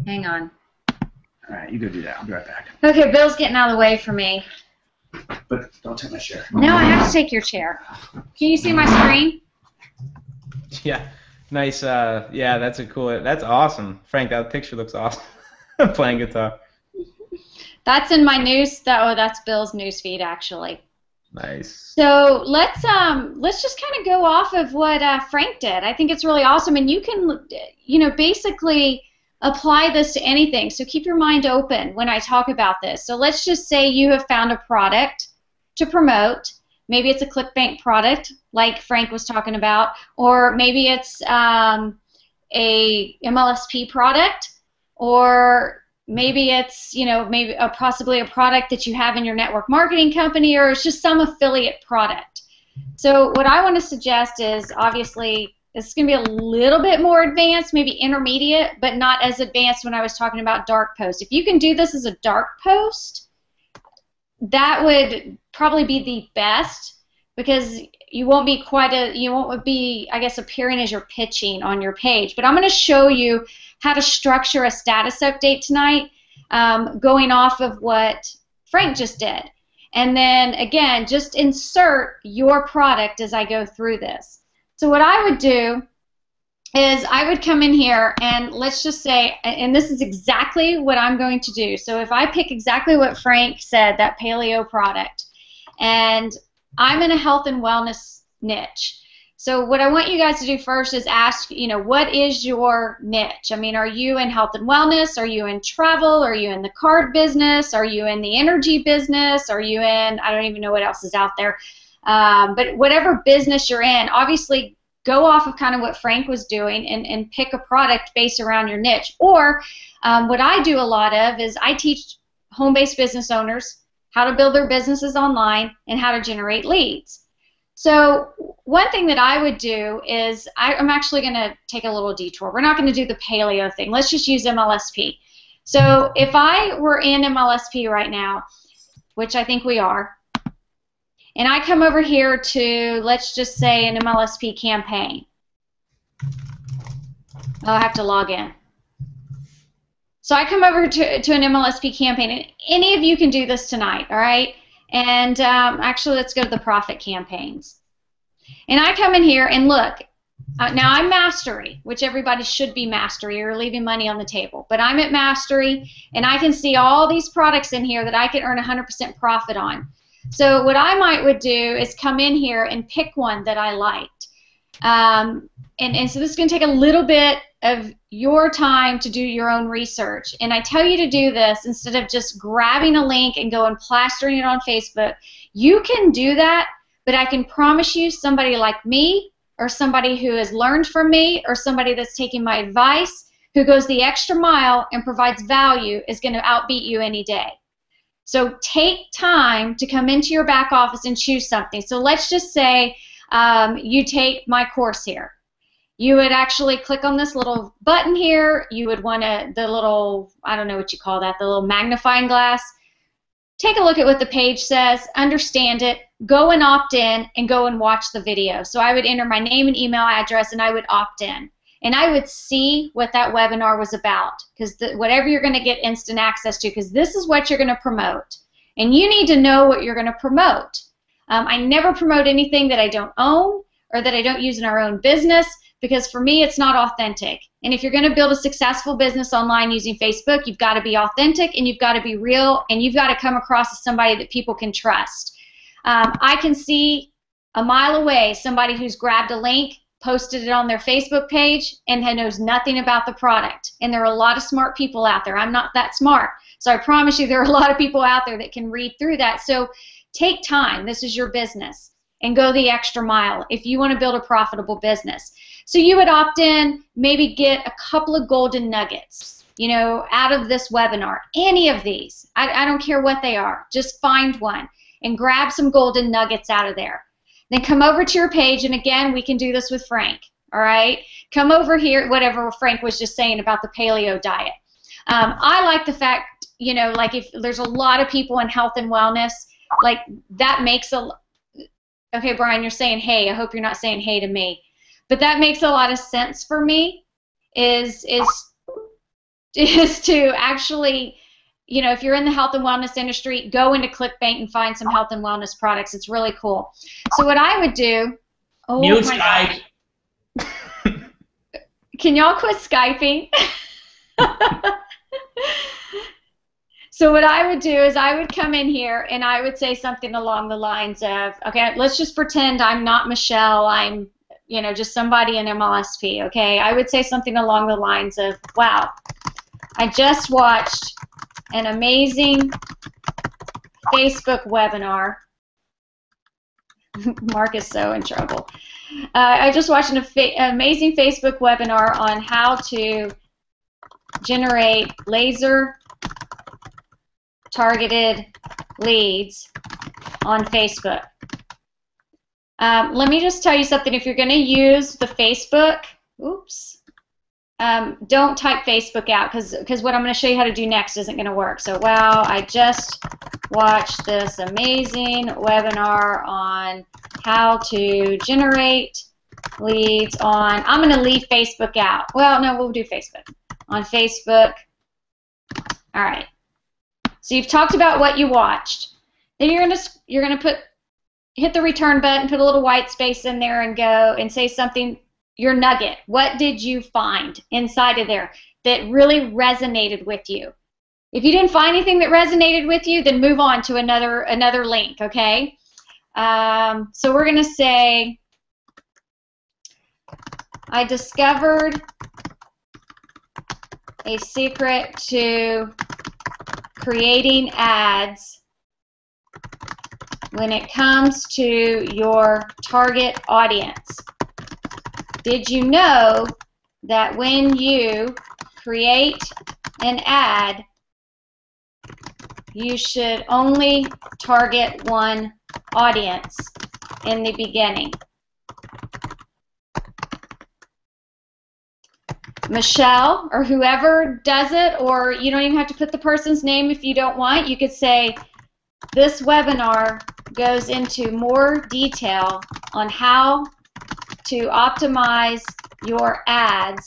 Hang on. All right, you go do that. I'll be right back. Okay, Bill's getting out of the way for me. But don't take my chair. No, I have to take your chair. Can you see my screen? Yeah. Nice. Yeah, that's awesome. Frank, that picture looks awesome. Playing guitar. That's in my news. Oh, that's Bill's news feed actually. Nice. So let's just kind of go off of what Frank did. I think it's really awesome, and you can, basically apply this to anything. So keep your mind open when I talk about this. So let's just say you have found a product to promote. Maybe it's a ClickBank product, like Frank was talking about, or maybe it's a MLSP product, or maybe it's, maybe possibly a product that you have in your network marketing company, or it's just some affiliate product. So what I want to suggest is, obviously, it's going to be a little bit more advanced, maybe intermediate, but not as advanced when I was talking about dark post. If you can do this as a dark post, that would probably be the best, because you won't be I guess, appearing as you're pitching on your page. But I'm going to show you how to structure a status update tonight, going off of what Frank just did. And then, again, just insert your product as I go through this. So what I would do is I would come in here and let's just say, and this is exactly what I'm going to do. So if I pick exactly what Frank said, that paleo product, and I'm in a health and wellness niche. So what I want you guys to do first is ask, what is your niche? I mean, are you in health and wellness? Are you in travel? Are you in the card business? Are you in the energy business? Are you in, I don't even know what else is out there. But whatever business you're in, obviously go off of kind of what Frank was doing and pick a product based around your niche. Or what I do a lot of is I teach home-based business owners how to build their businesses online and how to generate leads. So one thing that I would do is I'm actually going to take a little detour. We're not going to do the paleo thing. Let's just use MLSP. So if I were in MLSP right now, which I think we are, and I come over here to, let's just say, an MLSP campaign. I'll have to log in. So I come over to an MLSP campaign, and any of you can do this tonight, all right? And actually, let's go to the profit campaigns. And I come in here and look. Now, I'm Mastery, which everybody should be Mastery. You're leaving money on the table. But I'm at Mastery, and I can see all these products in here that I can earn 100% profit on. So what I would do is come in here and pick one that I liked. And so this is going to take a little bit of your time to do your own research. And I tell you to do this instead of just grabbing a link and going plastering it on Facebook. You can do that, but I can promise you somebody like me, or somebody who has learned from me, or somebody that's taking my advice, who goes the extra mile and provides value, is going to outbeat you any day. So take time to come into your back office and choose something. So let's just say you take my course here. You would actually click on this little button here. You would want the little, I don't know what you call that, the little magnifying glass. Take a look at what the page says, understand it, go and opt in, and go and watch the video. So I would enter my name and email address, and I would opt in. And I would see what that webinar was about, because whatever you're going to get instant access to, because this is what you're going to promote. And you need to know what you're going to promote. I never promote anything that I don't own or that I don't use in our own business, because for me it's not authentic. And if you're going to build a successful business online using Facebook, you've got to be authentic, and you've got to be real, and you've got to come across as somebody that people can trust. I can see a mile away somebody who's grabbed a link, posted it on their Facebook page, and knows nothing about the product. And there are a lot of smart people out there. I'm not that smart. So I promise you there are a lot of people out there that can read through that. So take time. This is your business. And go the extra mile if you want to build a profitable business. So you would opt in, maybe get a couple of golden nuggets, out of this webinar. Any of these. I don't care what they are. Just find one and grab some golden nuggets out of there. Then come over to your page, and again, we can do this with Frank, all right? Come over here, whatever Frank was just saying about the paleo diet. I like the fact, like if there's a lot of people in health and wellness, like that makes okay, Brian, you're saying hey. I hope you're not saying hey to me. But that makes a lot of sense for me, is to actually, if you're in the health and wellness industry, go into ClickBank and find some health and wellness products. It's really cool. So what I would do, Mute Skype. Can y'all quit Skyping? So what I would do is I would come in here and I would say something along the lines of, okay, let's just pretend I'm not Michelle, I'm, you know, just somebody in MLSP, okay? I would say something along the lines of, wow, I just watched an amazing Facebook webinar. Mark is so in trouble. I just watched an amazing Facebook webinar on how to generate laser targeted leads on Facebook. Let me just tell you something. If you're going to use the Facebook, don't type Facebook out because what I'm going to show you how to do next isn't going to work. So, wow, I just watched this amazing webinar on how to generate leads on, I'm going to leave Facebook out. Well, no, we'll do Facebook. On Facebook. All right. So you've talked about what you watched. Then you're gonna hit the return button, put a little white space in there, and go and say something. Your nugget. What did you find inside of there that really resonated with you? If you didn't find anything that resonated with you, then move on to another link. Okay. So we're gonna say, I discovered a secret to creating ads when it comes to your target audience. Did you know that when you create an ad, you should only target one audience in the beginning? Michelle, or whoever does it, or you don't even have to put the person's name if you don't want. You could say, this webinar goes into more detail on how to optimize your ads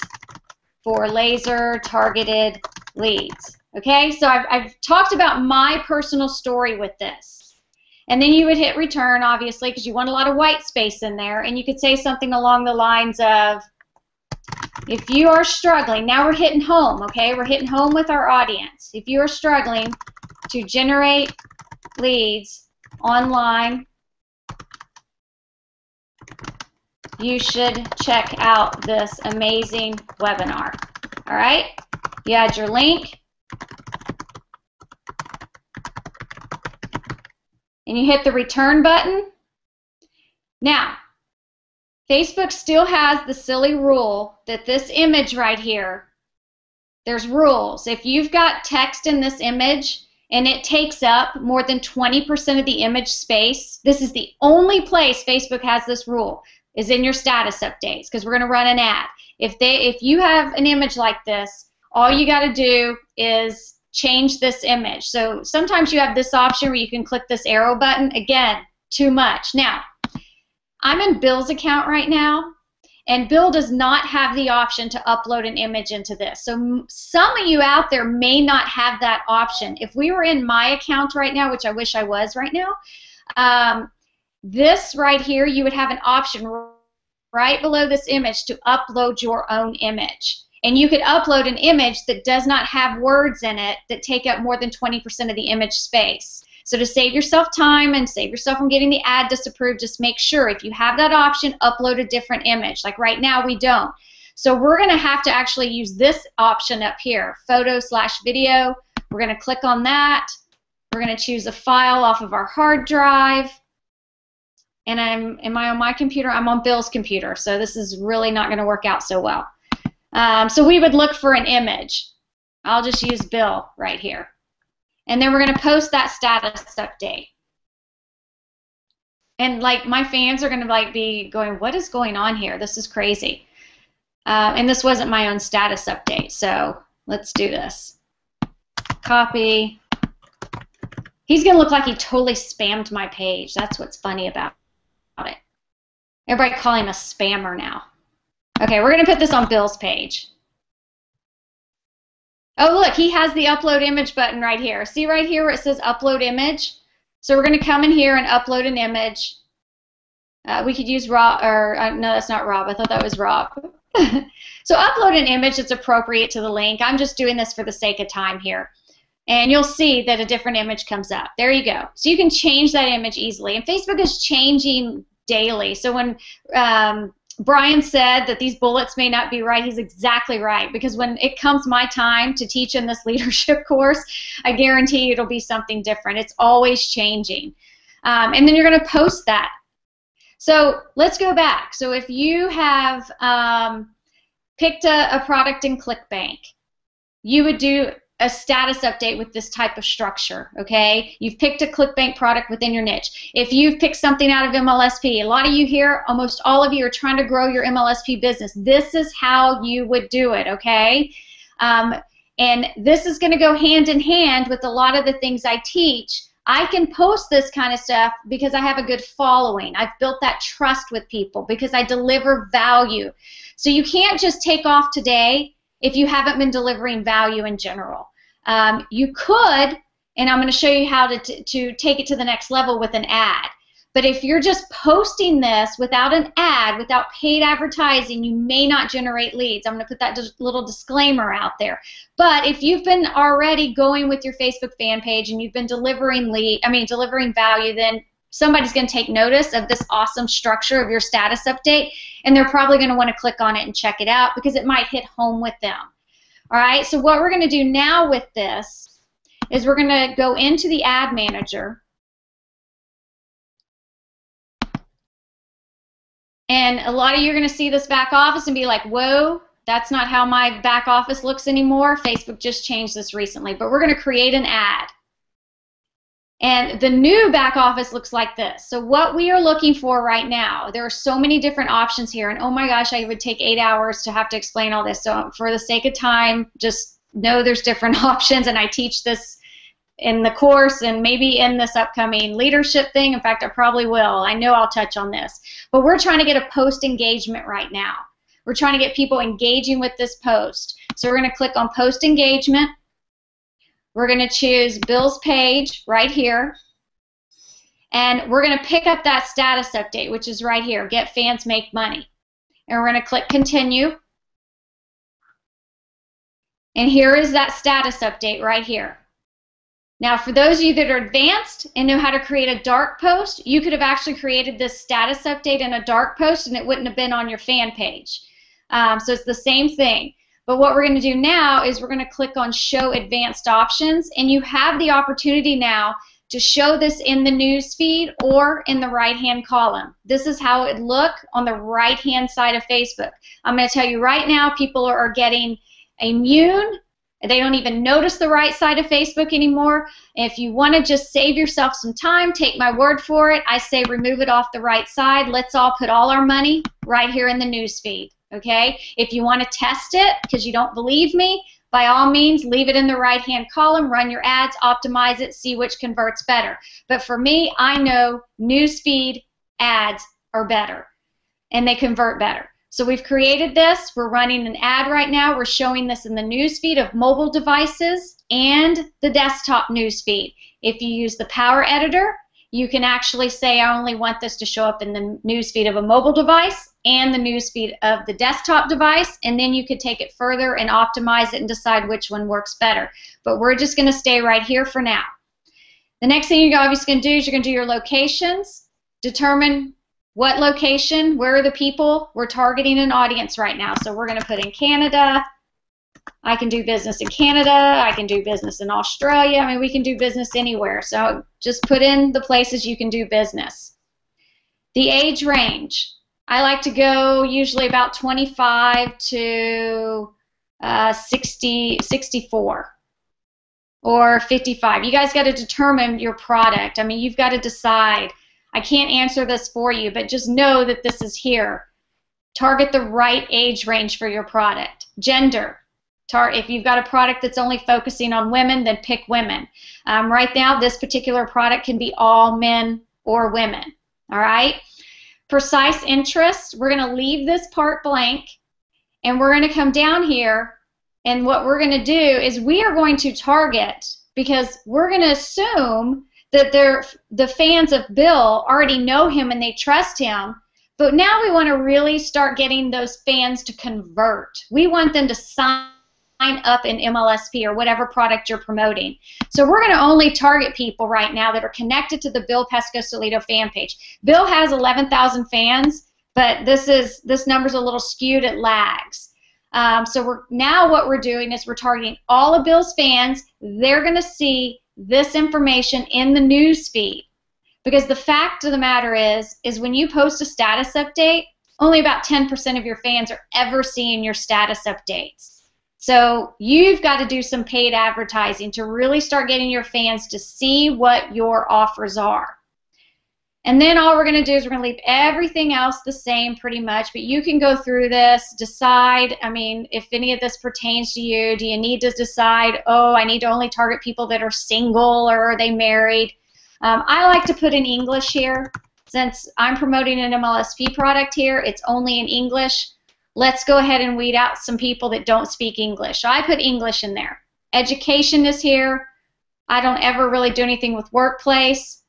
for laser targeted leads. Okay, so I've talked about my personal story with this. And then you would hit return, obviously, because you want a lot of white space in there, and you could say something along the lines of, if you are struggling, now we're hitting home, okay? We're hitting home with our audience. If you are struggling to generate leads online, you should check out this amazing webinar. All right? You add your link, and you hit the return button. Now, Facebook still has the silly rule that this image right here, there's rules. If you've got text in this image and it takes up more than 20% of the image space, this is the only place Facebook has this rule, is in your status updates, because we're going to run an ad. If you have an image like this, all you got to do is change this image. So sometimes you have this option where you can click this arrow button. Again, too much. Now, I'm in Bill's account right now, and Bill does not have the option to upload an image into this. So some of you out there may not have that option. If we were in my account right now, which I wish I was right now, this right here, you would have an option right below this image to upload your own image. And you could upload an image that does not have words in it that take up more than 20% of the image space. So to save yourself time and save yourself from getting the ad disapproved, just make sure if you have that option, upload a different image. Like right now, we don't. So we're going to have to actually use this option up here, photo/video. We're going to click on that. We're going to choose a file off of our hard drive. And am I on my computer? I'm on Bill's computer. So this is really not going to work out so well. So we would look for an image. I'll just use Bill right here. And then we're going to post that status update. And like my fans are going to be going, what is going on here? This is crazy. And this wasn't my own status update. So let's do this. Copy. He's going to look like he totally spammed my page. That's what's funny about it. Everybody call him a spammer now. Okay, we're going to put this on Bill's page. Oh, look, he has the upload image button right here. See right here where it says upload image? So we're going to come in here and upload an image. We could use Rob, or no, that's not Rob. I thought that was Rob. So upload an image that's appropriate to the link. I'm just doing this for the sake of time here. and you'll see that a different image comes up. There you go. So you can change that image easily, and Facebook is changing daily. So when Brian said that these bullets may not be right, he's exactly right, because when it comes my time to teach in this leadership course, I guarantee it'll be something different. It's always changing. And then you're going to post that. So let's go back. So if you have picked a product in ClickBank, you would do a status update with this type of structure, okay? You've picked a ClickBank product within your niche. If you've picked something out of MLSP, a lot of you here, almost all of you are trying to grow your MLSP business. This is how you would do it, okay? And this is going to go hand in hand with a lot of the things I teach. I can post this kind of stuff because I have a good following. I've built that trust with people because I deliver value. So you can't just take off today if you haven't been delivering value in general. You could, and I'm going to show you how to take it to the next level with an ad. But if you're just posting this without an ad, without paid advertising, you may not generate leads. I'm going to put that little disclaimer out there. But if you've been already going with your Facebook fan page and you've been delivering value, then somebody's going to take notice of this awesome structure of your status update, and they're probably going to want to click on it and check it out because it might hit home with them. All right, so what we're going to do now with this is we're going to go into the ad manager. And a lot of you are going to see this back office and be like, whoa, that's not how my back office looks anymore. Facebook just changed this recently. But we're going to create an ad. And the new back office looks like this. So what we are looking for right now, there are so many different options here. And oh my gosh, I would take 8 hours to have to explain all this. So for the sake of time, just know there's different options. And I teach this in the course and maybe in this upcoming leadership thing. In fact, I probably will. I know I'll touch on this. But we're trying to get a post engagement right now. We're trying to get people engaging with this post. So we're going to click on post engagement. We're going to choose Bill's page right here. And we're going to pick up that status update, which is right here, Get Fans Make Money. And we're going to click continue. And here is that status update right here. Now, for those of you that are advanced and know how to create a dark post, you could have actually created this status update in a dark post and it wouldn't have been on your fan page. So it's the same thing. But what we're going to do now is we're going to click on Show Advanced Options, and you have the opportunity now to show this in the news feed or in the right-hand column. This is how it would look on the right-hand side of Facebook. I'm going to tell you right now, people are getting immune. They don't even notice the right side of Facebook anymore. If you want to just save yourself some time, take my word for it. I say remove it off the right side. Let's all put all our money right here in the news feed. Okay? If you want to test it because you don't believe me, by all means, leave it in the right-hand column, run your ads, optimize it, see which converts better. But for me, I know newsfeed ads are better, and they convert better. So we've created this. We're running an ad right now. We're showing this in the newsfeed of mobile devices and the desktop newsfeed. If you use the Power Editor, you can actually say, I only want this to show up in the newsfeed of a mobile device and the newsfeed of the desktop device, and then you could take it further and optimize it and decide which one works better. But we're just going to stay right here for now. The next thing you're obviously going to do is you're going to do your locations, determine what location, where are the people. We're targeting an audience right now, so we're going to put in Canada. I can do business in Canada. I can do business in Australia. I mean, we can do business anywhere. So just put in the places you can do business. The age range. I like to go usually about 25 to 64 or 55. You guys got to determine your product. I mean, you've got to decide. I can't answer this for you, but just know that this is here. Target the right age range for your product. Gender. If you've got a product that's only focusing on women, then pick women. Right now, this particular product can be all men or women. All right? Precise interest. We're going to leave this part blank, and we're going to come down here, and what we're going to do is we are going to target, because we're going to assume that the fans of Bill already know him and they trust him, but now we want to really start getting those fans to convert. We want them to sign up in MLSP or whatever product you're promoting. So we're going to only target people right now that are connected to the Bill Pescosolito fan page. Bill has 11,000 fans, but this number's a little skewed. It lags. So now what we're doing is we're targeting all of Bill's fans. They're going to see this information in the news feed. Because the fact of the matter is when you post a status update, only about 10% of your fans are ever seeing your status updates. So you've got to do some paid advertising to really start getting your fans to see what your offers are. And then all we're going to do is we're going to leave everything else the same pretty much, but you can go through this, decide, I mean, if any of this pertains to you. Do you need to decide, oh, I need to only target people that are single, or are they married? I like to put in English here. Since I'm promoting an MLSP product here, it's only in English. Let's go ahead and weed out some people that don't speak English. So I put English in there. Education is here. I don't ever really do anything with workplace.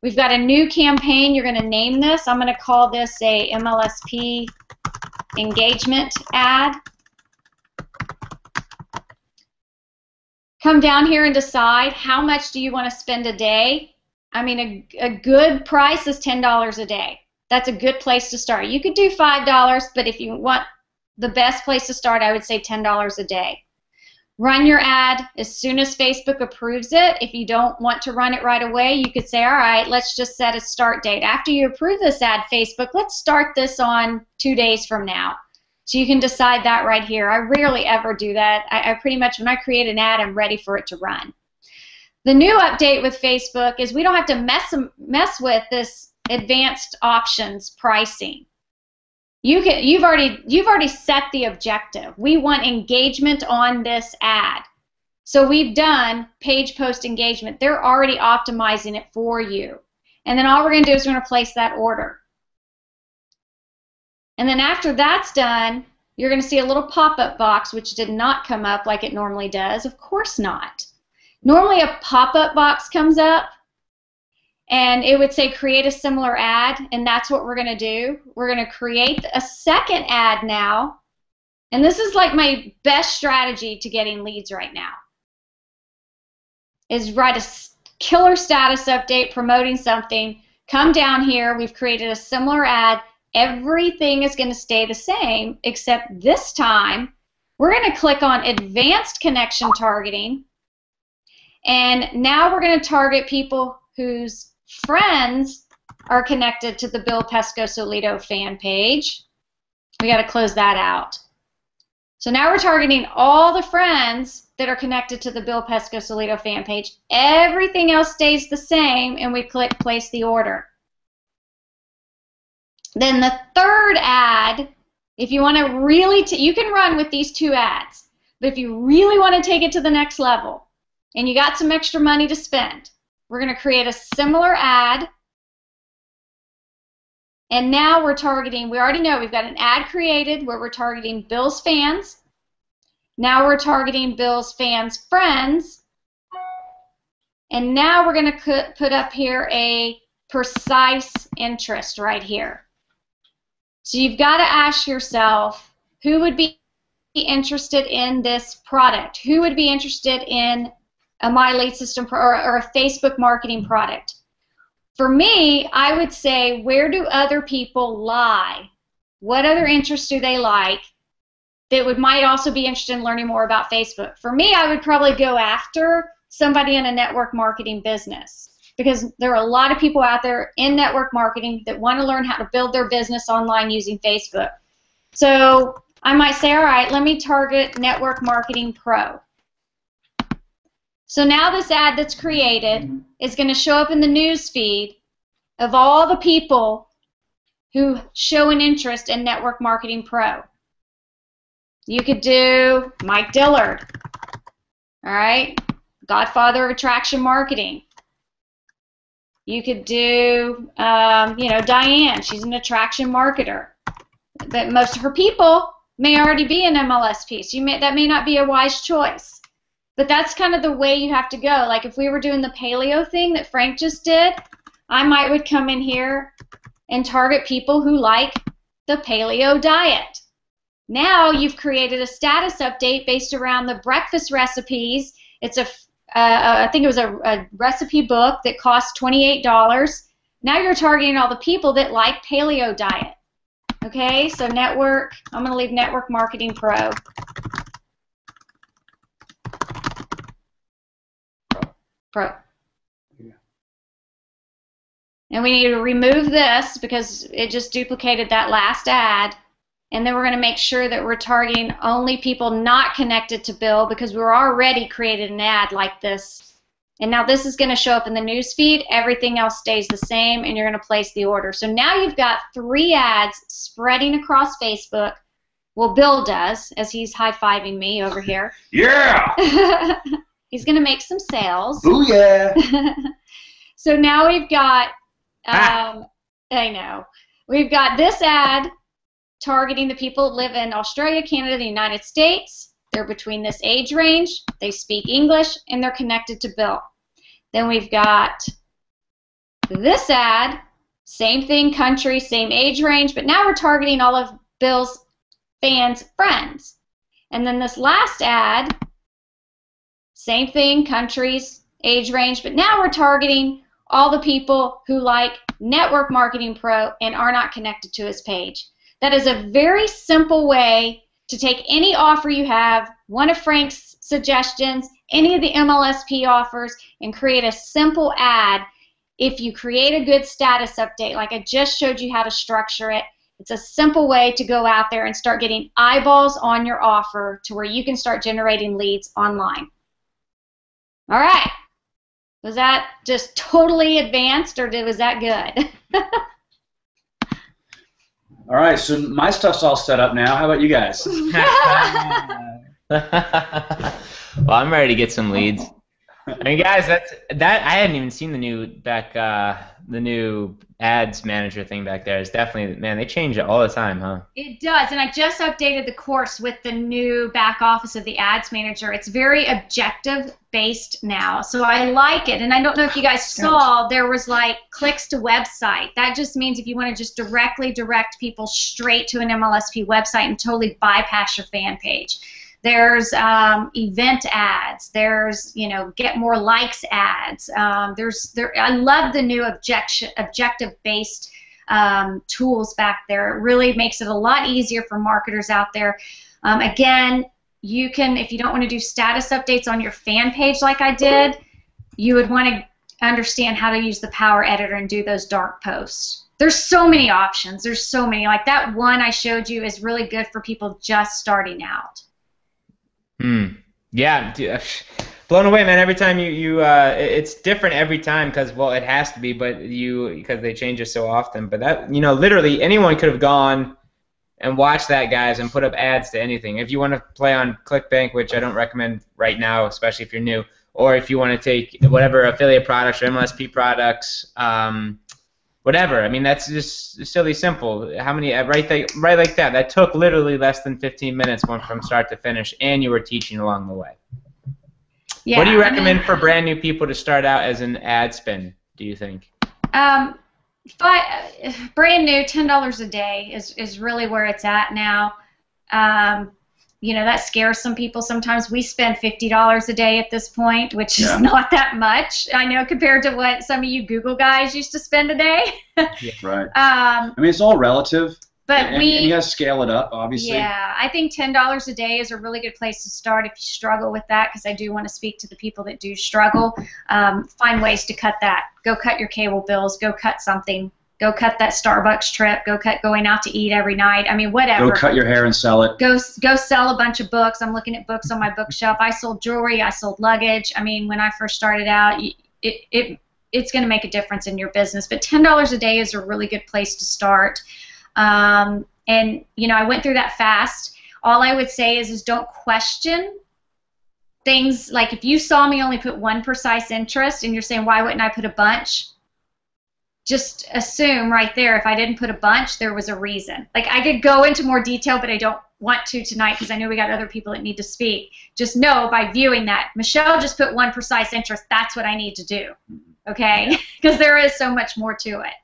We've got a new campaign. You're going to name this. I'm going to call this a MLSP engagement ad. Come down here and decide how much do you want to spend a day. I mean, a good price is $10 a day. That's a good place to start. You could do $5, but if you want the best place to start, I would say $10 a day. Run your ad as soon as Facebook approves it. If you don't want to run it right away, you could say, all right, let's just set a start date. After you approve this ad, Facebook, let's start this on 2 days from now. So you can decide that right here. I rarely ever do that. I pretty much, when I create an ad, I'm ready for it to run. The new update with Facebook is we don't have to mess with this advanced options pricing. You've already set the objective. We want engagement on this ad. So we've done page post engagement. They're already optimizing it for you. And then all we're going to do is we're going to place that order. And then after that's done, you're going to see a little pop-up box which did not come up like it normally does. Of course not. Normally a pop-up box comes up and it would say create a similar ad, and that's what we're going to do. We're going to create a second ad now, and this is like my best strategy to getting leads right now, is write a killer status update promoting something. Come down here, we've created a similar ad. Everything is going to stay the same, except this time we're going to click on advanced connection targeting, and now we're going to target people whose friends are connected to the Bill Pescosolito fan page. We got to close that out. So now we're targeting all the friends that are connected to the Bill Pescosolito fan page. Everything else stays the same, and we click place the order. Then the third ad, if you want to really, you can run with these two ads, but if you really want to take it to the next level and you got some extra money to spend, we're going to create a similar ad, and now we're targeting, we already know we've got an ad created where we're targeting Bill's fans. Now we're targeting Bill's fans' friends, and now we're going to put up here a precise interest right here. So you've got to ask yourself, who would be interested in this product? Who would be interested in a My Lead System or a Facebook marketing product? For me, I would say, where do other people lie? What other interests do they like that might also be interested in learning more about Facebook? For me, I would probably go after somebody in a network marketing business, because there are a lot of people out there in network marketing that want to learn how to build their business online using Facebook. So I might say, all right, let me target Network Marketing Pro. So now this ad that's created is going to show up in the news feed of all the people who show an interest in Network Marketing Pro. You could do Mike Dillard, all right, Godfather of Attraction Marketing. You could do, you know, Diane. She's an attraction marketer, but most of her people may already be in MLSP, so that may not be a wise choice. But that's kind of the way you have to go. Like if we were doing the paleo thing that Frank just did, I would come in here and target people who like the paleo diet. Now you've created a status update based around the breakfast recipes. It's I think it was a recipe book that cost $28. Now you're targeting all the people that like paleo diet. Okay, so network, I'm going to leave Network Marketing Pro. Pro. And we need to remove this because it just duplicated that last ad. And then we're going to make sure that we're targeting only people not connected to Bill because we're already created an ad like this. And now this is going to show up in the news feed. Everything else stays the same, and you're going to place the order. So now you've got 3 ads spreading across Facebook. Well, Bill does, as he's high-fiving me over here. Yeah! He's going to make some sales. Ooh, yeah! So now we've got, I know, we've got this ad targeting the people that live in Australia, Canada, the United States. They're between this age range, they speak English, and they're connected to Bill. Then we've got this ad, same thing, country, same age range, but now we're targeting all of Bill's fans' friends. And then this last ad, same thing, countries, age range, but now we're targeting all the people who like Network Marketing Pro and are not connected to his page. That is a very simple way to take any offer you have, one of Frank's suggestions, any of the MLSP offers, and create a simple ad. If you create a good status update, like I just showed you how to structure it, it's a simple way to go out there and start getting eyeballs on your offer to where you can start generating leads online. All right. Was that just totally advanced, or was that good? All right, so my stuff's all set up now. How about you guys? Well, I'm ready to get some leads. I mean, guys, that I hadn't even seen the new ads manager thing back there. It's definitely, man, they change it all the time, huh? It does, and I just updated the course with the new back office of the ads manager. It's very objective based now, so I like it. And I don't know if you guys saw, there was like clicks to website. That just means if you want to just directly direct people straight to an MLSP website and totally bypass your fan page. There's event ads. There's, you know, get more likes ads. I love the new objective-based tools back there. It really makes it a lot easier for marketers out there. Again, you can, if you don't want to do status updates on your fan page like I did, you would want to understand how to use the Power Editor and do those dark posts. There's so many options. There's so many. Like that one I showed you is really good for people just starting out. Yeah, blown away, man. Every time it's different every time because, well, it has to be, but because they change it so often. But that, you know, literally anyone could have gone and watched that, guys, and put up ads to anything. If you want to play on ClickBank, which I don't recommend right now, especially if you're new, or if you want to take whatever affiliate products or MLSP products, whatever. I mean, that's just silly simple. How many right like that? That took literally less than 15 minutes from start to finish, and you were teaching along the way. Yeah, what do you recommend for brand new people to start out as an ad spin, do you think? Brand new, $10 a day is really where it's at now. You know, that scares some people. Sometimes we spend $50 a day at this point, which is not that much. I know compared to what some of you Google guys used to spend a day. Yeah. Right. I mean, it's all relative. But and you got to scale it up, obviously. Yeah, I think $10 a day is a really good place to start if you struggle with that, because I do want to speak to the people that do struggle. Find ways to cut that. Go cut your cable bills. Go cut something. Go cut that Starbucks trip. Go cut going out to eat every night. I mean, whatever. Go cut your hair and sell it. Go sell a bunch of books. I'm looking at books on my bookshelf. I sold jewelry. I sold luggage. I mean, when I first started out, it's going to make a difference in your business. But $10 a day is a really good place to start. And, you know, I went through that fast. All I would say is don't question things. Like if you saw me only put one precise interest and you're saying, why wouldn't I put a bunch? Just assume right there, if I didn't put a bunch, there was a reason. Like I could go into more detail, but I don't want to tonight because I know we got other people that need to speak. Just know by viewing that, Michelle just put one precise interest. That's what I need to do, okay? Because there is so much more to it.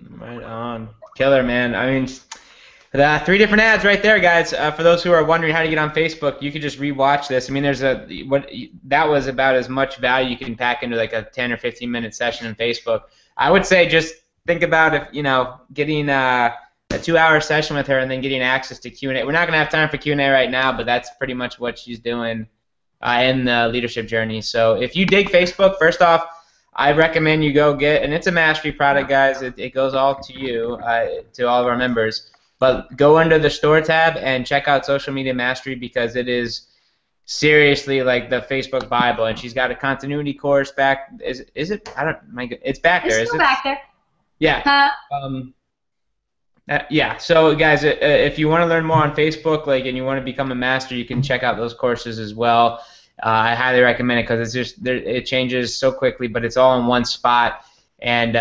Right on. Killer, man. I mean, The 3 different ads right there, guys. For those who are wondering how to get on Facebook, you could just rewatch this. I mean, that was about as much value you can pack into like a 10 or 15-minute session in Facebook. I would say just think about getting a 2-hour session with her and then getting access to Q&A. We're not gonna have time for Q&A right now, but that's pretty much what she's doing in the leadership journey. So if you dig Facebook, first off, I recommend you go get, and it's a mastery product, guys. It goes all to you, to all of our members. But go under the store tab and check out Social Media Mastery because it is seriously like the Facebook Bible. And she's got a continuity course back. Is it? I don't. It's back there. It's still back there. Yeah. Yeah. So guys, if you want to learn more on Facebook, and you want to become a master, you can check out those courses as well. I highly recommend it because it changes so quickly, but it's all in one spot. And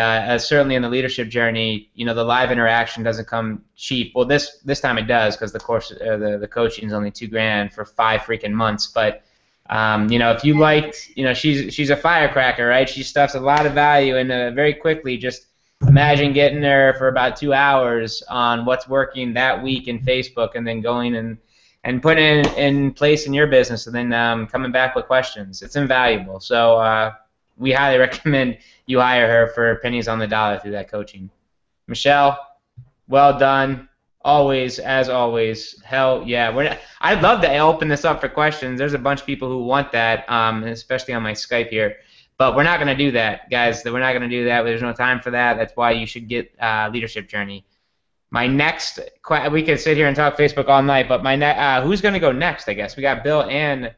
certainly in the leadership journey, the live interaction doesn't come cheap. Well, this time it does because the course, the coaching is only $2,000 for 5 freaking months. But if you liked, she's a firecracker, right? She stuffs a lot of value in very quickly. Just imagine getting there for about 2 hours on what's working that week in Facebook, and then going and putting it in place in your business, and then coming back with questions. It's invaluable. So we highly recommend you hire her for pennies on the dollar through that coaching. Michelle, well done. Always, as always. Hell yeah. I'd love to open this up for questions. There's a bunch of people who want that, especially on my Skype here. But we're not going to do that, guys. We're not going to do that. There's no time for that. That's why you should get Leadership Journey. My next, we could sit here and talk Facebook all night, but who's going to go next, I guess? We got Bill and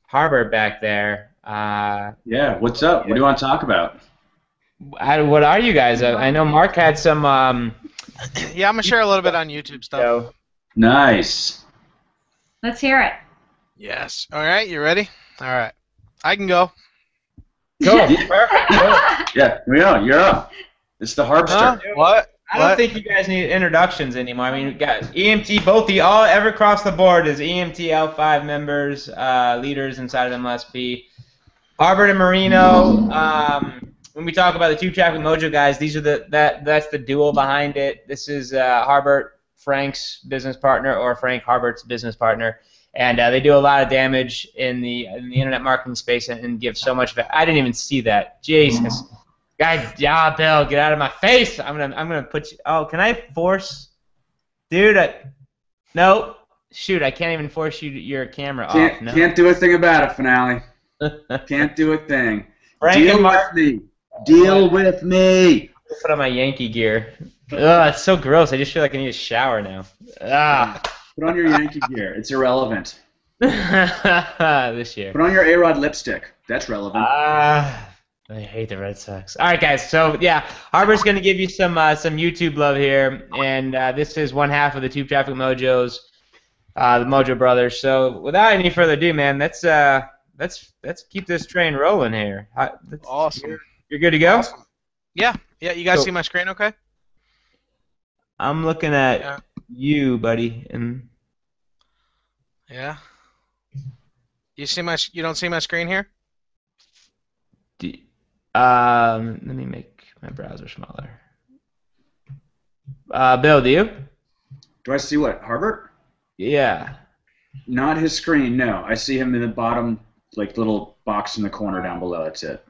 Harbor back there. Yeah, what's up? What do you want to talk about? What are you guys? I know Mark had some. Yeah, I'm going to share a little bit on YouTube stuff. Nice. Let's hear it. Yes. All right, you ready? All right. I can go. Go. Perfect. Go. Yeah, we are. You're up. It's the Harpster. What? I don't think you guys need introductions anymore. I mean, guys, EMT, all ever across the board is EMT L5 members, leaders inside of MLSP. Harbert and Marino. When we talk about the Two Traffic Mojo guys, these are that's the duo behind it. This is Harbert, Frank's business partner, or Frank Harbert's business partner, and they do a lot of damage in the internet marketing space and give so much. I didn't even see that. Jesus. Guys, yeah, Bill, get out of my face! I'm gonna put you. Oh, can I force, dude? No, shoot, I can't even force your camera off. No. Can't do a thing about it, Finale. Can't do a thing. Frank Deal and Mark, with me. Deal with me. put on my Yankee gear. Ugh, it's so gross. I just feel like I need a shower now. Ah. Put on your Yankee gear. It's irrelevant. This year. Put on your A-Rod lipstick. That's relevant. I hate the Red Sox. All right, guys. So yeah, Harbor's going to give you some YouTube love here, and this is one half of the Two Traffic Mojos, the Mojo Brothers. So without any further ado, man, let's keep this train rolling here. Awesome. You're good to go? Awesome. Yeah. You guys see my screen okay? I'm looking at you, buddy, and yeah. You don't see my screen here? Let me make my browser smaller. Bill, do you? Do I see what? Harbert? Yeah. Not his screen, no. I see him in the bottom, like, little box in the corner down below. That's it.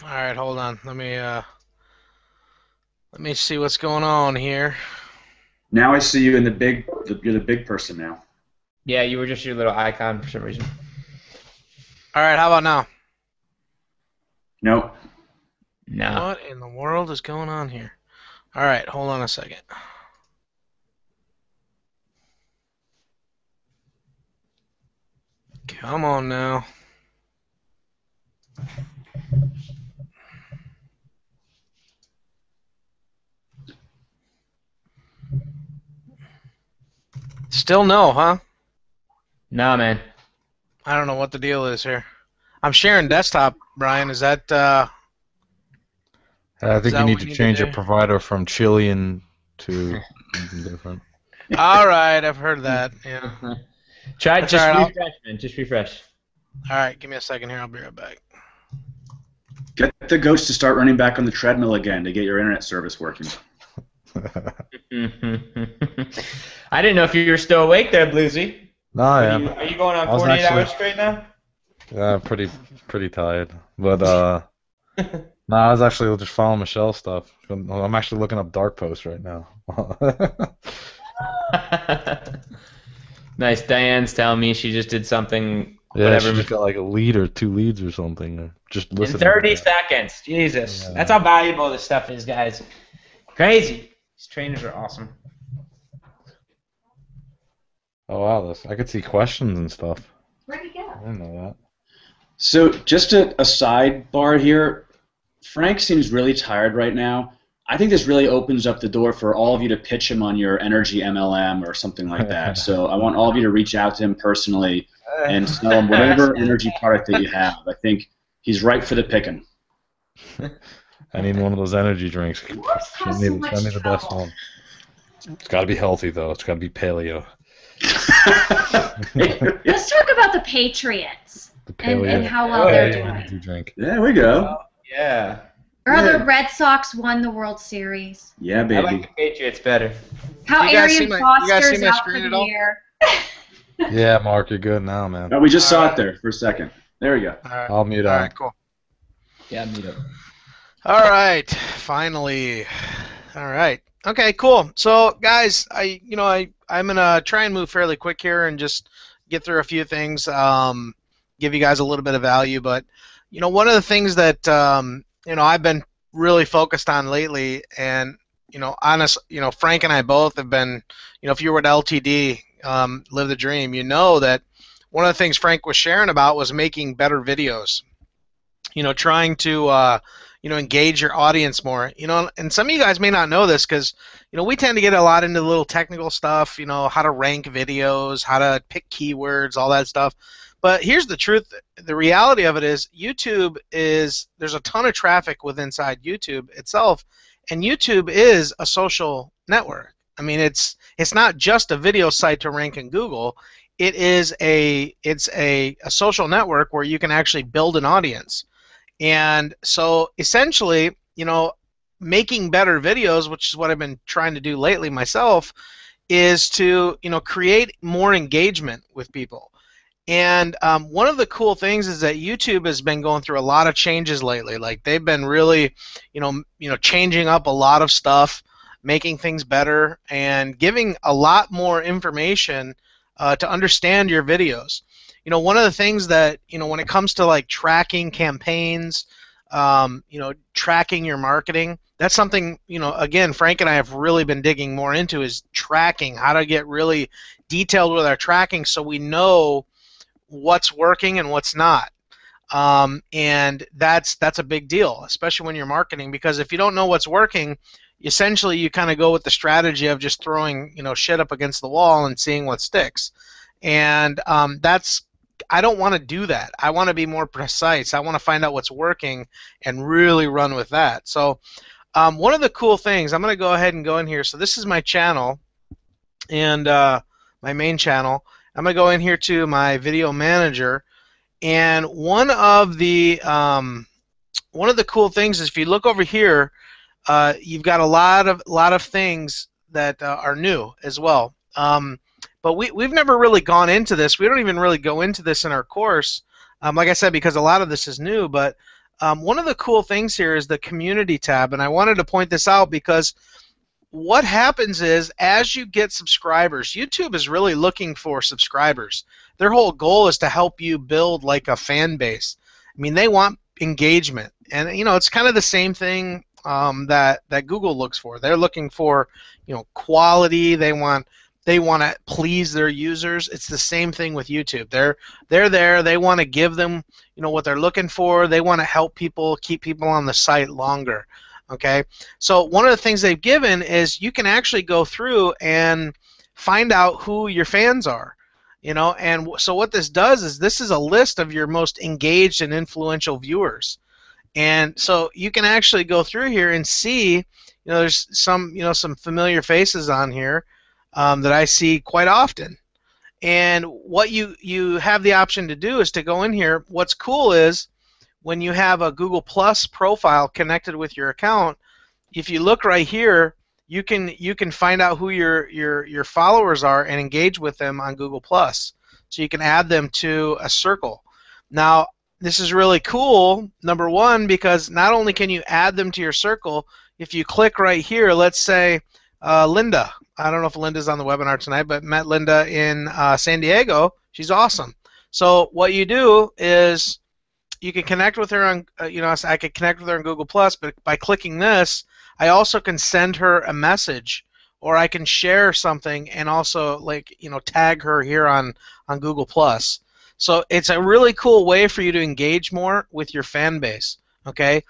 All right, hold on. Let me see what's going on here. Now I see you in the big. You're the big person now. Yeah, you were just your little icon for some reason. All right, how about now? Nope. No. What in the world is going on here? All right, hold on a second. Come on now. Still no, huh? No, man. I don't know what the deal is here. I'm sharing desktop, Brian. Is that I think you need to change to your provider from Chilean to something different. All right, I've heard that. Yeah. Try That's just all right, refresh, man. Just refresh. All right, give me a second here. I'll be right back. Get the ghost to start running back on the treadmill again to get your internet service working. I didn't know if you were still awake there, Bluesy. No, I Are am. you going on I was 48 actually- hours straight now? Yeah, pretty tired. But no, I was actually just following Michelle's stuff. I'm actually looking up dark posts right now. Nice. Diane's telling me she just did something. Yeah, Whatever. she just got like a lead or 2 leads or something. Or just In listen. 30 seconds. Jesus. Yeah. That's how valuable this stuff is, guys. Crazy. These trainers are awesome. Oh wow, I could see questions and stuff. Where'd he go? I didn't know that. So just a sidebar here. Frank seems really tired right now. I think this really opens up the door for all of you to pitch him on your energy MLM or something like that. So I want all of you to reach out to him personally and sell him whatever energy product that you have. I think he's ripe for the picking. I need one of those energy drinks. What's Send caused me, so much send me the best trouble? one. It's got to be healthy though. It's got to be paleo. Let's talk about the Patriots The and paleo how well they're doing. energy drink. There we go. Yeah. Or Yeah. the Red Sox won the World Series. Yeah, I baby. like the Patriots better. How You guys see Arian my- you guys see Foster's my out screen for at the all? year. Yeah, Mark, you're good now, man. Oh, we just saw it there for a second. There we go. All right. I'll mute All out. right, cool. Yeah, meet up. All right, finally. All right. Okay, cool. So, guys, I'm gonna try and move fairly quick here and just get through a few things. Give you guys a little bit of value, but one of the things that I've been really focused on lately, and Frank and I both have been, if you were at LTD, Live the Dream, that one of the things Frank was sharing about was making better videos. Trying to engage your audience more. And some of you guys may not know this because we tend to get a lot into the little technical stuff. How to rank videos, how to pick keywords, all that stuff. But here's the truth. The reality of it is there's a ton of traffic with inside YouTube itself, and YouTube is a social network. I mean, it's not just a video site to rank in Google. It's a social network where you can actually build an audience. And so essentially, making better videos, which is what I've been trying to do lately myself, is to create more engagement with people. And one of the cool things is that YouTube has been going through a lot of changes lately. Like they've been really, changing up a lot of stuff, making things better, and giving a lot more information to understand your videos. One of the things that when it comes to like tracking campaigns, tracking your marketing, that's something again Frank and I have really been digging more into is tracking, how to get really detailed with our tracking so we know what's working and what's not. And that's a big deal, especially when you're marketing, because if you don't know what's working, essentially you kind of go with the strategy of just throwing shit up against the wall and seeing what sticks. And I don't want to do that. I want to be more precise. I want to find out what's working and really run with that. So one of the cool things, I'm going to go ahead and go in here. So this is my channel, and my main channel. I'm going to go in here to my video manager, and one of the cool things is if you look over here, you've got a lot of things that are new as well. But we've never really gone into this. We don't even really go into this in our course, like I said, because a lot of this is new. But one of the cool things here is the community tab, and I wanted to point this out because what happens is as you get subscribers, YouTube is really looking for subscribers. Their whole goal is to help you build like a fan base. I mean, they want engagement, and it's kind of the same thing that Google looks for. They're looking for quality. They want to please their users. It's the same thing with YouTube. They're there. They want to give them what they're looking for. They want to help people, keep people on the site longer. Okay, so one of the things they've given is you can actually go through and find out who your fans are. And so what this does is this is a list of your most engaged and influential viewers. And so you can actually go through here and see, there's some familiar faces on here that I see quite often. And what you have the option to do is to go in here. What's cool is when you have a Google Plus profile connected with your account, if you look right here, you can find out who your followers are and engage with them on Google Plus. So you can add them to a circle. Now, this is really cool, number one, because not only can you add them to your circle, if you click right here, let's say Linda. I don't know if Linda's on the webinar tonight, but met Linda in San Diego. She's awesome. So what you do is you can connect with her on, I could connect with her on Google Plus, but by clicking this, I also can send her a message, or I can share something and also tag her here on Google Plus. So it's a really cool way for you to engage more with your fan base. Okay.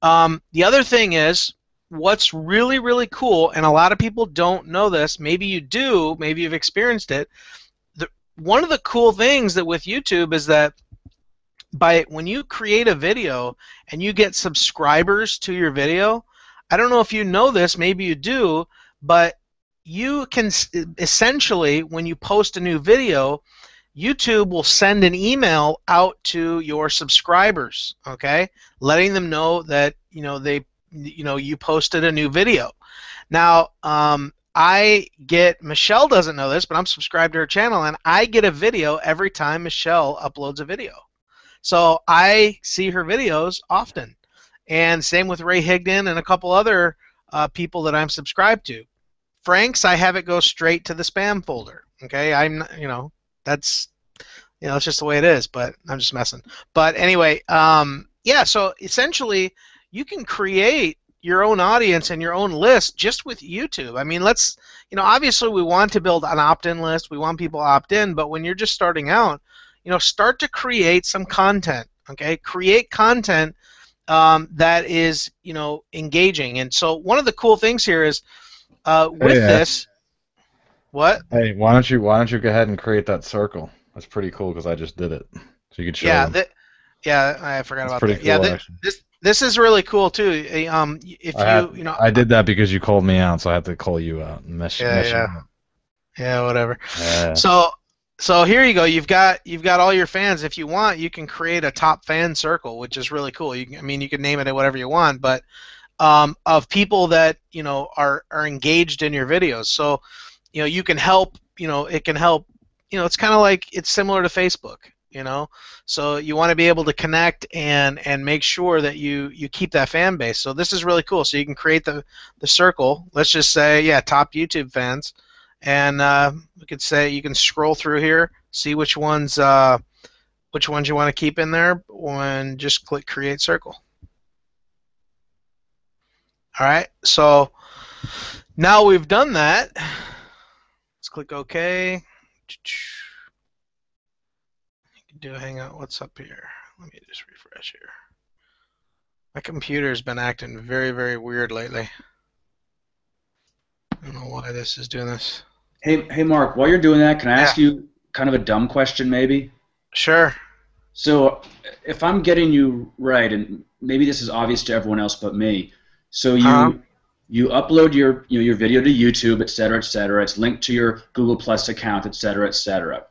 The other thing is, what's really, really cool, and a lot of people don't know this, maybe you do, maybe you've experienced it, one of the cool things that with YouTube is that when you create a video and you get subscribers to your video, I don't know if you know this, maybe you do, but you can essentially, when you post a new video, YouTube will send an email out to your subscribers, okay, letting them know that you posted a new video. Now, Michelle doesn't know this, but I'm subscribed to her channel, and I get a video every time Michelle uploads a video. So I see her videos often, and same with Ray Higdon and a couple other people that I'm subscribed to. Frank's, I have it go straight to the spam folder. Okay, that's it's just the way it is. But I'm just messing. But anyway, yeah. So essentially, you can create your own audience and your own list just with YouTube. I mean, obviously we want to build an opt-in list. We want people to opt in, but when you're just starting out, start to create some content. Okay, create content that is, engaging. And so one of the cool things here is this. What? Hey, why don't you go ahead and create that circle? That's pretty cool because I just did it, so you could show. Yeah, I forgot about that. Cool, yeah, this is really cool too. I did that because you called me out, so I had to call you out. Yeah, whatever. Yeah. So here you go. You've got all your fans. If you want, you can create a top fan circle, which is really cool. You can name it whatever you want, but of people that are engaged in your videos. So you can help. It can help. It's kind of like, it's similar to Facebook. So you want to be able to connect and make sure that you keep that fan base. So this is really cool. So you can create the circle. Let's just say, top YouTube fans, and we could say you can scroll through here, see which ones you want to keep in there, and just click create circle. All right. So now we've done that. Let's click OK. Do a hangout. What's up here? Let me just refresh here. My computer's been acting very, very weird lately. I don't know why this is doing this. Hey, Mark. While you're doing that, can I ask you kind of a dumb question, maybe? Sure. So, if I'm getting you right, and maybe this is obvious to everyone else but me, so you upload your your video to YouTube, et cetera, et cetera. It's linked to your Google Plus account, et cetera, et cetera.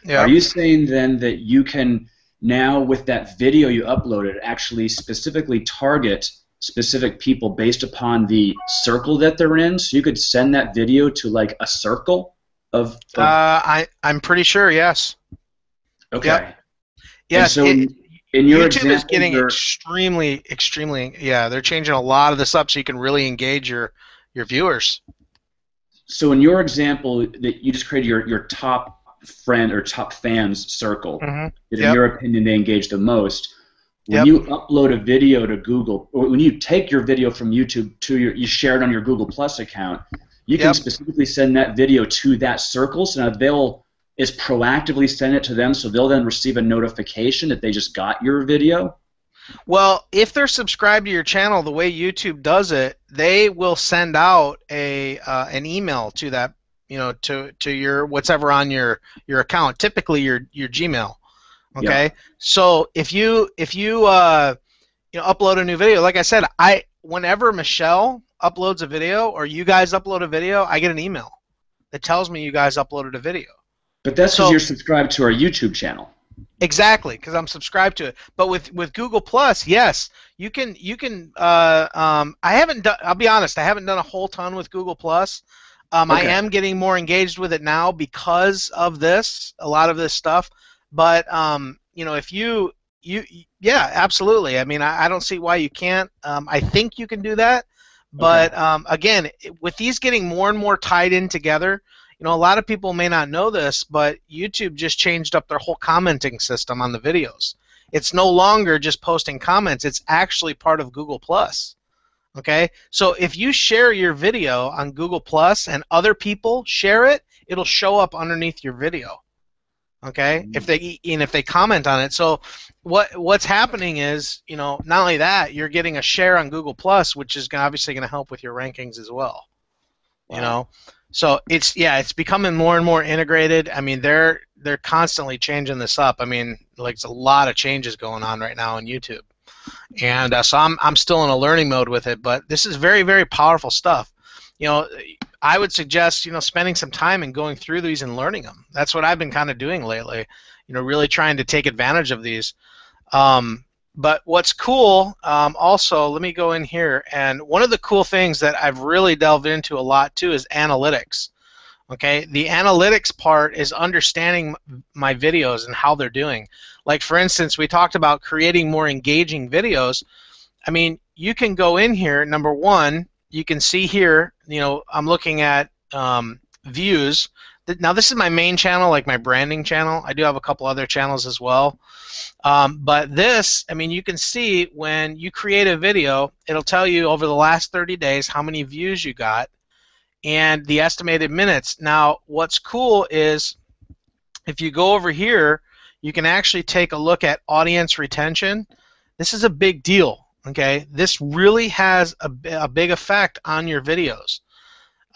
Yeah. Are you saying then that you can now, with that video you uploaded, actually specifically target specific people based upon the circle that they're in? So you could send that video to like a circle of I'm pretty sure, yes. Okay. Yep. Yes. So in your YouTube is getting extremely, they're changing a lot of this up so you can really engage your viewers. So in your example that you just created your top friend or top fans circle, that in your opinion they engage the most. When you upload a video to Google, or when you take your video from YouTube to you share it on your Google Plus account, you can specifically send that video to that circle. So now they'll proactively send it to them, so they'll then receive a notification that they just got your video. Well, if they're subscribed to your channel, the way YouTube does it, they will send out an email to that, to your whatever on your account, typically your Gmail. Okay, yeah. So if you upload a new video, like I said, whenever Michelle uploads a video or you guys upload a video, I get an email that tells me you guys uploaded a video. But that's because you're subscribed to our YouTube channel. Exactly, because I'm subscribed to it. But with Google Plus, yes, you can. I haven't done. I'll be honest. I haven't done a whole ton with Google Plus. I Okay. am getting more engaged with it now because of this. A lot of this stuff. But if yeah, absolutely. I mean, I don't see why you can't. I think you can do that. Okay. But again, with these getting more and more tied in together. A lot of people may not know this, but YouTube just changed up their whole commenting system on the videos. It's no longer just posting comments. It's actually part of Google Plus. Okay? So if you share your video on Google Plus and other people share it, it'll show up underneath your video. Okay? If they comment on it. So what's happening is, not only that, you're getting a share on Google Plus, which is obviously going to help with your rankings as well. Wow. So it's becoming more and more integrated. I mean, they're constantly changing this up. I mean, like, it's a lot of changes going on right now on YouTube, and so I'm still in a learning mode with it. But this is very, very powerful stuff. I would suggest spending some time and going through these and learning them. That's what I've been kind of doing lately. Really trying to take advantage of these. But what's cool, also, let me go in here, and one of the cool things that I've really delved into a lot too is analytics. Okay, the analytics part is understanding my videos and how they're doing. Like, for instance, we talked about creating more engaging videos. I mean, you can go in here. Number one, you can see here, I'm looking at views. Now, this is my main channel, like my branding channel. I do have a couple other channels as well. But this, I mean, you can see when you create a video, it'll tell you over the last 30 days how many views you got and the estimated minutes. Now, what's cool is if you go over here, you can actually take a look at audience retention. This is a big deal, okay? This really has a big effect on your videos.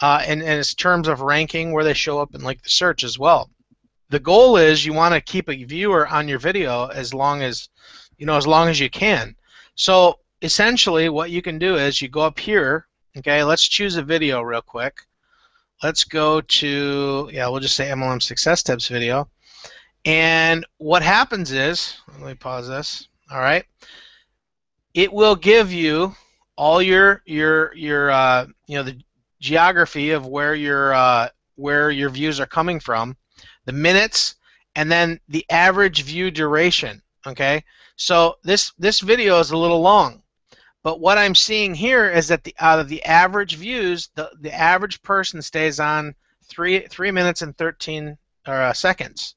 And in terms of ranking, where they show up in like the search as well. The goal is you want to keep a viewer on your video as long as you can. So essentially what you can do is you go up here, okay, let's choose a video real quick. Let's go to, we'll just say MLM Success Tips video. And what happens is, let me pause this, all right, it will give you all your the geography of where your views are coming from, the minutes, and then the average view duration. Okay, so this video is a little long, but what I'm seeing here is that out of the average views, the average person stays on 3 minutes and 13 seconds.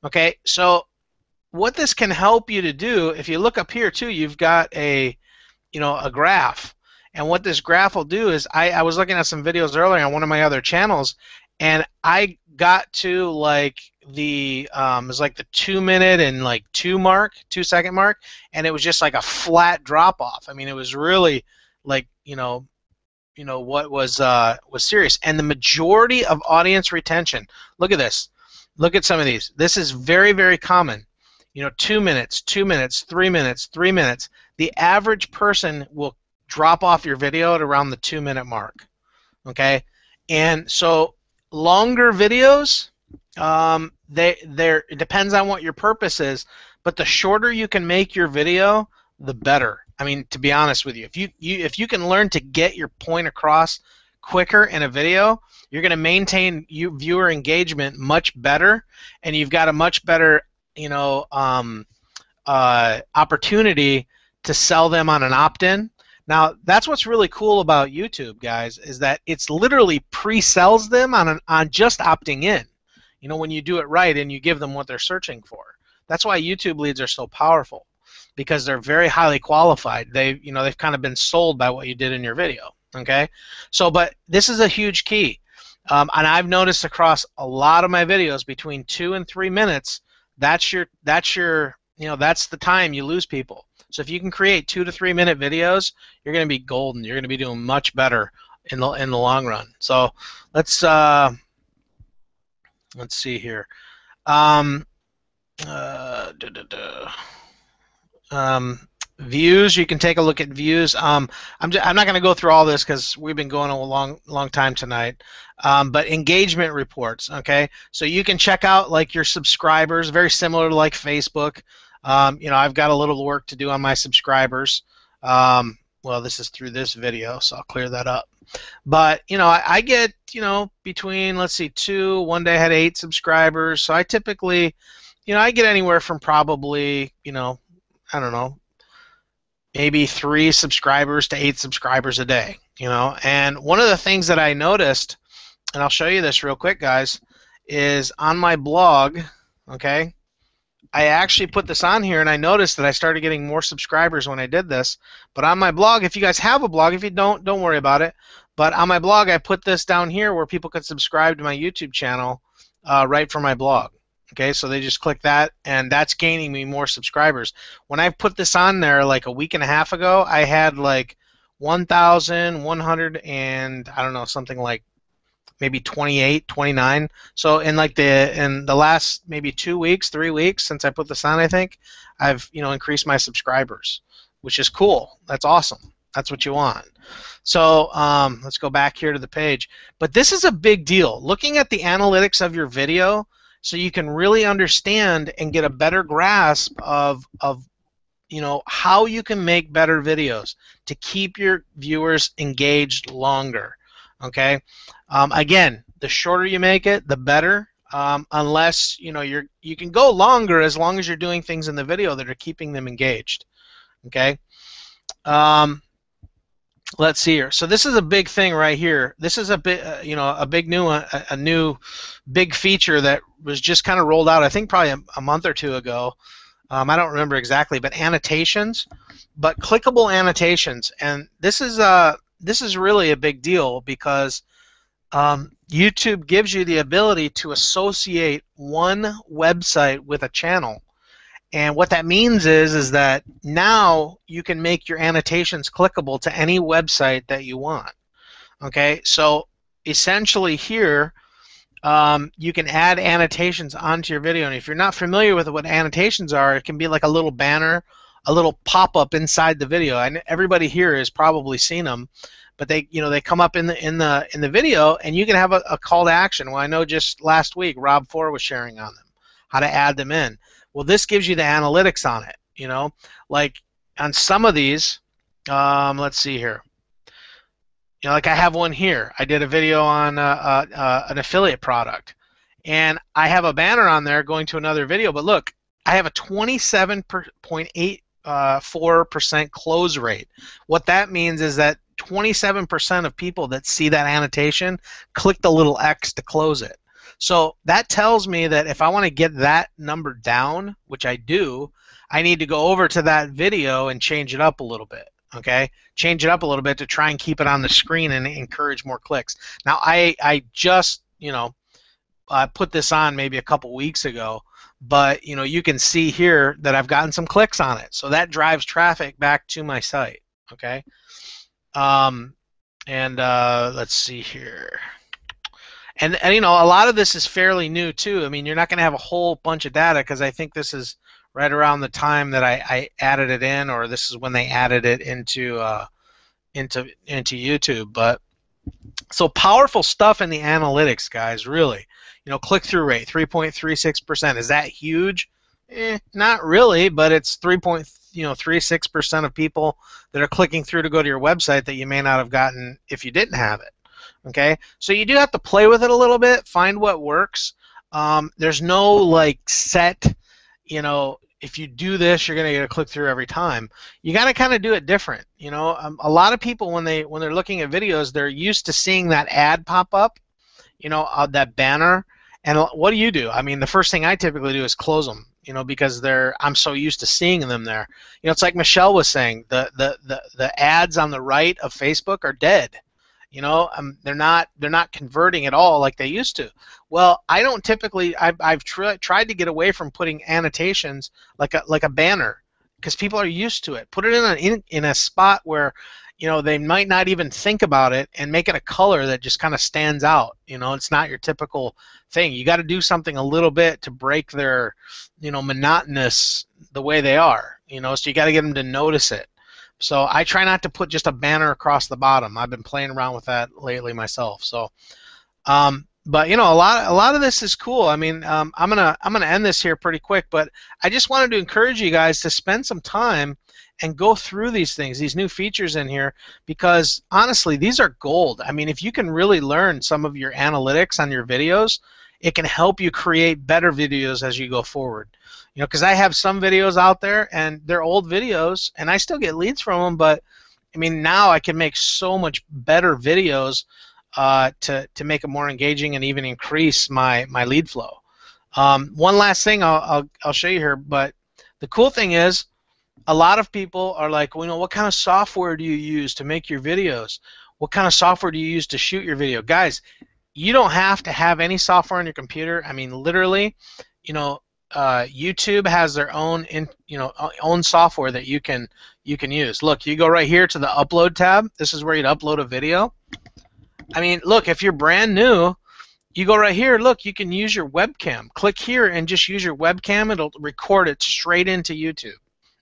Okay, so what this can help you to do, if you look up here too, you've got a graph. And what this graph will do is, I was looking at some videos earlier on one of my other channels, and I got to like it was like the 2 minute and like 2 second mark, and it was just like a flat drop off. I mean, it was really like what was serious. And the majority of audience retention. Look at this. Look at some of these. This is very, very common. 2 minutes, 2 minutes, 3 minutes, 3 minutes. The average person will drop off your video at around the 2 minute mark. Okay, and so longer videos, it depends on what your purpose is, but the shorter you can make your video, the better. I mean, to be honest with you, if you can learn to get your point across quicker in a video, you're going to maintain viewer engagement much better, and you've got a much better opportunity to sell them on an opt-in. Now, that's what's really cool about YouTube, guys, is that it's literally pre-sells them on just opting in. When you do it right and you give them what they're searching for. That's why YouTube leads are so powerful, because they're very highly qualified. They've kind of been sold by what you did in your video. Okay, so but this is a huge key, and I've noticed across a lot of my videos between 2 and 3 minutes, that's the time you lose people. So if you can create 2 to 3 minute videos, you're going to be golden. You're going to be doing much better in the long run. So let's see here. views. You can take a look at views. I'm not going to go through all this because we've been going a long time tonight. But engagement reports. Okay, so you can check out like your subscribers, very similar to like Facebook. I've got a little work to do on my subscribers. Well, this is through this video, so I'll clear that up. But I get between, let's see, one day I had 8 subscribers, so I typically I get anywhere from probably I don't know, maybe 3 subscribers to 8 subscribers a day. And one of the things that I noticed, and I'll show you this real quick, guys, is on my blog. Okay, I actually put this on here, and I noticed that I started getting more subscribers when I did this. But on my blog, if you guys have a blog, if you don't worry about it. But on my blog, I put this down here where people could subscribe to my YouTube channel right from my blog. Okay, so they just click that, and that's gaining me more subscribers. When I put this on there like a week and a half ago, I had like 1,100 and I don't know, something like maybe 28, 29. So in the last maybe 2 weeks, 3 weeks since I put this on, I think I've increased my subscribers, which is cool. That's awesome. That's what you want. So let's go back here to the page. But this is a big deal. Looking at the analytics of your video, so you can really understand and get a better grasp of how you can make better videos to keep your viewers engaged longer. Okay. Again, the shorter you make it, the better. Unless you can go longer as long as you're doing things in the video that are keeping them engaged. Okay. Let's see here. So this is a big thing right here. This is a bit, a big new one, a new big feature that was just kind of rolled out. I think probably a month or 2 ago. I don't remember exactly, but annotations, but clickable annotations, and this is really a big deal because YouTube gives you the ability to associate one website with a channel. And what that means is that now you can make your annotations clickable to any website that you want. Okay, so essentially here you can add annotations onto your video. And if you're not familiar with what annotations are, it can be like a little banner, a little pop-up inside the video. And everybody here has probably seen them, but they come up in the video, and you can have a call to action. Well, I know just last week Rob Four was sharing on them, how to add them in. Well, this gives you the analytics on it. Like on some of these, let's see here. Like I have one here. I did a video on an affiliate product, and I have a banner on there going to another video. But look, I have a 27.84% close rate. What that means is that 27% of people that see that annotation click the little X to close it. So that tells me that if I want to get that number down, which I do, I need to go over to that video and change it up a little bit. Okay, change it up a little bit to try and keep it on the screen and encourage more clicks. Now I just put this on maybe a couple weeks ago, but you can see here that I've gotten some clicks on it, so that drives traffic back to my site. Okay, let's see here. And a lot of this is fairly new too. I mean, you're not going to have a whole bunch of data because I think this is right around the time that I added it in, or this is when they added it into YouTube. But so powerful stuff in the analytics, guys. Really, click-through rate 3.36%. Is that huge? Not really, but it's 3.36% of people that are clicking through to go to your website that you may not have gotten if you didn't have it. Okay, so you do have to play with it a little bit, find what works. There's no like set, if you do this, you're going to get a click through every time. You got to kind of do it different. A lot of people when they're looking at videos, they're used to seeing that ad pop up, that banner. And what do? I mean, the first thing I typically do is close them, because I'm so used to seeing them there. It's like Michelle was saying, the ads on the right of Facebook are dead. They're not converting at all like they used to. Well, I don't typically. I've tried to get away from putting annotations like a banner because people are used to it. Put it in a spot where they might not even think about it, and make it a color that just kind of stands out. It's not your typical thing. You got to do something a little bit to break their the the way they are, you know, so you got to get them to notice it. So I try not to put just a banner across the bottom. I've been playing around with that lately myself. So, but you know, a lot of this is cool. I mean, I'm gonna end this here pretty quick, but I just wanted to encourage you guys to spend some time and go through these things, these new features in here, because honestly, these are gold. I mean, if you can really learn some of your analytics on your videos, it can help you create better videos as you go forward. You know, because I have some videos out there, and they're old videos, and I still get leads from them, but I mean, now I can make so much better videos to make it more engaging and even increase my lead flow. One last thing I'll show you here, but the cool thing is, a lot of people are like, well, you know, what kind of software do you use to make your videos? What kind of software do you use to shoot your video? Guys, you don't have to have any software on your computer. I mean, literally, you know, YouTube has their own own software that you can use. Look, you go right here to the upload tab. This is where you'd upload a video. I mean, look, if you're brand new, you go right here. Look, you can use your webcam. Click here and just use your webcam. It'll record it straight into YouTube.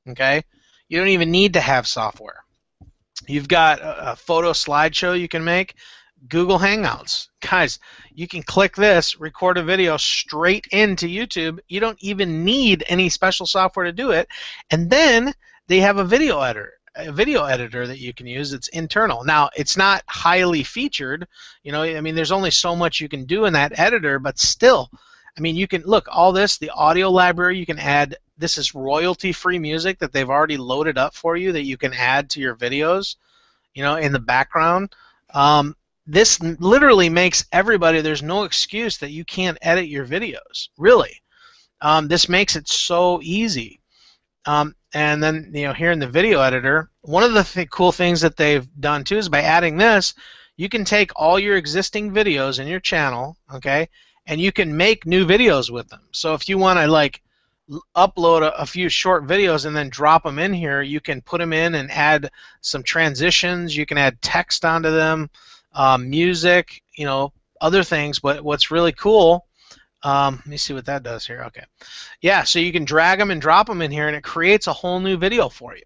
Okay, you don't even need to have software. You've got a photo slideshow you can make. Google Hangouts. Guys, you can click this, record a video straight into YouTube. You don't even need any special software to do it. And then they have a video editor that you can use. It's internal. Now, it's not highly featured. You know, I mean, there's only so much you can do in that editor, but still, I mean, you can look, all this, the audio library, you can add. This is royalty-free music that they've already loaded up for you that you can add to your videos, you know, in the background. This literally makes everybody, there's no excuse that you can't edit your videos, really. This makes it so easy. And then, you know, here in the video editor, one of the cool things that they've done too is by adding this, you can take all your existing videos in your channel, okay, and you can make new videos with them. So if you want to, like, upload a few short videos and then drop them in here, you can put them in and add some transitions. You can add text onto them, music, you know, other things. But what's really cool, let me see what that does here. Okay, yeah, so you can drag them and drop them in here, and it creates a whole new video for you.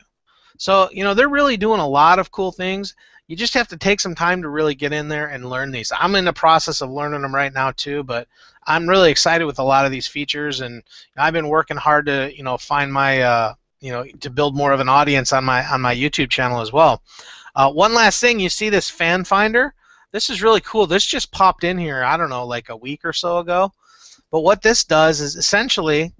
So, you know, they're really doing a lot of cool things. You just have to take some time to really get in there and learn these. I'm in the process of learning them right now too, but I'm really excited with a lot of these features, and I've been working hard to, you know, find my, you know, to build more of an audience on my YouTube channel as well. One last thing, you see this fan finder? This is really cool. This just popped in here, I don't know, like a week or so ago. But what this does is essentially,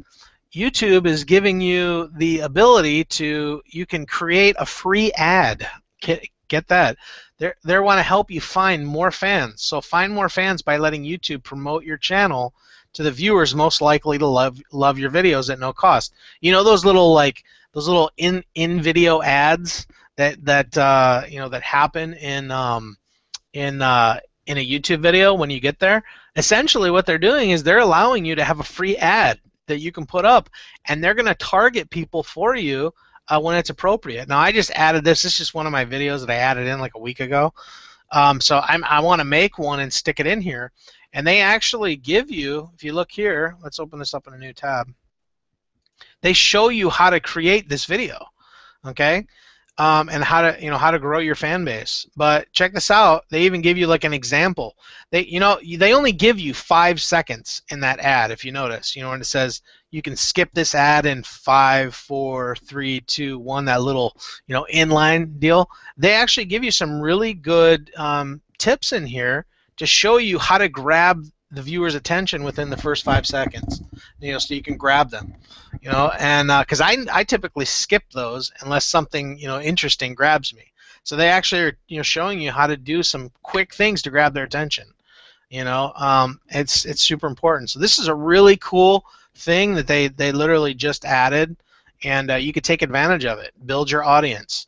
YouTube is giving you the ability to, you can create a free ad. Get that? They want to help you find more fans. So find more fans by letting YouTube promote your channel to the viewers most likely to love your videos at no cost. You know those little in video ads that you know, that happen in a YouTube video when you get there. Essentially, what they're doing is they're allowing you to have a free ad that you can put up, and they're going to target people for you when it's appropriate. Now, I just added this. This is just one of my videos that I added in like a week ago. So I want to make one and stick it in here. And they actually give you, if you look here, let's open this up in a new tab. They show you how to create this video, okay? And how to, you know, how to grow your fan base. But check this out. They even give you like an example. They only give you 5 seconds in that ad, if you notice. You know, when it says you can skip this ad in 5, 4, 3, 2, 1, that little, you know, inline deal. They actually give you some really good tips in here to show you how to grab the viewer's attention within the first 5 seconds, you know, so you can grab them, you know, and because I typically skip those unless something, you know, interesting grabs me. So they actually are, you know, showing you how to do some quick things to grab their attention, you know. It's super important. So this is a really cool thing that they literally just added, and you could take advantage of it. Build your audience,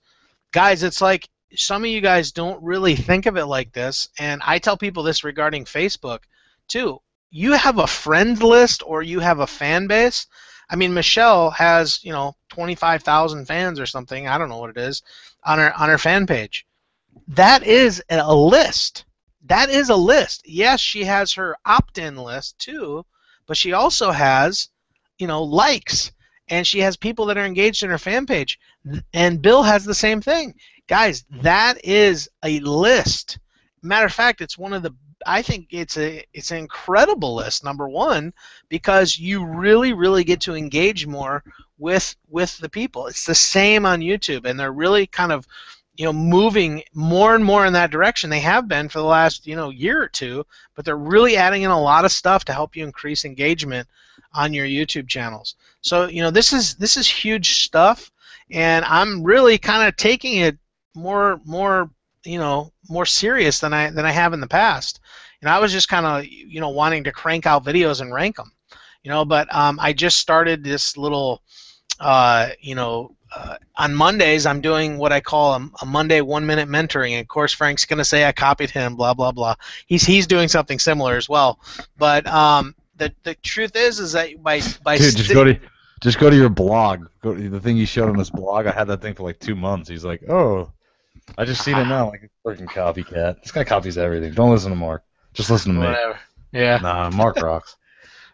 guys. It's like, some of you guys don't really think of it like this, and I tell people this regarding Facebook too. You have a friend list or you have a fan base. I mean, Michelle has, you know, 25,000 fans or something. I don't know what it is on her fan page. That is a list. That is a list. Yes, she has her opt-in list too, but she also has, you know, likes. and she has people that are engaged in her fan page. And Bill has the same thing. Guys, that is a list. Matter of fact, it's one of the, I think it's an incredible list, number one, because you really get to engage more with the people. It's the same on YouTube, and they're really kind of, moving more and more in that direction. They have been for the last, year or two, but they're really adding in a lot of stuff to help you increase engagement on your YouTube channels. So, this is huge stuff, and I'm really kind of taking it more serious than I have in the past. I was just kind of, wanting to crank out videos and rank them, but I just started this little, on Mondays, I'm doing what I call a Monday 1-minute mentoring. And of course, Frank's going to say I copied him, blah, blah, blah. He's doing something similar as well. But the truth is that by Dude, just go to your blog. Go to the thing you showed on this blog. I had that thing for like 2 months. He's like, oh, I just seen it now. Like a freaking copycat. This guy copies everything. Don't listen to Mark. Just listen to me. Whatever. Yeah. Nah, Mark rocks.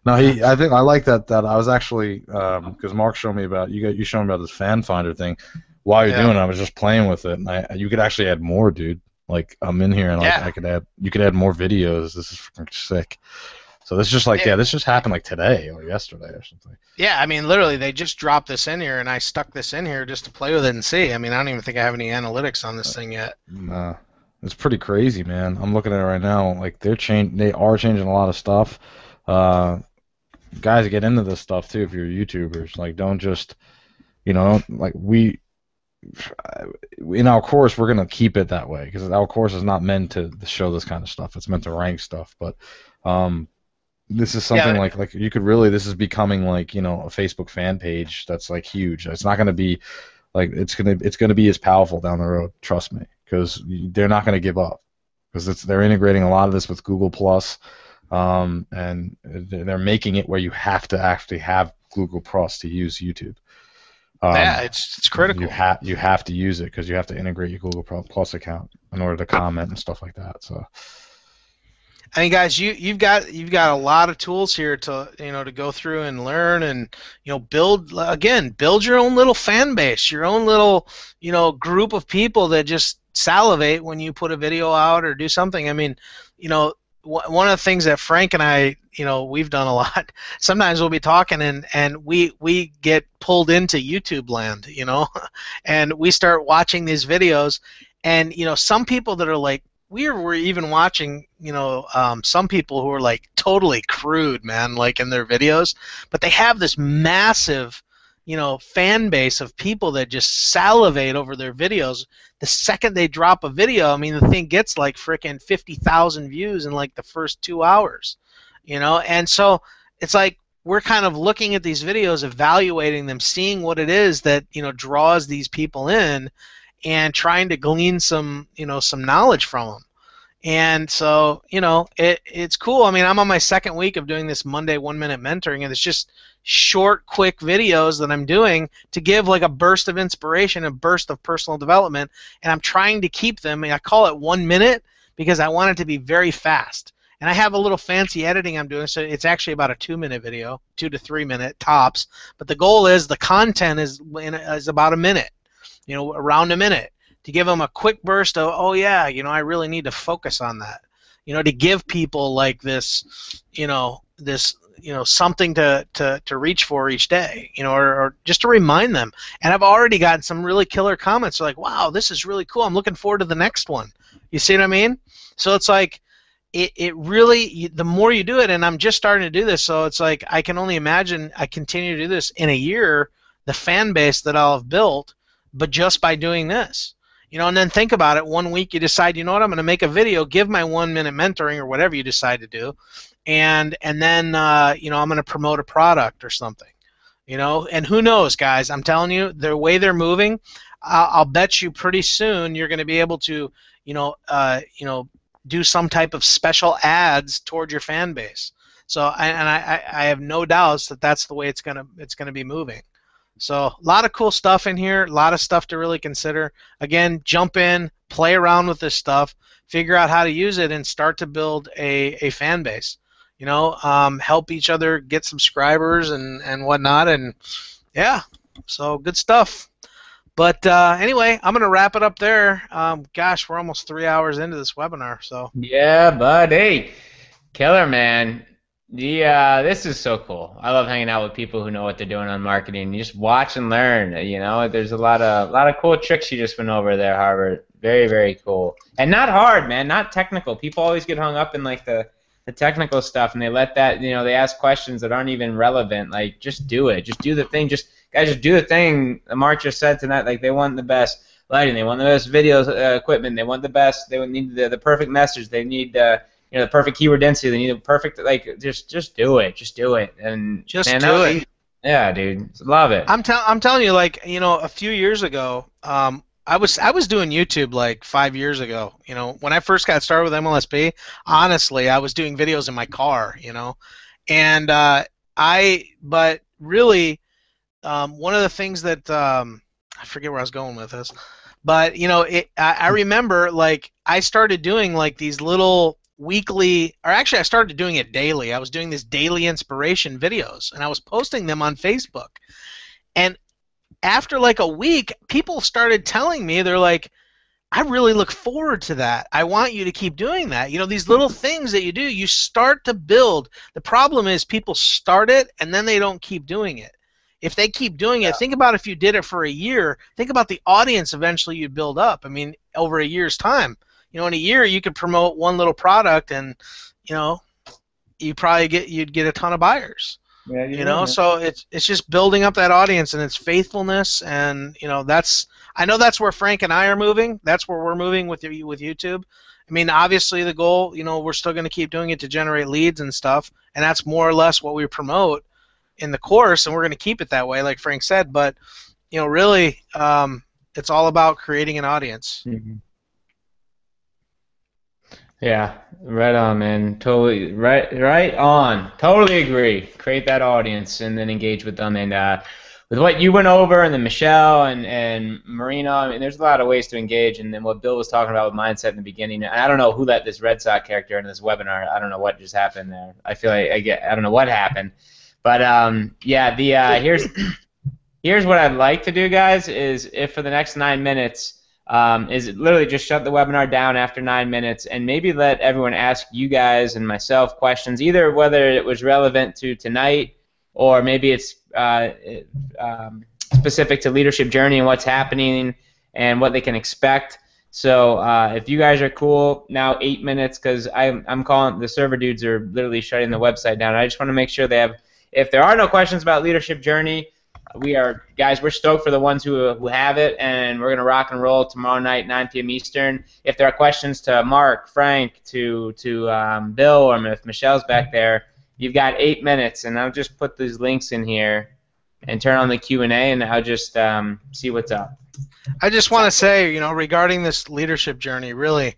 No, I think I like that I was actually because Mark showed me about you showed me about this fan finder thing. While you're doing it, I was just playing with it, and you could actually add more, dude. Like I'm in here, and you could add more videos. This is freaking sick. So this is just like this just happened like today or yesterday or something. Yeah, I mean literally they just dropped this in here, and I stuck this in here just to play with it and see. I mean I don't even think I have any analytics on this thing yet. Nah, it's pretty crazy, man. I'm looking at it right now. Like they are changing a lot of stuff. Guys, get into this stuff too if you're YouTubers. Like, don't just, like in our course, we're gonna keep it that way because our course is not meant to show this kind of stuff. It's meant to rank stuff. But this is something like you could really. This is becoming like a Facebook fan page that's like huge. It's not gonna be like it's gonna be as powerful down the road. Trust me, because they're not gonna give up because they're integrating a lot of this with Google Plus. And they're making it where you have to actually have Google Plus to use YouTube. It's critical. You have to use it because you have to integrate your Google Plus account in order to comment and stuff like that. So, I mean, guys, you've got a lot of tools here to to go through and learn and build your own little fan base, your own little group of people that just salivate when you put a video out or do something. I mean, one of the things that Frank and I, we've done a lot. Sometimes we'll be talking and we get pulled into YouTube land, and we start watching these videos, and some people that are like, we're even watching, some people who are like totally crude, man, like in their videos, but they have this massive, fan base of people that just salivate over their videos. The second they drop a video, I mean, the thing gets like frickin' 50,000 views in like the first 2 hours, and so it's like we're kind of looking at these videos, evaluating them, seeing what it is that draws these people in, and trying to glean some some knowledge from them. And so it's cool. I mean, I'm on my second week of doing this Monday 1-minute mentoring, and it's just short, quick videos that I'm doing to give like a burst of inspiration, a burst of personal development, and I'm trying to keep them. I call it 1 minute because I want it to be very fast. And I have a little fancy editing I'm doing, so it's actually about a 2-minute video, 2 to 3 minute tops. But the goal is the content is about a minute, around a minute, to give them a quick burst of, oh yeah, I really need to focus on that, to give people like this, something to reach for each day, or just to remind them. And I've already gotten some really killer comments. They're like, wow, this is really cool. I'm looking forward to the next one. You see what I mean? So it's like, it really, the more you do it, and I'm just starting to do this, so it's like I can only imagine I continue to do this in a year, the fan base that I'll have built, but just by doing this. And then think about it. 1 week you decide, I'm going to make a video, give my 1-minute mentoring or whatever you decide to do, and then I'm going to promote a product or something, And who knows, guys? I'm telling you, the way they're moving, I'll bet you pretty soon you're going to be able to, do some type of special ads toward your fan base. So I have no doubts that that's the way it's gonna be moving. So a lot of cool stuff in here, a lot of stuff to really consider. Again, jump in, play around with this stuff, figure out how to use it, and start to build a fan base. Help each other get subscribers and whatnot, and Yeah, so good stuff. But anyway, I'm going to wrap it up there. Gosh, we're almost 3 hours into this webinar. So Yeah, bud. Hey, killer, man. This is so cool. I love hanging out with people who know what they're doing on marketing. You just watch and learn. There's a lot of cool tricks you just went over there, Harvard. Very, very cool. And not hard, man. Not technical. People always get hung up in like the technical stuff, and they let that, they ask questions that aren't even relevant. Like, just do it. Just do the thing. Guys, just do the thing. Mark just said tonight, like, they want the best lighting. They want the best video equipment. They want the best. They need the perfect message. They need the perfect keyword density. They need the perfect, like, just do it. Just do it. And just man, do it. Yeah, dude. Love it. I'm telling you, like, a few years ago, I was doing YouTube like 5 years ago. When I first got started with MLSP, honestly, I was doing videos in my car. And but really, one of the things that I forget where I was going with this, but I remember, like, I started doing like these little weekly, or actually I started doing it daily. I was doing these daily inspiration videos, and I was posting them on Facebook. And after like a week, people started telling me, they're like, I really look forward to that. I want you to keep doing that. These little things that you do, you start to build. The problem is people start it and then they don't keep doing it. If they keep doing it, think about if you did it for a year, think about the audience eventually you'd build up. I mean, over a year's time. In a year you could promote one little product and, you'd get a ton of buyers. Yeah, so it's just building up that audience, and it's faithfulness, and I know that's where Frank and I are moving. That's where we're moving with YouTube. I mean, obviously the goal, we're still going to keep doing it to generate leads and stuff, and that's more or less what we promote in the course, and we're going to keep it that way, like Frank said. But really, it's all about creating an audience. Mm-hmm. Yeah, right on, man. Totally, right on. Totally agree. Create that audience and then engage with them. And with what you went over, and then Michelle and Marino, I mean, there's a lot of ways to engage. And then what Bill was talking about with mindset in the beginning. And I don't know who let this Red Sox character in this webinar. I don't know what just happened there. I feel like I don't know what happened. But yeah, here's what I'd like to do, guys. Is if for the next 9 minutes. Is literally just shut the webinar down after 9 minutes and maybe let everyone ask you guys and myself questions, either whether it was relevant to tonight or maybe it's specific to leadership journey and what's happening and what they can expect. So if you guys are cool, now 8 minutes, because I'm calling, the server dudes are literally shutting the website down. I just want to make sure they have, if there are no questions about leadership journey, we're stoked for the ones who have it, and we're going to rock and roll tomorrow night, 9 p.m. Eastern. If there are questions to Mark, Frank, to Bill, or if Michelle's back there, you've got 8 minutes, and I'll just put these links in here and turn on the Q&A, and I'll just see what's up. I just want to say, regarding this leadership journey, really,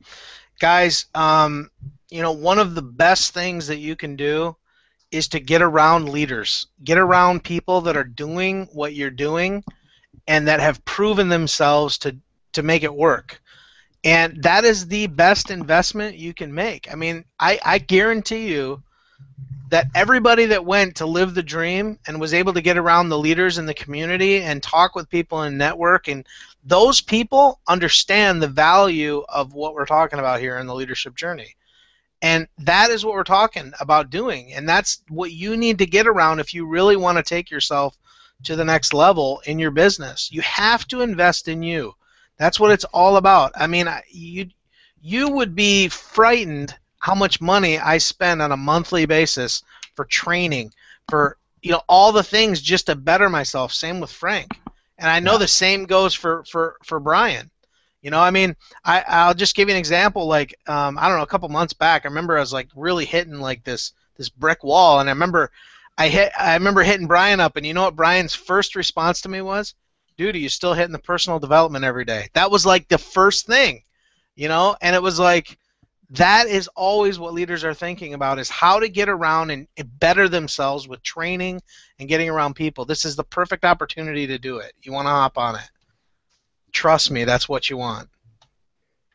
guys, one of the best things that you can do is to get around leaders. Get around people that are doing what you're doing and that have proven themselves to make it work. And that is the best investment you can make. I mean, I guarantee you that everybody that went to live the dream and was able to get around the leaders in the community and talk with people and network, and those people understand the value of what we're talking about here in the leadership journey. And that is what we're talking about doing. And that's what you need to get around if you really want to take yourself to the next level in your business. You have to invest in you. That's what it's all about. I mean, you would be frightened how much money I spend on a monthly basis for training, for all the things just to better myself. Same with Frank. And I know the same goes for Brian. I mean, I'll just give you an example. Like, I don't know, a couple months back, I remember I was like really hitting like this brick wall, and I remember hitting Brian up, and you know what Brian's first response to me was? Dude, are you still hitting the personal development every day? That was like the first thing, and it was like, that is always what leaders are thinking about, is how to get around and better themselves with training and getting around people. This is the perfect opportunity to do it. You want to hop on it. Trust me, that's what you want.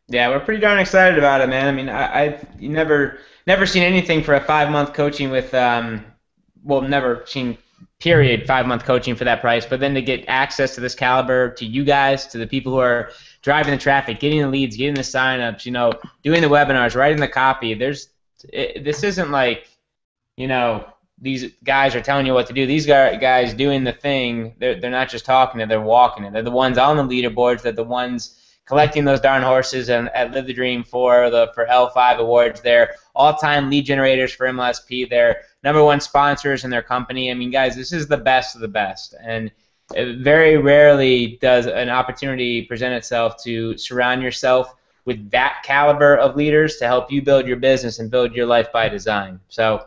Yeah, we're pretty darn excited about it, man. I mean, I've never seen anything for a 5-month coaching with, never seen period, 5-month coaching for that price. But then to get access to this caliber, to you guys, to the people who are driving the traffic, getting the leads, getting the signups, doing the webinars, writing the copy. This isn't like, these guys are telling you what to do. These guys doing the thing, they're not just talking it, they're walking it. They're the ones on the leaderboards. They're the ones collecting those darn horses and at Live the Dream for L5 awards. They're all-time lead generators for MLSP. They're #1 sponsors in their company. I mean, guys, this is the best of the best. And very rarely does an opportunity present itself to surround yourself with that caliber of leaders to help you build your business and build your life by design. So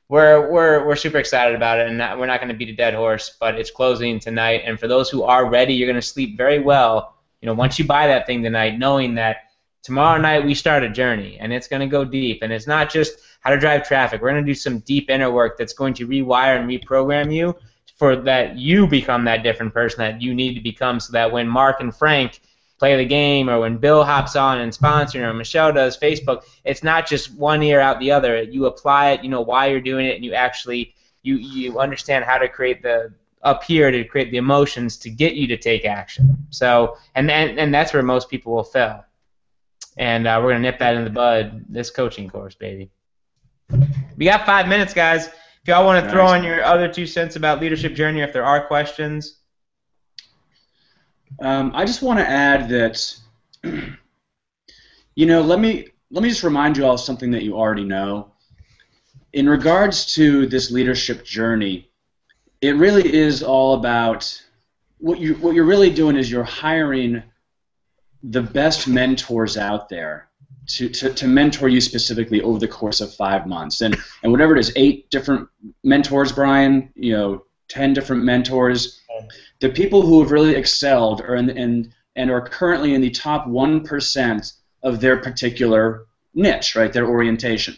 we're super excited about it, and we're not going to beat a dead horse, but it's closing tonight. And for those who are ready, you're going to sleep very well. Once you buy that thing tonight, knowing that tomorrow night we start a journey, and it's going to go deep. And it's not just how to drive traffic. We're going to do some deep inner work that's going to rewire and reprogram you for that you become that different person that you need to become, so that when Mark and Frank play the game, or when Bill hops on and sponsors, or Michelle does Facebook, it's not just one ear out the other. You apply it, you know why you're doing it, and you actually you understand how to create up here to create the emotions to get you to take action. So and that's where most people will fail. And we're gonna nip that in the bud this coaching course, baby. We got 5 minutes, guys. If y'all want to throw in your other 2 cents about leadership journey, if there are questions. I just want to add that, let me just remind you all of something that you already know. In regards to this leadership journey, it really is all about what you're really doing is you're hiring the best mentors out there to mentor you specifically over the course of 5 months, and whatever it is, 8 different mentors, Brian, 10 different mentors. The people who have really excelled and are currently in the top 1% of their particular niche, right? Their orientation.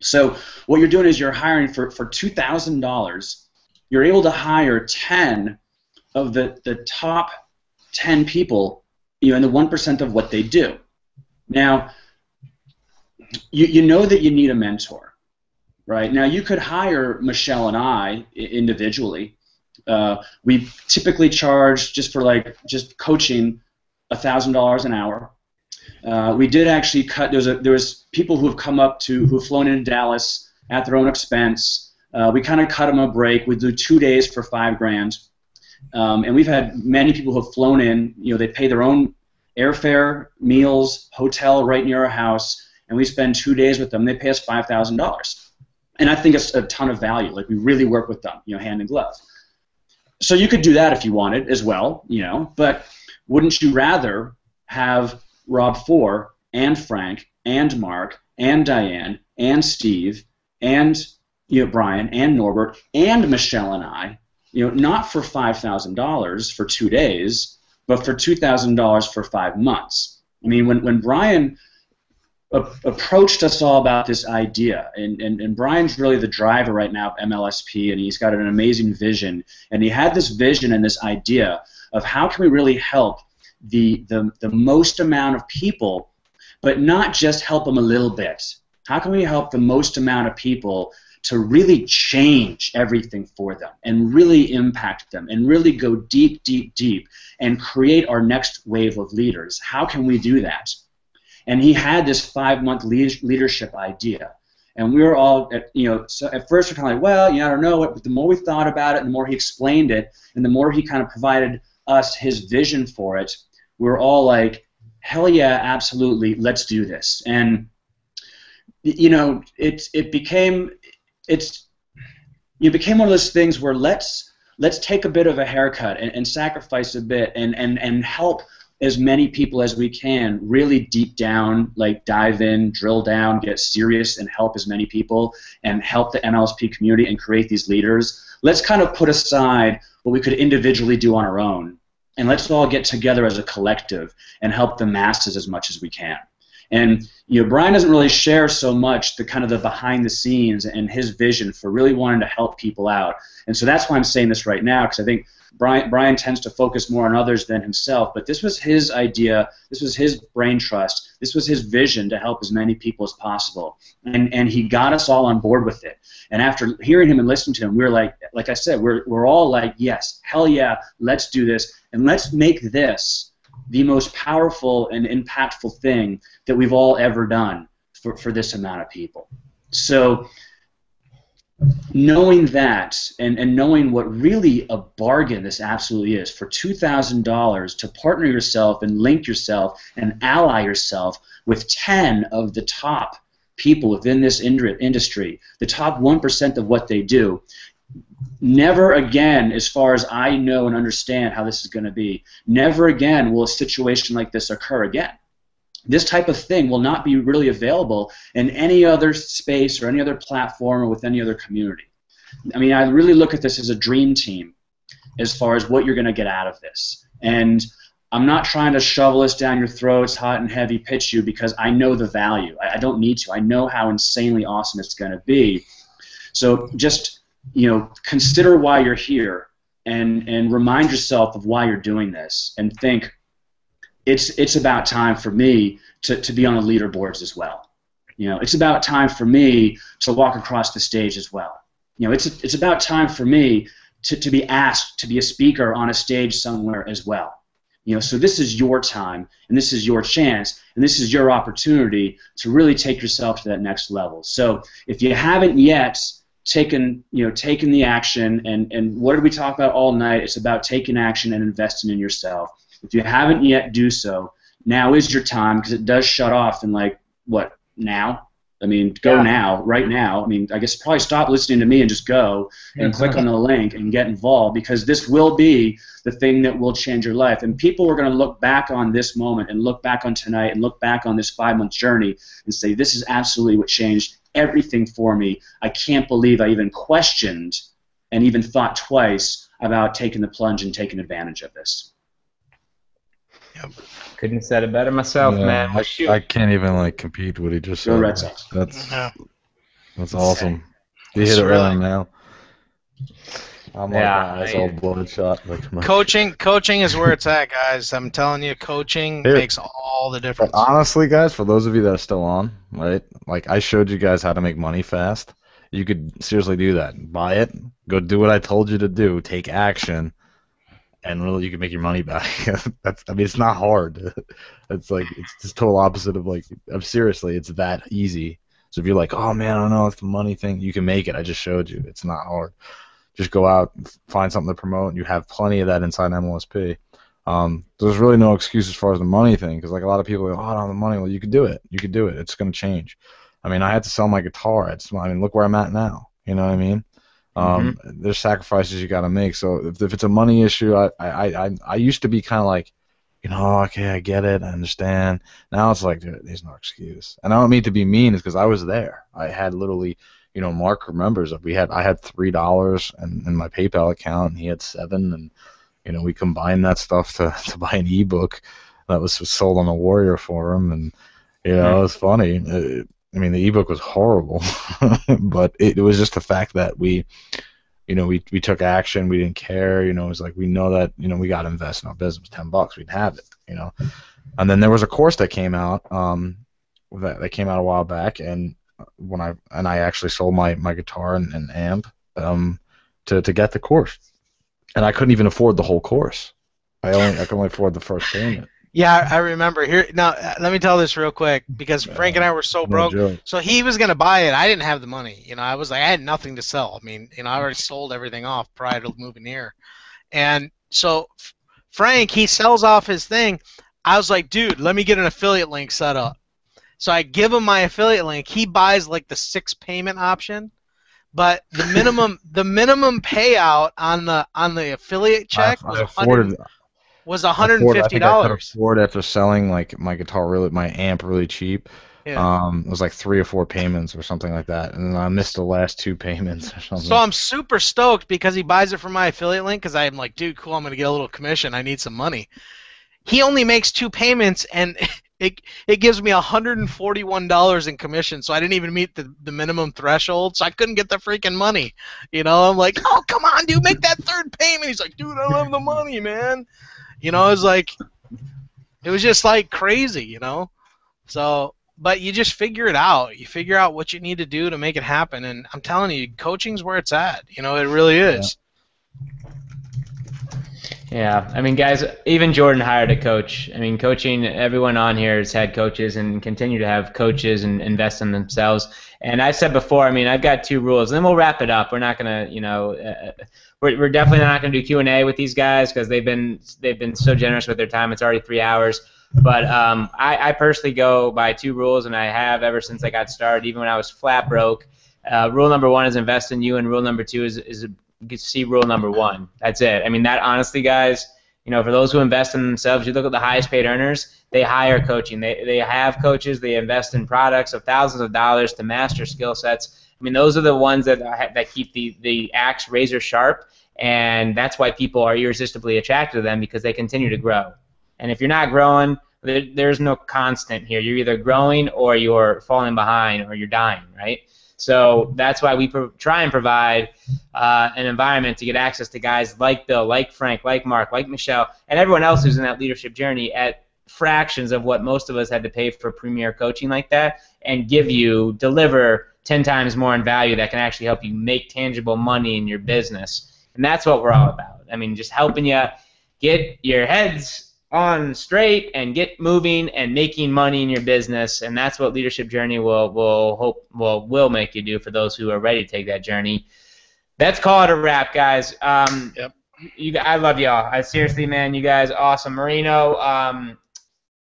So what you're doing is you're hiring for $2,000. You're able to hire 10 of the top 10 people, in the 1% of what they do. Now, you know that you need a mentor, right? Now you could hire Michelle and I individually. We typically charge just for just coaching $1,000 an hour. We did actually cut. There was people who have come up who've flown into Dallas at their own expense. We kind of cut them a break. We do 2 days for $5,000, and we've had many people who have flown in. They pay their own airfare, meals, hotel right near our house, and we spend 2 days with them. They pay us $5,000, and I think it's a ton of value. We really work with them, hand in glove. So you could do that if you wanted as well, but wouldn't you rather have Rob Four and Frank and Mark and Diane and Steve and Brian and Norbert and Michelle and I, not for $5,000 for 2 days, but for $2,000 for 5 months. I mean, when Brian approached us all about this idea, and Brian's really the driver right now of MLSP, and he's got an amazing vision, and he had this vision and this idea of how can we really help the most amount of people, but not just help them a little bit. How can we help the most amount of people to really change everything for them and really impact them and really go deep, deep, deep and create our next wave of leaders? How can we do that? And he had this 5-month leadership idea, and we were all, so at first we're kind of like, well, I don't know. But the more we thought about it, the more he explained it, and the more he kind of provided us his vision for it, we were all like, hell yeah, absolutely, let's do this. And it became one of those things where let's take a bit of a haircut and sacrifice a bit and help as many people as we can really deep down, dive in, drill down, get serious, and help as many people and help the MLSP community and create these leaders. Let's kind of put aside what we could individually do on our own, and let's all get together as a collective and help the masses as much as we can. And Brian doesn't really share so much the kind of the behind the scenes and his vision for really wanting to help people out. And so that's why I'm saying this right now, because I think Brian tends to focus more on others than himself, but this was his idea, this was his brain trust, this was his vision to help as many people as possible. And he got us all on board with it. And after hearing him and listening to him, we were like I said, we're all like, yes, hell yeah, let's do this, and let's make this the most powerful and impactful thing that we've all ever done for this amount of people. So knowing that and knowing what really a bargain this absolutely is, for $2,000 to partner yourself and link yourself and ally yourself with 10 of the top people within this industry, the top 1% of what they do. Never again, as far as I know and understand how this is going to be, never again will a situation like this occur again. This type of thing will not be really available in any other space or any other platform or with any other community. I mean, I really look at this as a dream team as far as what you're going to get out of this. And I'm not trying to shovel this down your throats, hot and heavy, pitch you, because I know the value. I don't need to. I know how insanely awesome it's going to be. So just consider why you're here and remind yourself of why you're doing this, and think it's about time for me to be on the leaderboards as well. It's about time for me to walk across the stage as well. It's about time for me to be asked to be a speaker on a stage somewhere as well. So this is your time, and this is your chance, and this is your opportunity to really take yourself to that next level. So if you haven't yet taken the action, and what did we talk about all night? It's about taking action and investing in yourself. If you haven't yet do so, now is your time, because it does shut off in now? I mean, go now, right now. I mean, I guess probably stop listening to me and just go and click on the link and get involved, because this will be the thing that will change your life. And people are going to look back on this moment and look back on tonight and look back on this 5-month journey and say, this is absolutely what changed everything for me. I can't believe I even questioned and even thought twice about taking the plunge and taking advantage of this. Yep. Couldn't have said it better myself, man. I can't even compete with what he just said. Red Sox. That's awesome. You hit it right now. I'm my eyes all bloodshot. Coaching is where it's at, guys. I'm telling you, coaching makes all the difference. But honestly, guys, for those of you that are still on, right? I showed you guys how to make money fast. You could seriously do that. Buy it. Go do what I told you to do. Take action. And really, you can make your money back. It's not hard. It's just total opposite of seriously, it's that easy. So if you're like, oh man, I don't know, it's the money thing, you can make it. I just showed you. It's not hard. Just go out, find something to promote, and you have plenty of that inside MLSP. There's really no excuse as far as the money thing, because a lot of people are like, oh, I don't have the money. Well, you could do it. You could do it. It's going to change. I mean, I had to sell my guitar. Look where I'm at now. You know what I mean? There's sacrifices you got to make. So if it's a money issue, I used to be kind of okay, I get it, I understand. Now it's dude, there's no excuse. And I don't mean to be mean, it's because I was there. I had literally, Mark remembers I had $3 in my PayPal account, and he had $7, and we combined that stuff to buy an ebook that was sold on the Warrior Forum, and it was funny. The ebook was horrible, but it was just the fact that we took action. We didn't care. It was we know that we got to invest in our business. $10, we'd have it. And then there was a course that came out that came out a while back, and I actually sold my guitar and amp to get the course, and I couldn't even afford the whole course. I could only afford the first payment. Yeah, I remember. Here now, let me tell this real quick, because Frank and I were so broke. So he was gonna buy it. I didn't have the money. I was I had nothing to sell. I already sold everything off prior to moving here, and so Frank, he sells off his thing. I was like, dude, let me get an affiliate link set up. So I give him my affiliate link. He buys the 6 payment option, but the minimum payout on the affiliate check was $150. I think I could afford after selling my guitar my amp really cheap. Yeah. It was 3 or 4 payments or something like that, and I missed the last 2 payments or something. So I'm super stoked because he buys it from my affiliate link, because I'm like, dude, cool, I'm gonna get a little commission. I need some money. He only makes 2 payments, and it gives me $141 in commission, so I didn't even meet the minimum threshold, so I couldn't get the freaking money. You know, I'm like, oh, come on, dude, make that third payment. He's like, dude, I don't have the money, man. You know, it was just like crazy, you know. So, but you just figure it out. You figure out what you need to do to make it happen, and I'm telling you, coaching's where it's at. You know, it really is. Yeah, I mean, guys, even Jordan hired a coach. I mean, coaching, everyone on here has had coaches and continue to have coaches and invest in themselves. And I said before, I mean, I've got 2 rules, and then we'll wrap it up. We're not going to, you know, we're definitely not going to do Q&A with these guys because they've been so generous with their time. It's already 3 hours. But I personally go by 2 rules, and I have ever since I got started, even when I was flat broke. Rule number 1 is invest in you, and rule number 2 is see rule number 1. That's it. I mean, that honestly, guys, you know, for those who invest in themselves, you look at the highest paid earners, they hire coaching. They have coaches. They invest in products of thousands of dollars to master skill sets. I mean, those are the ones that keep the axe razor sharp, and that's why people are irresistibly attracted to them because they continue to grow. And if you're not growing, there's no constant here. You're either growing or you're falling behind or you're dying, right? So that's why we try and provide an environment to get access to guys like Bill, like Frank, like Mark, like Michelle, and everyone else who's in that leadership journey at fractions of what most of us had to pay for premier coaching like that, and deliver 10 times more in value that can actually help you make tangible money in your business. And that's what we're all about. I mean, just helping you get your heads on straight and get moving and making money in your business, and that's what Leadership Journey will make you do for those who are ready to take that journey. Let's call it a wrap, guys. Yep. I love y'all. Seriously, man, you guys awesome. Marino,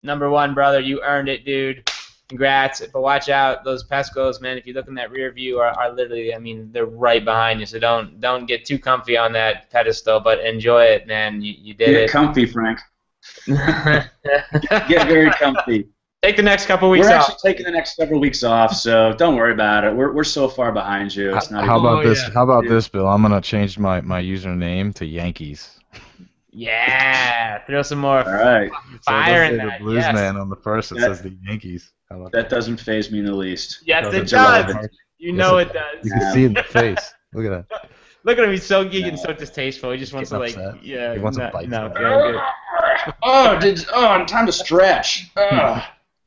number 1, brother, you earned it, dude. Congrats. But watch out, those Pescos, man. If you look in that rear view, are literally, I mean, they're right behind you. So don't get too comfy on that pedestal, but enjoy it, man. You did it. Get comfy, Frank. Get very comfy. Take the next couple weeks off. We're actually taking the next several weeks off, so don't worry about it. We're so far behind you. It's not. How about this? How about this, Bill? I'm gonna change my username to Yankees. Yeah, throw some more fire in that. that. Bluesman Yes. on the first. It says the Yankees. How about that doesn't faze me in the least. Yes, it does. You know it does. You can see it in the face. Look at that. Look at him. He's so geeky and so distasteful. He just wants to upset. yeah. He wants a bite. No, good. Time to stretch.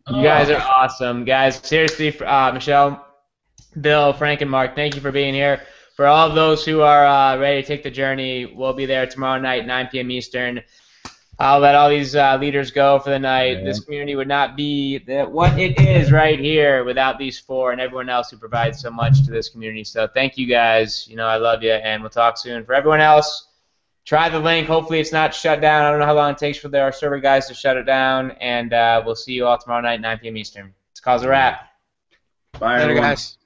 You guys are awesome, guys. Seriously, Michelle, Bill, Frank, and Mark, thank you for being here. For all of those who are ready to take the journey, we'll be there tomorrow night, 9 p.m. Eastern. I'll let all these leaders go for the night. This community would not be what it is right here without these 4 and everyone else who provides so much to this community. So thank you guys. You know, I love you, and we'll talk soon. For everyone else, try the link. Hopefully it's not shut down. I don't know how long it takes for our server guys to shut it down, and we'll see you all tomorrow night, 9 p.m. Eastern. Let's call it a wrap. Bye, everyone. Later, guys.